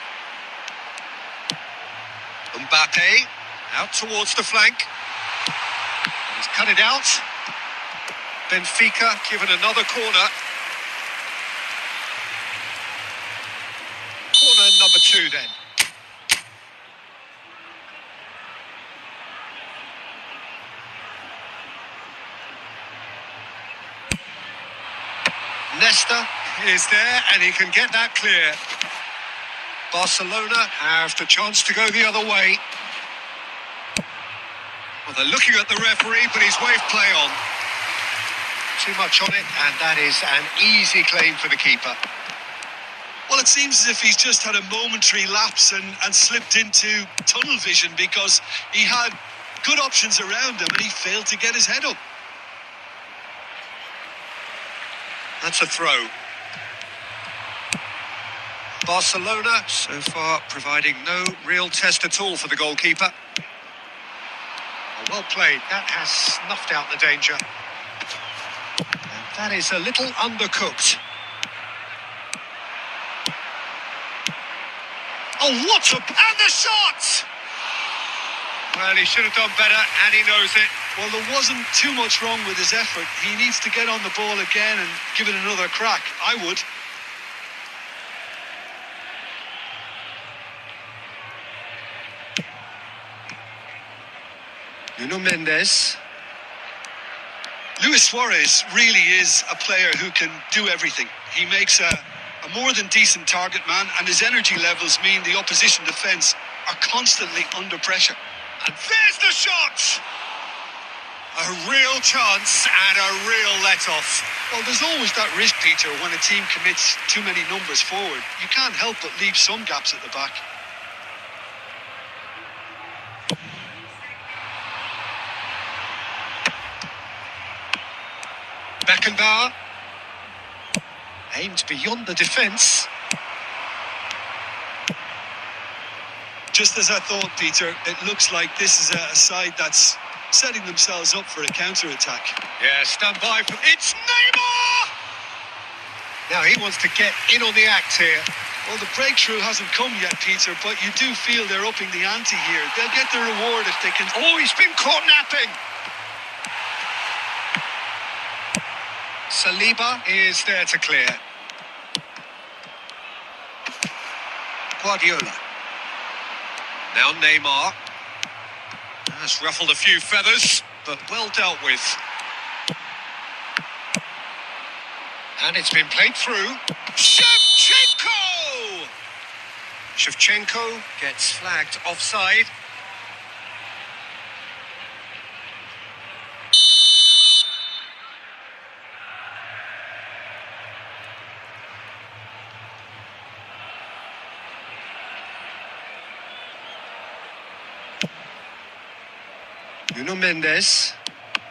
Mbappe out towards the flank. He's cut it out. Benfica given another corner. Corner number 2 then. Nesta is there and he can get that clear. Barcelona have the chance to go the other way. Well, they're looking at the referee, but he's waved play on. Too much on it, and that is an easy claim for the keeper. Well, it seems as if he's just had a momentary lapse and slipped into tunnel vision, because he had good options around him and he failed to get his head up. That's a throw. Barcelona so far providing no real test at all for the goalkeeper. Well played. That has snuffed out the danger. And that is a little undercooked. Oh, what a... And the shot! Well, he should have done better, and he knows it. Well, there wasn't too much wrong with his effort. He needs to get on the ball again and give it another crack. I would. Nuno Mendes. Luis Suarez really is a player who can do everything. He makes a more than decent target man, and his energy levels mean the opposition defence are constantly under pressure. And there's the shot! A real chance and a real let-off. Well, there's always that risk, Peter, when a team commits too many numbers forward. You can't help but leave some gaps at the back. Beckenbauer. Aimed beyond the defence. Just as I thought, Peter, it looks like this is a side that's setting themselves up for a counter-attack. Yeah, stand by for... It's Neymar! Now he wants to get in on the act here. Well, the breakthrough hasn't come yet, Peter, but you do feel they're upping the ante here. They'll get the reward if they can... Oh, he's been caught napping! Saliba is there to clear. Guardiola. Now Neymar. Has ruffled a few feathers, but well dealt with. And it's been played through. Shevchenko! Shevchenko gets flagged offside. Nuno Mendes.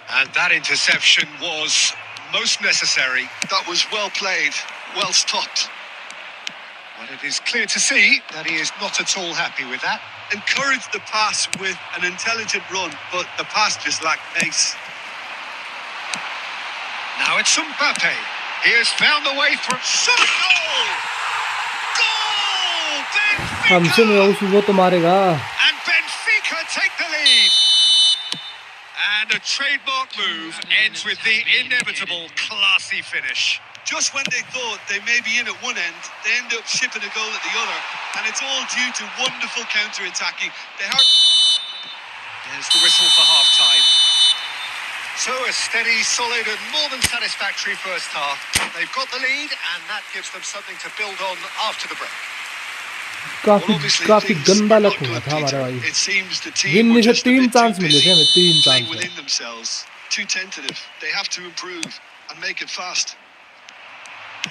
And that interception was most necessary. That was well played, well stopped. Well, it is clear to see that he is not at all happy with that. Encouraged the pass with an intelligent run, but the pass just lacked pace. Now it's Mbappe. He has found the way through. Shot! Goal! Goal! हमसे में Benfica! वो तो मारेगा. And Benfica take the lead. And a trademark move ends with the inevitable classy finish. Just when they thought they may be in at one end, they end up shipping a goal at the other. And it's all due to wonderful counter-attacking. There's the whistle for half-time. So a steady, solid and more than satisfactory first half. They've got the lead and that gives them something to build on after the break. काफी गंदा लग हुआ था हमारा भाई. गिनने से 3 chance मिले थे हमें, 3 chance. within themselves, too tentative. They have to improve and make it fast.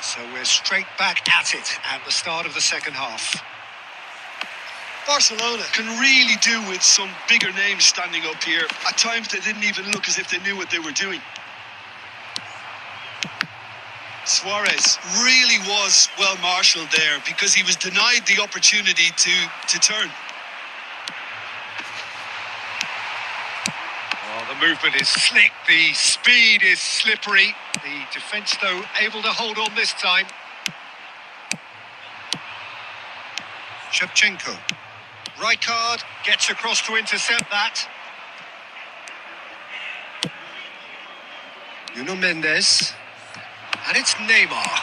So we're straight back at it at the start of the second half. Barcelona can really do with some bigger names standing up here. At times they didn't even look as if they knew what they were doing. Suarez really was well marshalled there because he was denied the opportunity to turn. Oh, the movement is slick, the speed is slippery. The defence, though, able to hold on this time. Shevchenko. Rijkaard gets across to intercept that. Nuno Mendes. And it's Neymar.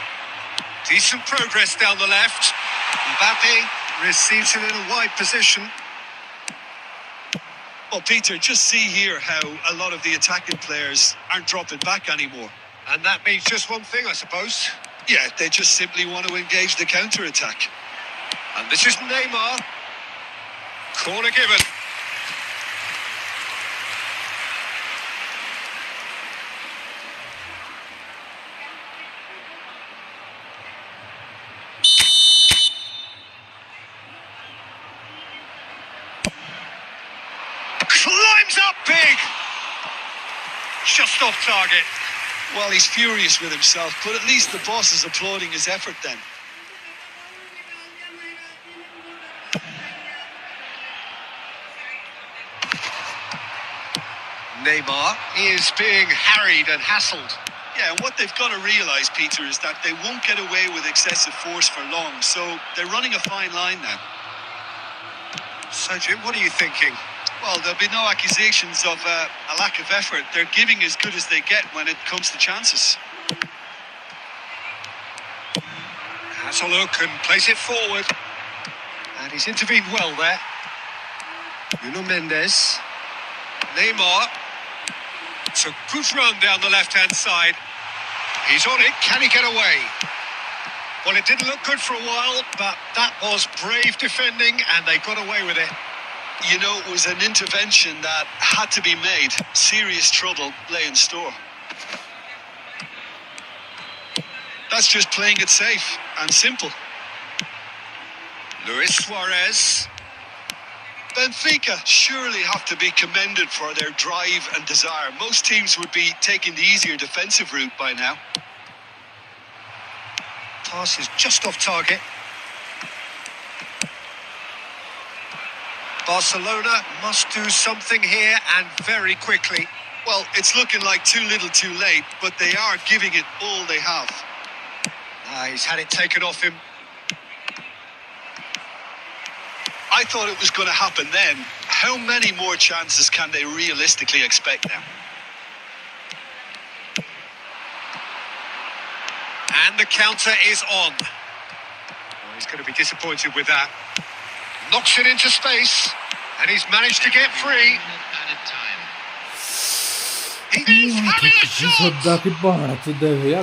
Decent progress down the left. Mbappe Receives it in a wide position. Well, Peter, just see here how a lot of the attacking players aren't dropping back anymore. And that means just one thing, I suppose. Yeah, they just simply want to engage the counter-attack. And this is Neymar. Corner given. Climbs up big. Just off target. Well, he's furious with himself, but at least the boss is applauding his effort then. Neymar is being harried and hassled. Yeah, and what they've got to realise, Peter, is that they won't get away with excessive force for long, so they're running a fine line now. So, Jim, what are you thinking? Well, there'll be no accusations of a lack of effort. They're giving as good as they get when it comes to chances. Has a look and plays it forward. And he's intervened well there. Nuno Mendes. Neymar. It's a good run down the left-hand side. He's on it. Can he get away? Well, it didn't look good for a while, but that was brave defending, and they got away with it. You know, it was an intervention that had to be made. Serious trouble lay in store. That's just playing it safe and simple. Luis Suarez. Benfica surely have to be commended for their drive and desire. Most teams would be taking the easier defensive route by now. Pass is just off target. Barcelona must do something here, and very quickly. Well, it's looking like too little too late, but they are giving it all they have. He's had it taken off him. I thought it was going to happen then. How many more chances can they realistically expect now? And the counter is on. Oh, he's going to be disappointed with that. Knocks it into space, and he's managed to get free. He's having a shot! Oh,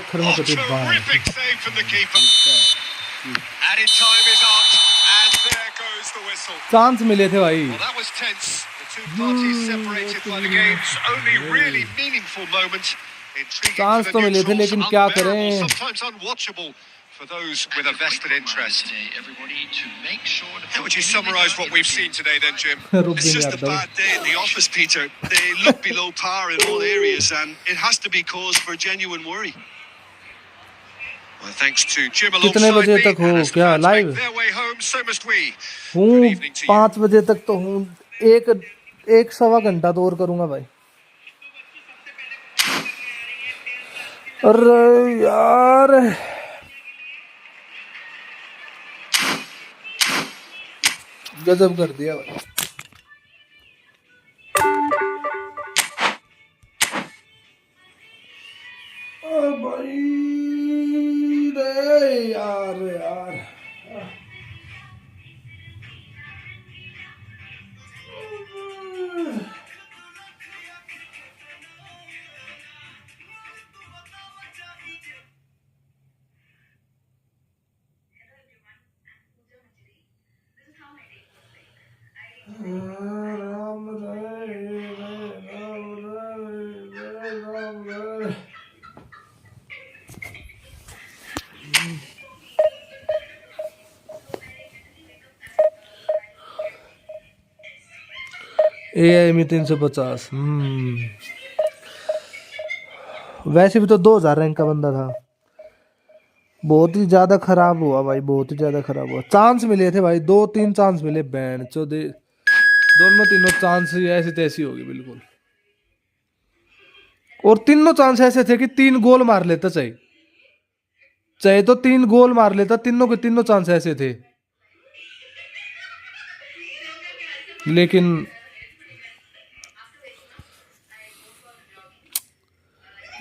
terrific save from the keeper. Added time is up, and there goes the whistle. Chance मिले थे भाई. Well, that was tense. The two parties separated by the game's only really meaningful moment. Chance तो मिले थे लेकिन क्या करें. Sometimes unwatchable for those with a vested interest. How would you summarise what we've seen today then, Jim? It's just a bad day at the office, Peter. They look below par in all areas, and it has to be cause for genuine worry. Well, thanks to Jim कितने alongside बजे me, तक हो and as the क्या fans live? make their way home, so must we. हूँ Good evening to you. 5 बजे तक तो हूँ. एक सवा घंटा तो और करूँगा भाई. अरे यार गजब कर दिया भाई. भाई रे यार यार AI में 350. वैसे भी तो 2000 रैंक का बंदा था. बहुत ही ज्यादा खराब हुआ भाई, बहुत ही ज्यादा खराब हुआ. चांस मिले थे भाई, 2-3 चांस मिले. बैंड चौदह दोनों तीनों चांस ऐसी तैसी होगी बिल्कुल. और तीनों चांस ऐसे थे कि 3 गोल मार लेता. चाहे तो 3 गोल मार लेता. तीनों के तीनों चांस ऐसे थे. लेकिन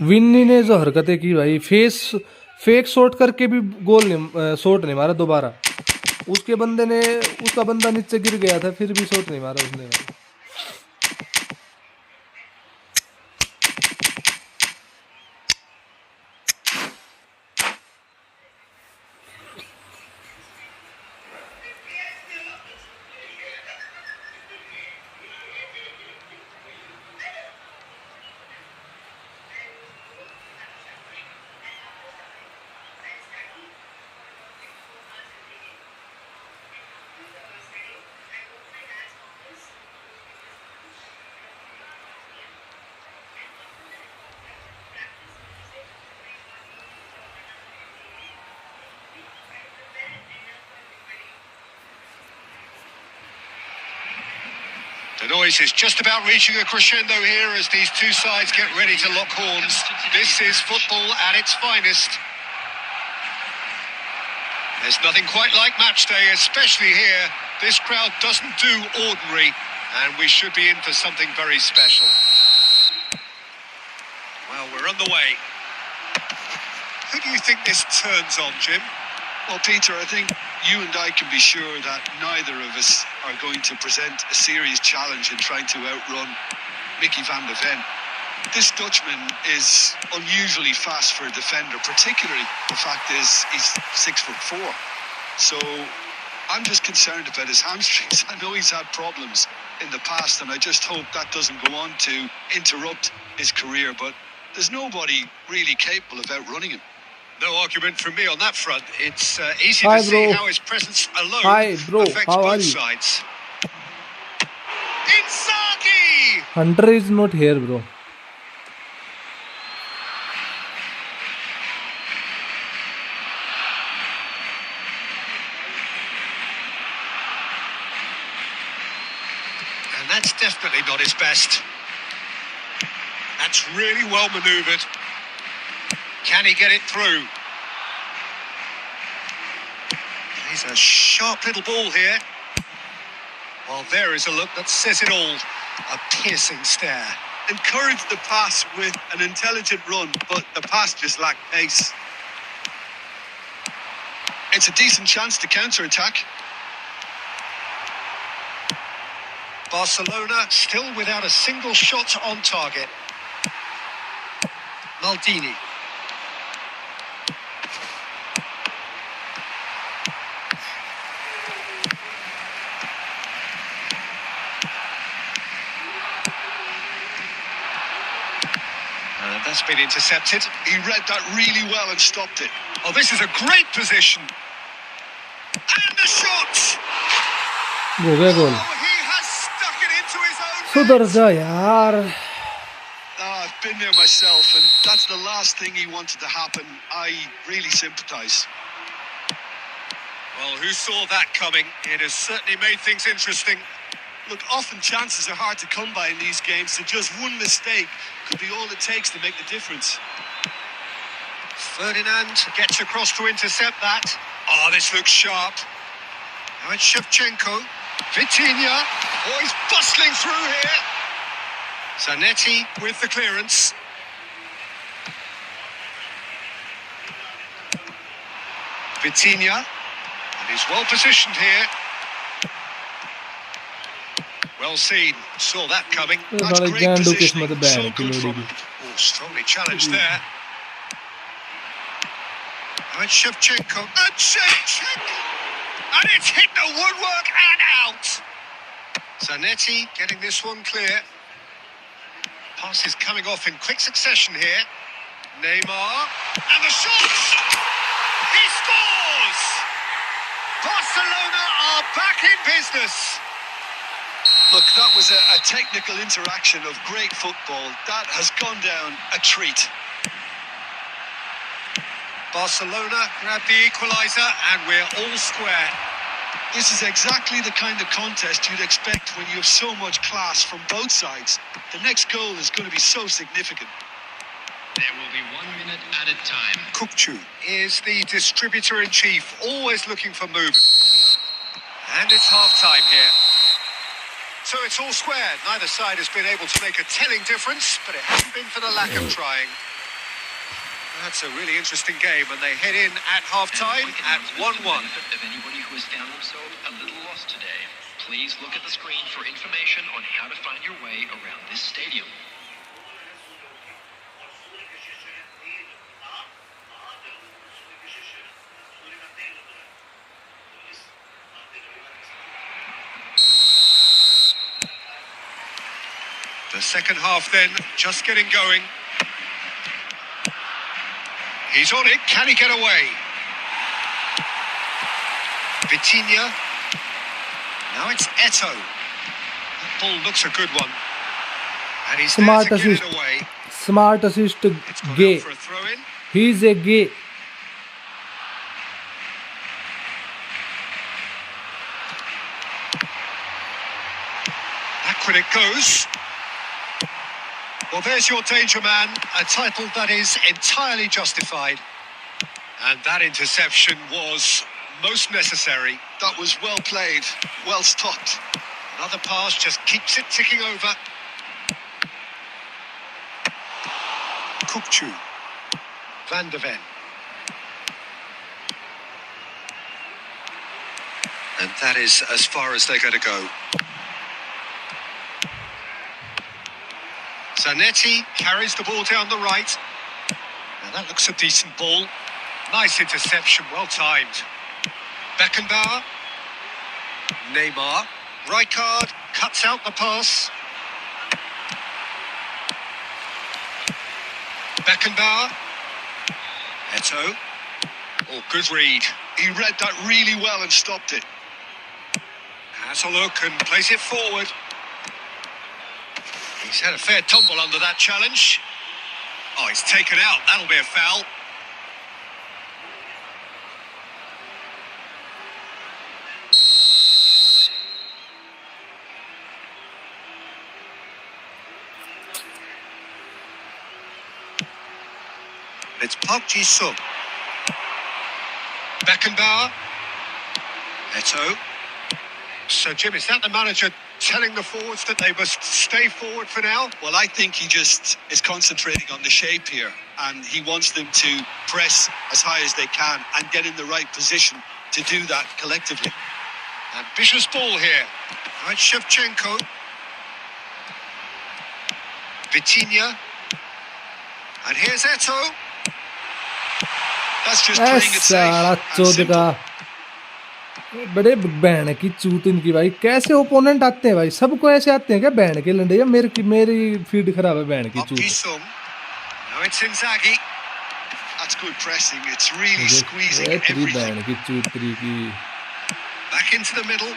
विन्नी ने जो हरकतें की भाई, फेक शॉट करके भी गोल नहीं, शॉट नहीं मारा दोबारा. उसके बंदे ने, उसका बंदा नीचे गिर गया था, फिर भी शॉट नहीं मारा उसने भाई। The noise is just about reaching a crescendo here as these two sides get ready to lock horns. This is football at its finest. There's nothing quite like match day, especially here. This crowd doesn't do ordinary, and we should be in for something very special. Well, we're on the way. Who do you think this turns on, Jim? Well, Peter, I think you and I can be sure that neither of us are going to present a serious challenge in trying to outrun Mickey van de Ven. This Dutchman is unusually fast for a defender, particularly the fact is he's 6'4". So I'm just concerned about his hamstrings. I know he's had problems in the past, and I just hope that doesn't go on to interrupt his career. But there's nobody really capable of outrunning him. No argument from me on that front. It's easy Hi, to see bro. how his presence alone Hi, bro. affects How are both you? sides. Inzaghi! Hunter is not here, bro. And that's definitely not his best. That's really well manoeuvred. Can he get it through? He's a sharp little ball here. Well, there is a look that says it all. A piercing stare. Encouraged the pass with an intelligent run, but the pass just lacked pace. It's a decent chance to counter-attack. Barcelona still without a single shot on target. Maldini. That's been intercepted. He read that really well and stopped it. Oh, this is a great position. And the shot! हो गया गोल. Oh, he has stuck it into his own सुधर net. जा यार. I've been there myself, and that's the last thing he wanted to happen. I really sympathise. Well, who saw that coming? It has certainly made things interesting. Look, often chances are hard to come by in these games, so just one mistake could be all it takes to make the difference. Ferdinand gets across to intercept that. Oh, this looks sharp. Now it's Shevchenko. Vitinha. Oh, he's bustling through here. Zanetti with the clearance. Vitinha. And he's well positioned here. Well seen. Saw that coming. That's साले great ज्ञान दो positioning. किस्मत So ban की good लोड़ी from की. him. Oh, strongly challenged there. Now it's Shevchenko. And Shevchenko! And it's hit the woodwork and out. Zanetti getting this one clear. Pass is coming off in quick succession here. Neymar. And the shot! He scores! Barcelona are back in business. Look, that was a technical interaction of great football. That has gone down a treat. Barcelona grab the equaliser and we're all square. This is exactly the kind of contest you'd expect when you have so much class from both sides. The next goal is going to be so significant. There will be 1 minute at a time. Kukçu is the distributor-in-chief, always looking for movement. And it's half-time here. So it's all square. Neither side has been able to make a telling difference, but it hasn't been for the lack of trying. That's a really interesting game, and they head in at half-time at 1-1. Of anybody who has found themselves a little lost today, please look at the screen for information on how to find your way around this stadium. The second half then, just getting going. He's on it, can he get away? Vitinha. Now it's Eto'o. That ball looks a good one. And he's Smart there to assist. get it away. Smart assist. It's gone Gay. out for a throw-in. He's a gay. Back when it goes. Well, there's your danger man, a title that is entirely justified. And that interception was most necessary. That was well played, well stopped. Another pass just keeps it ticking over. Kukçu. Van de Ven. And that is as far as they're going to go. Zanetti carries the ball down the right. Now that looks a decent ball. Nice interception, well timed. Beckenbauer. Neymar. Rijkaard cuts out the pass. Beckenbauer. Eto'o. Oh, good read. He read that really well and stopped it. Has a look and plays it forward. He's had a fair tumble under that challenge. Oh, he's taken out. That'll be a foul. It's Park Ji-sung. Beckenbauer. Eto'o. So, Jim, is that the manager telling the forwards that they must stay forward for now? Well, I think he just is concentrating on the shape here, and he wants them to press as high as they can and get in the right position to do that collectively. Ambitious ball here. Now it's Shevchenko. Vitinha. And here's Eto'o. That's just playing it safe and simple. बड़े band की चूत इनकी भाई कैसे opponent आते हैं भाई सबको ऐसे आते हैं क्या बैंड के लंडे या मेरी फीड खराब है बैंड की चूत Now it's Inzaghi. That's good pressing. It's really squeezing everything. Band की चूत की Back into the middle.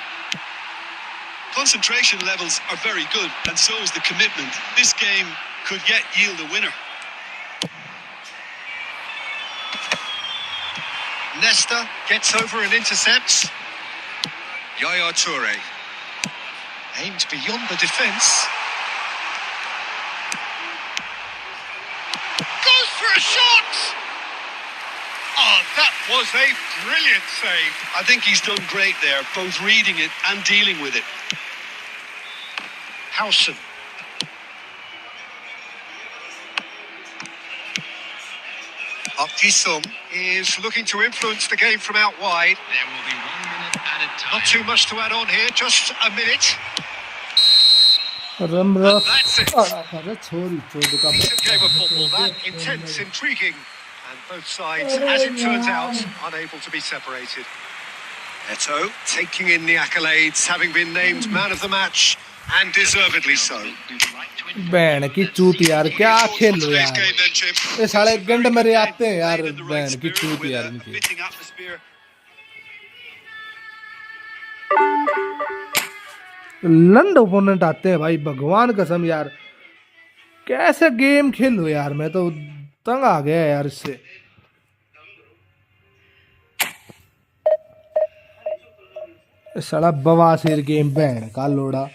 Concentration levels are very good, and so is the commitment. This game could yet yield a winner. Nesta gets over and intercepts. Yaya Toure aimed beyond the defence. Goes for a shot! Oh, that was a brilliant save. I think he's done great there, both reading it and dealing with it. Howson. Park Ji-sung is looking to influence the game from out wide. There will be 1 minute at a time. Not too much to add on here, just a minute. That's it. Decent game of football, that intense, intriguing, and both sides, as it turns out, unable to be separated. Eto'o taking in the accolades, having been named man of the match, and deservedly so. Band की चूत यार क्या खेल रहे यार ये साले गंड मेरे आते हैं यार बैंड की चूत यार इनकी लंड ओपोनेंट आते हैं भाई भगवान कसम यार कैसे गेम खेल रहे यार मैं तो तंग आ गया यार इससे साला बवासीर गेम बैंड का लोड़ा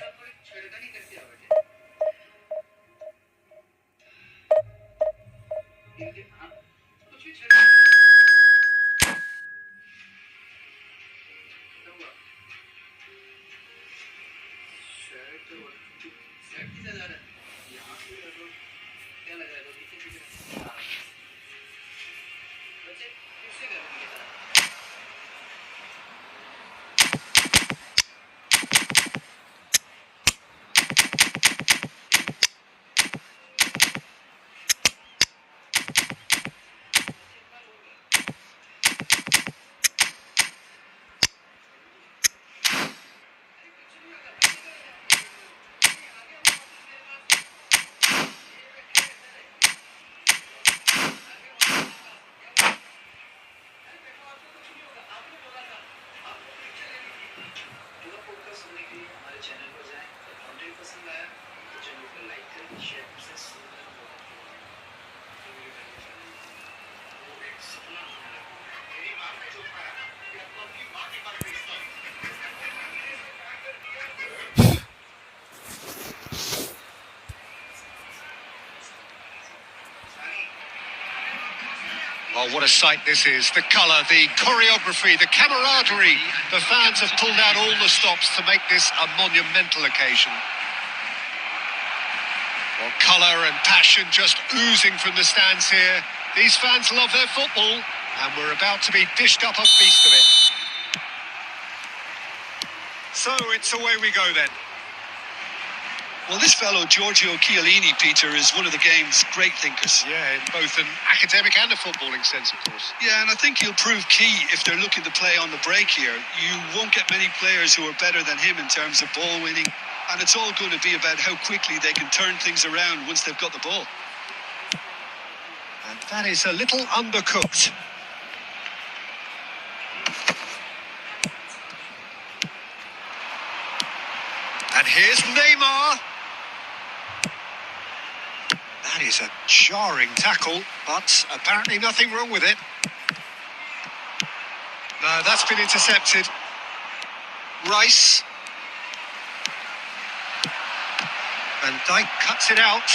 Well, what a sight this is. The colour, the choreography, the camaraderie. The fans have pulled out all the stops to make this a monumental occasion. Well, colour and passion just oozing from the stands here. These fans love their football, and we're about to be dished up a feast of it. So it's away we go then. Well, this fellow, Giorgio Chiellini, Peter, is one of the game's great thinkers. Yeah, in both an academic and a footballing sense, of course. Yeah, and I think he'll prove key if they're looking to play on the break here. You won't get many players who are better than him in terms of ball winning, and it's all going to be about how quickly they can turn things around once they've got the ball. And that is a little undercooked. And here's Neymar. That is a jarring tackle, but apparently nothing wrong with it. No, that's been intercepted. Rice. Van Dijk cuts it out.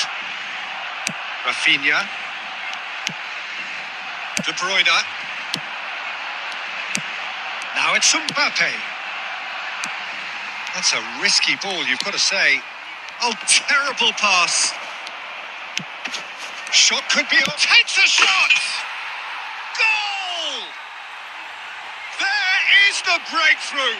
Rafinha. De Bruyne. Now it's Mbappe. That's a risky ball, you've got to say. Oh, terrible pass. Shot could be on. Takes a shot! Goal! There is the breakthrough.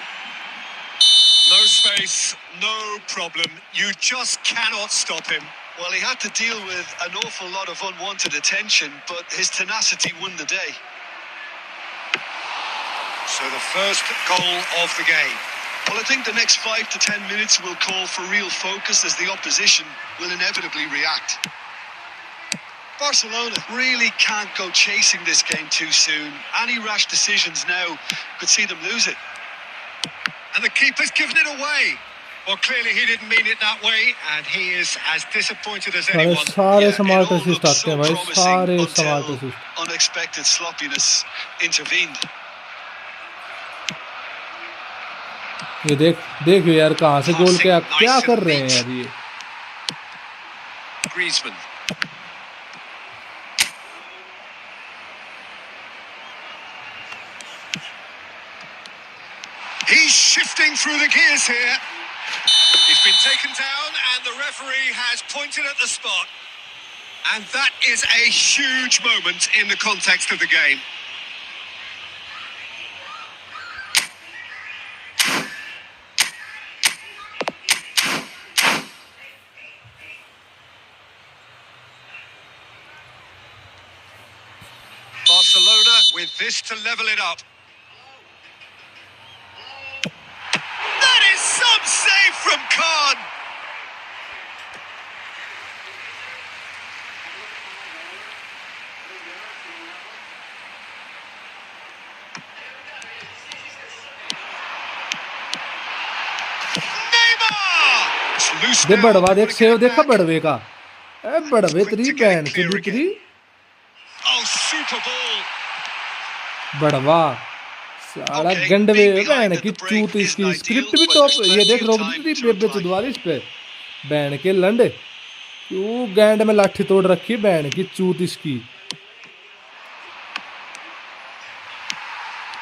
No space, no problem. You just cannot stop him. Well, he had to deal with an awful lot of unwanted attention, but his tenacity won the day. So the first goal of the game. Well, I think the next 5 to 10 minutes will call for real focus as the opposition will inevitably react. Barcelona really can't go chasing this game too soon. Any rash decisions now could see them lose it. And the keeper's given it away. Well, clearly he didn't mean it that way, and he is as disappointed as anyone. सारे smart assist आते हैं भाई, सारे smart assist. Unexpected sloppiness intervened. ये देखिए यार कहाँ से गोल क्या कर रहे हैं यार ये. Griezmann. He's shifting through the gears here. He's been taken down and the referee has pointed at the spot. And that is a huge moment in the context of the game. Barcelona with this to level it up. That is some save from Khan. Neymar! दे बड़वा देख save देखा बड़वे का. ए बड़वे तेरी बहन की दूसरी. Oh, super ball. बड़वा साला गंडवे बहन की चूत इसकी स्क्रिप्ट भी टॉप. ये देख रोक दी थी बेबे चुदवारी इस पे. बहन के लंडे क्यों गैंड में लाठी तोड़ रखी बहन की चूत इसकी.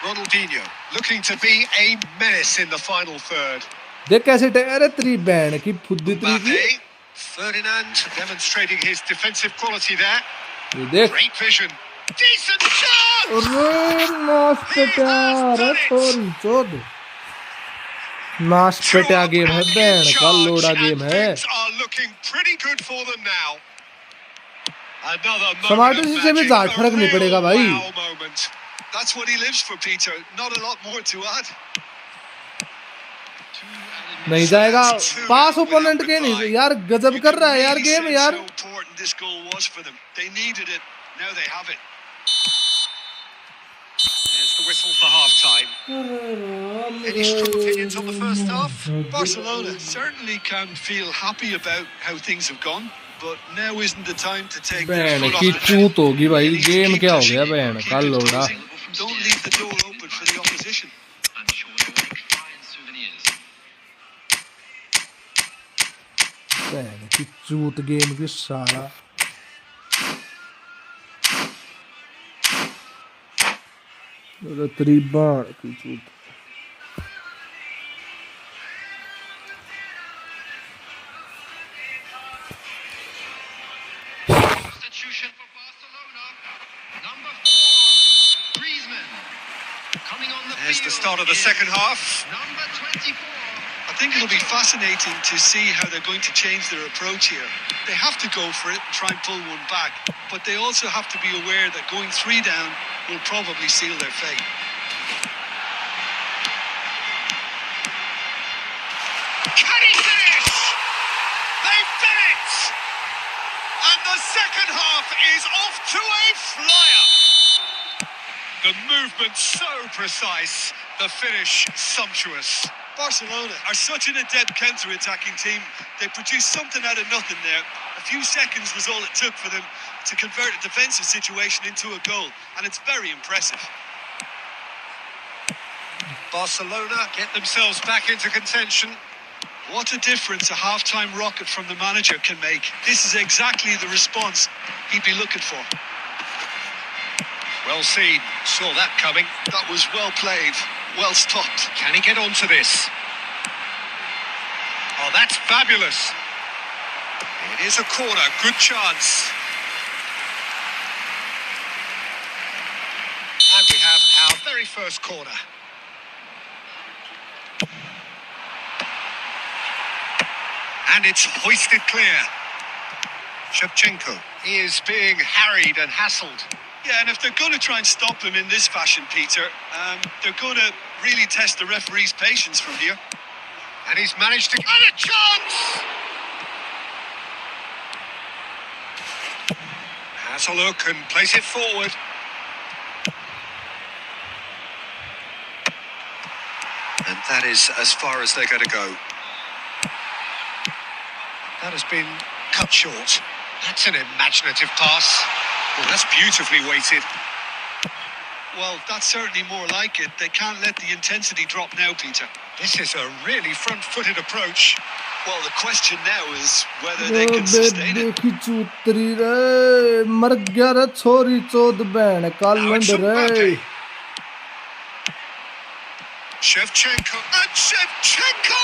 Ronaldinho looking to be a menace in the final third. देख कैसे अरे तेरी बहन की फुद्दी तेरी की. Mbappe, Ferdinand demonstrating his defensive quality there. ये देख. Great vision. Decent chance. अरे नाश पेटा अरे थोड़ी चोद. नाश पेटा गेम है बहन का लोड़ा गेम है. Are looking pretty good for them now. Another टमाटर से भी ज़्यादा फर्क नहीं पड़ेगा भाई. That's what he lives for, Peter. Not a lot more to add. नहीं जाएगा पास ओपोनेंट के नहीं यार गजब कर रहा है यार गेम यार. This goal was for them. They needed it. Now they have it. There's the whistle for half-time. Any strong opinions on the first half? Barcelona certainly can feel happy about how things have gone, but now isn't the time to take their बहन foot की off the चूत pedal. होगी भाई. They need to game keep क्या हो pushing, गया बहन keep का it लोड़ा. closing. Don't leave the door open for the opposition. I'm sure you'll make fine souvenirs. बहन की चूत गेम की साला. तकरीबन की चूत Substitution for Barcelona. Number 4, Griezmann. Coming on the There's field the start of the is second half. Number 24. I think it'll be fascinating to see how they're going to change their approach here. They have to go for it and try and pull one back, but they also have to be aware that going 3 down will probably seal their fate. Can he finish? They've done it! And the second half is off to a flyer. The movement so precise, the finish sumptuous. Barcelona are such an adept counter-attacking team. They produced something out of nothing there. A few seconds was all it took for them to convert a defensive situation into a goal, and it's very impressive. Barcelona get themselves back into contention. What a difference a half-time rocket from the manager can make. This is exactly the response he'd be looking for. Well seen, saw that coming. That was well played, well stopped. Can he get onto this? Oh, that's fabulous. It is a corner, good chance. And we have our very first corner. And it's hoisted clear. Shevchenko is being harried and hassled. Yeah, and if they're going to try and stop him in this fashion, Peter, they're going to really test the referee's patience from here. And he's managed to get a chance! Has a look and plays it forward. And that is as far as they're going to go. That has been cut short. That's an imaginative pass. Well, that's beautifully weighted. Well, that's certainly more like it. They can't let the intensity drop now, Peter. This is a really front-footed approach. Well, the question now is whether they can sustain it. देखी चूतरी रे मर गया रे छोरी चोद बहन का Now it's लंड रे Mbappe. Shevchenko. And Shevchenko!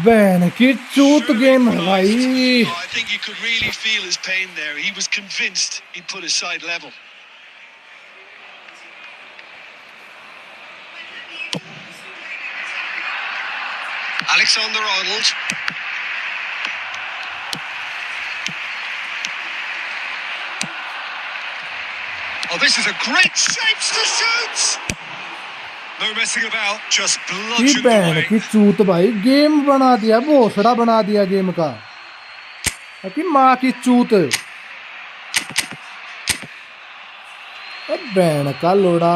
बहन की चूत गेम है भाई I think you could really feel his pain there. He was convinced he'd put his side level. Alexander-Arnold. Oh, this is a great shapes to shoot! No messing about, just की bludgeoned बहन away. की चूत भाई game बना दिया भोसड़ा बना दिया game का की माँ की चूत अब बहन का लोड़ा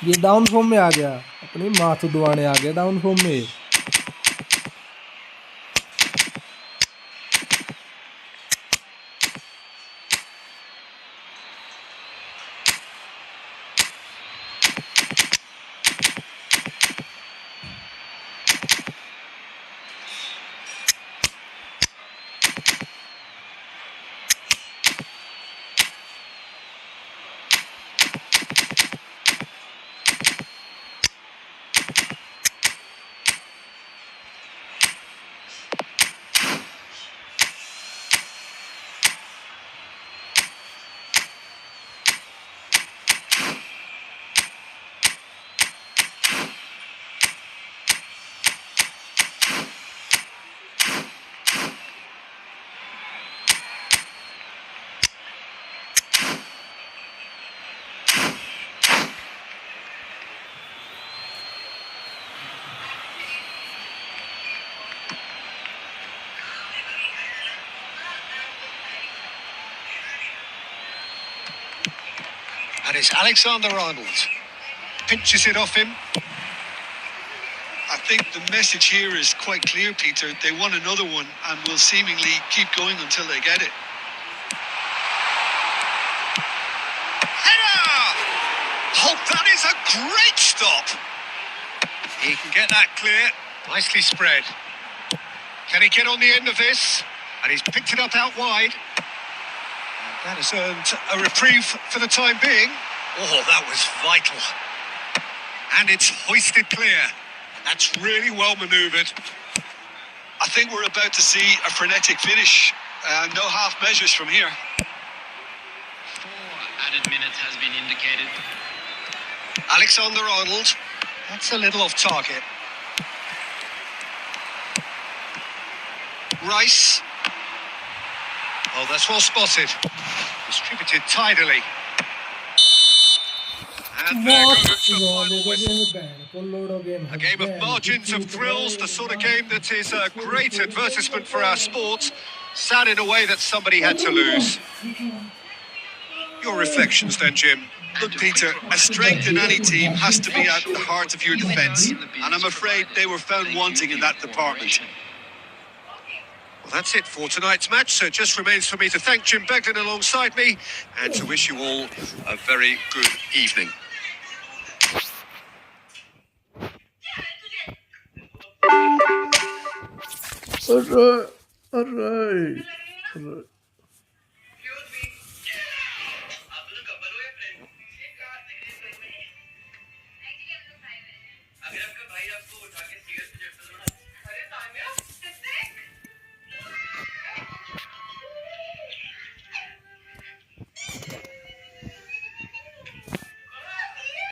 ये डाउन फॉर्म में आ गया अपनी माँ चुदवाने आ गया डाउन फॉर्म में And it's Alexander-Arnold. Pinches it off him. A think the message here is quite clear, Peter. They won another one and will seemingly keep going until they get it. Header! Oh, that is a great stop. He can get that clear. Nicely spread. Can he get on the end of this? And he's picked it up out wide. And that has earned a reprieve for the time being. Oh, that was vital. And it's hoisted clear. That's really well manoeuvred. I think we're about to see a frenetic finish. No half measures from here. 4 added minutes has been indicated. Alexander-Arnold. That's a little off target. Rice. Oh, that's well spotted. Distributed tidily. And there goes the final whistle. A game of margins of thrills, the sort of game that is a great advertisement for our sport. Sad in a way that somebody had to lose. Your reflections then, Jim? Look, Peter, a strength in any team has to be at the heart of your defence. And I'm afraid they were found wanting in that department. Well, that's it for tonight's match, so it just remains for me to thank Jim Beglin alongside me and to wish you all a very good evening. All right.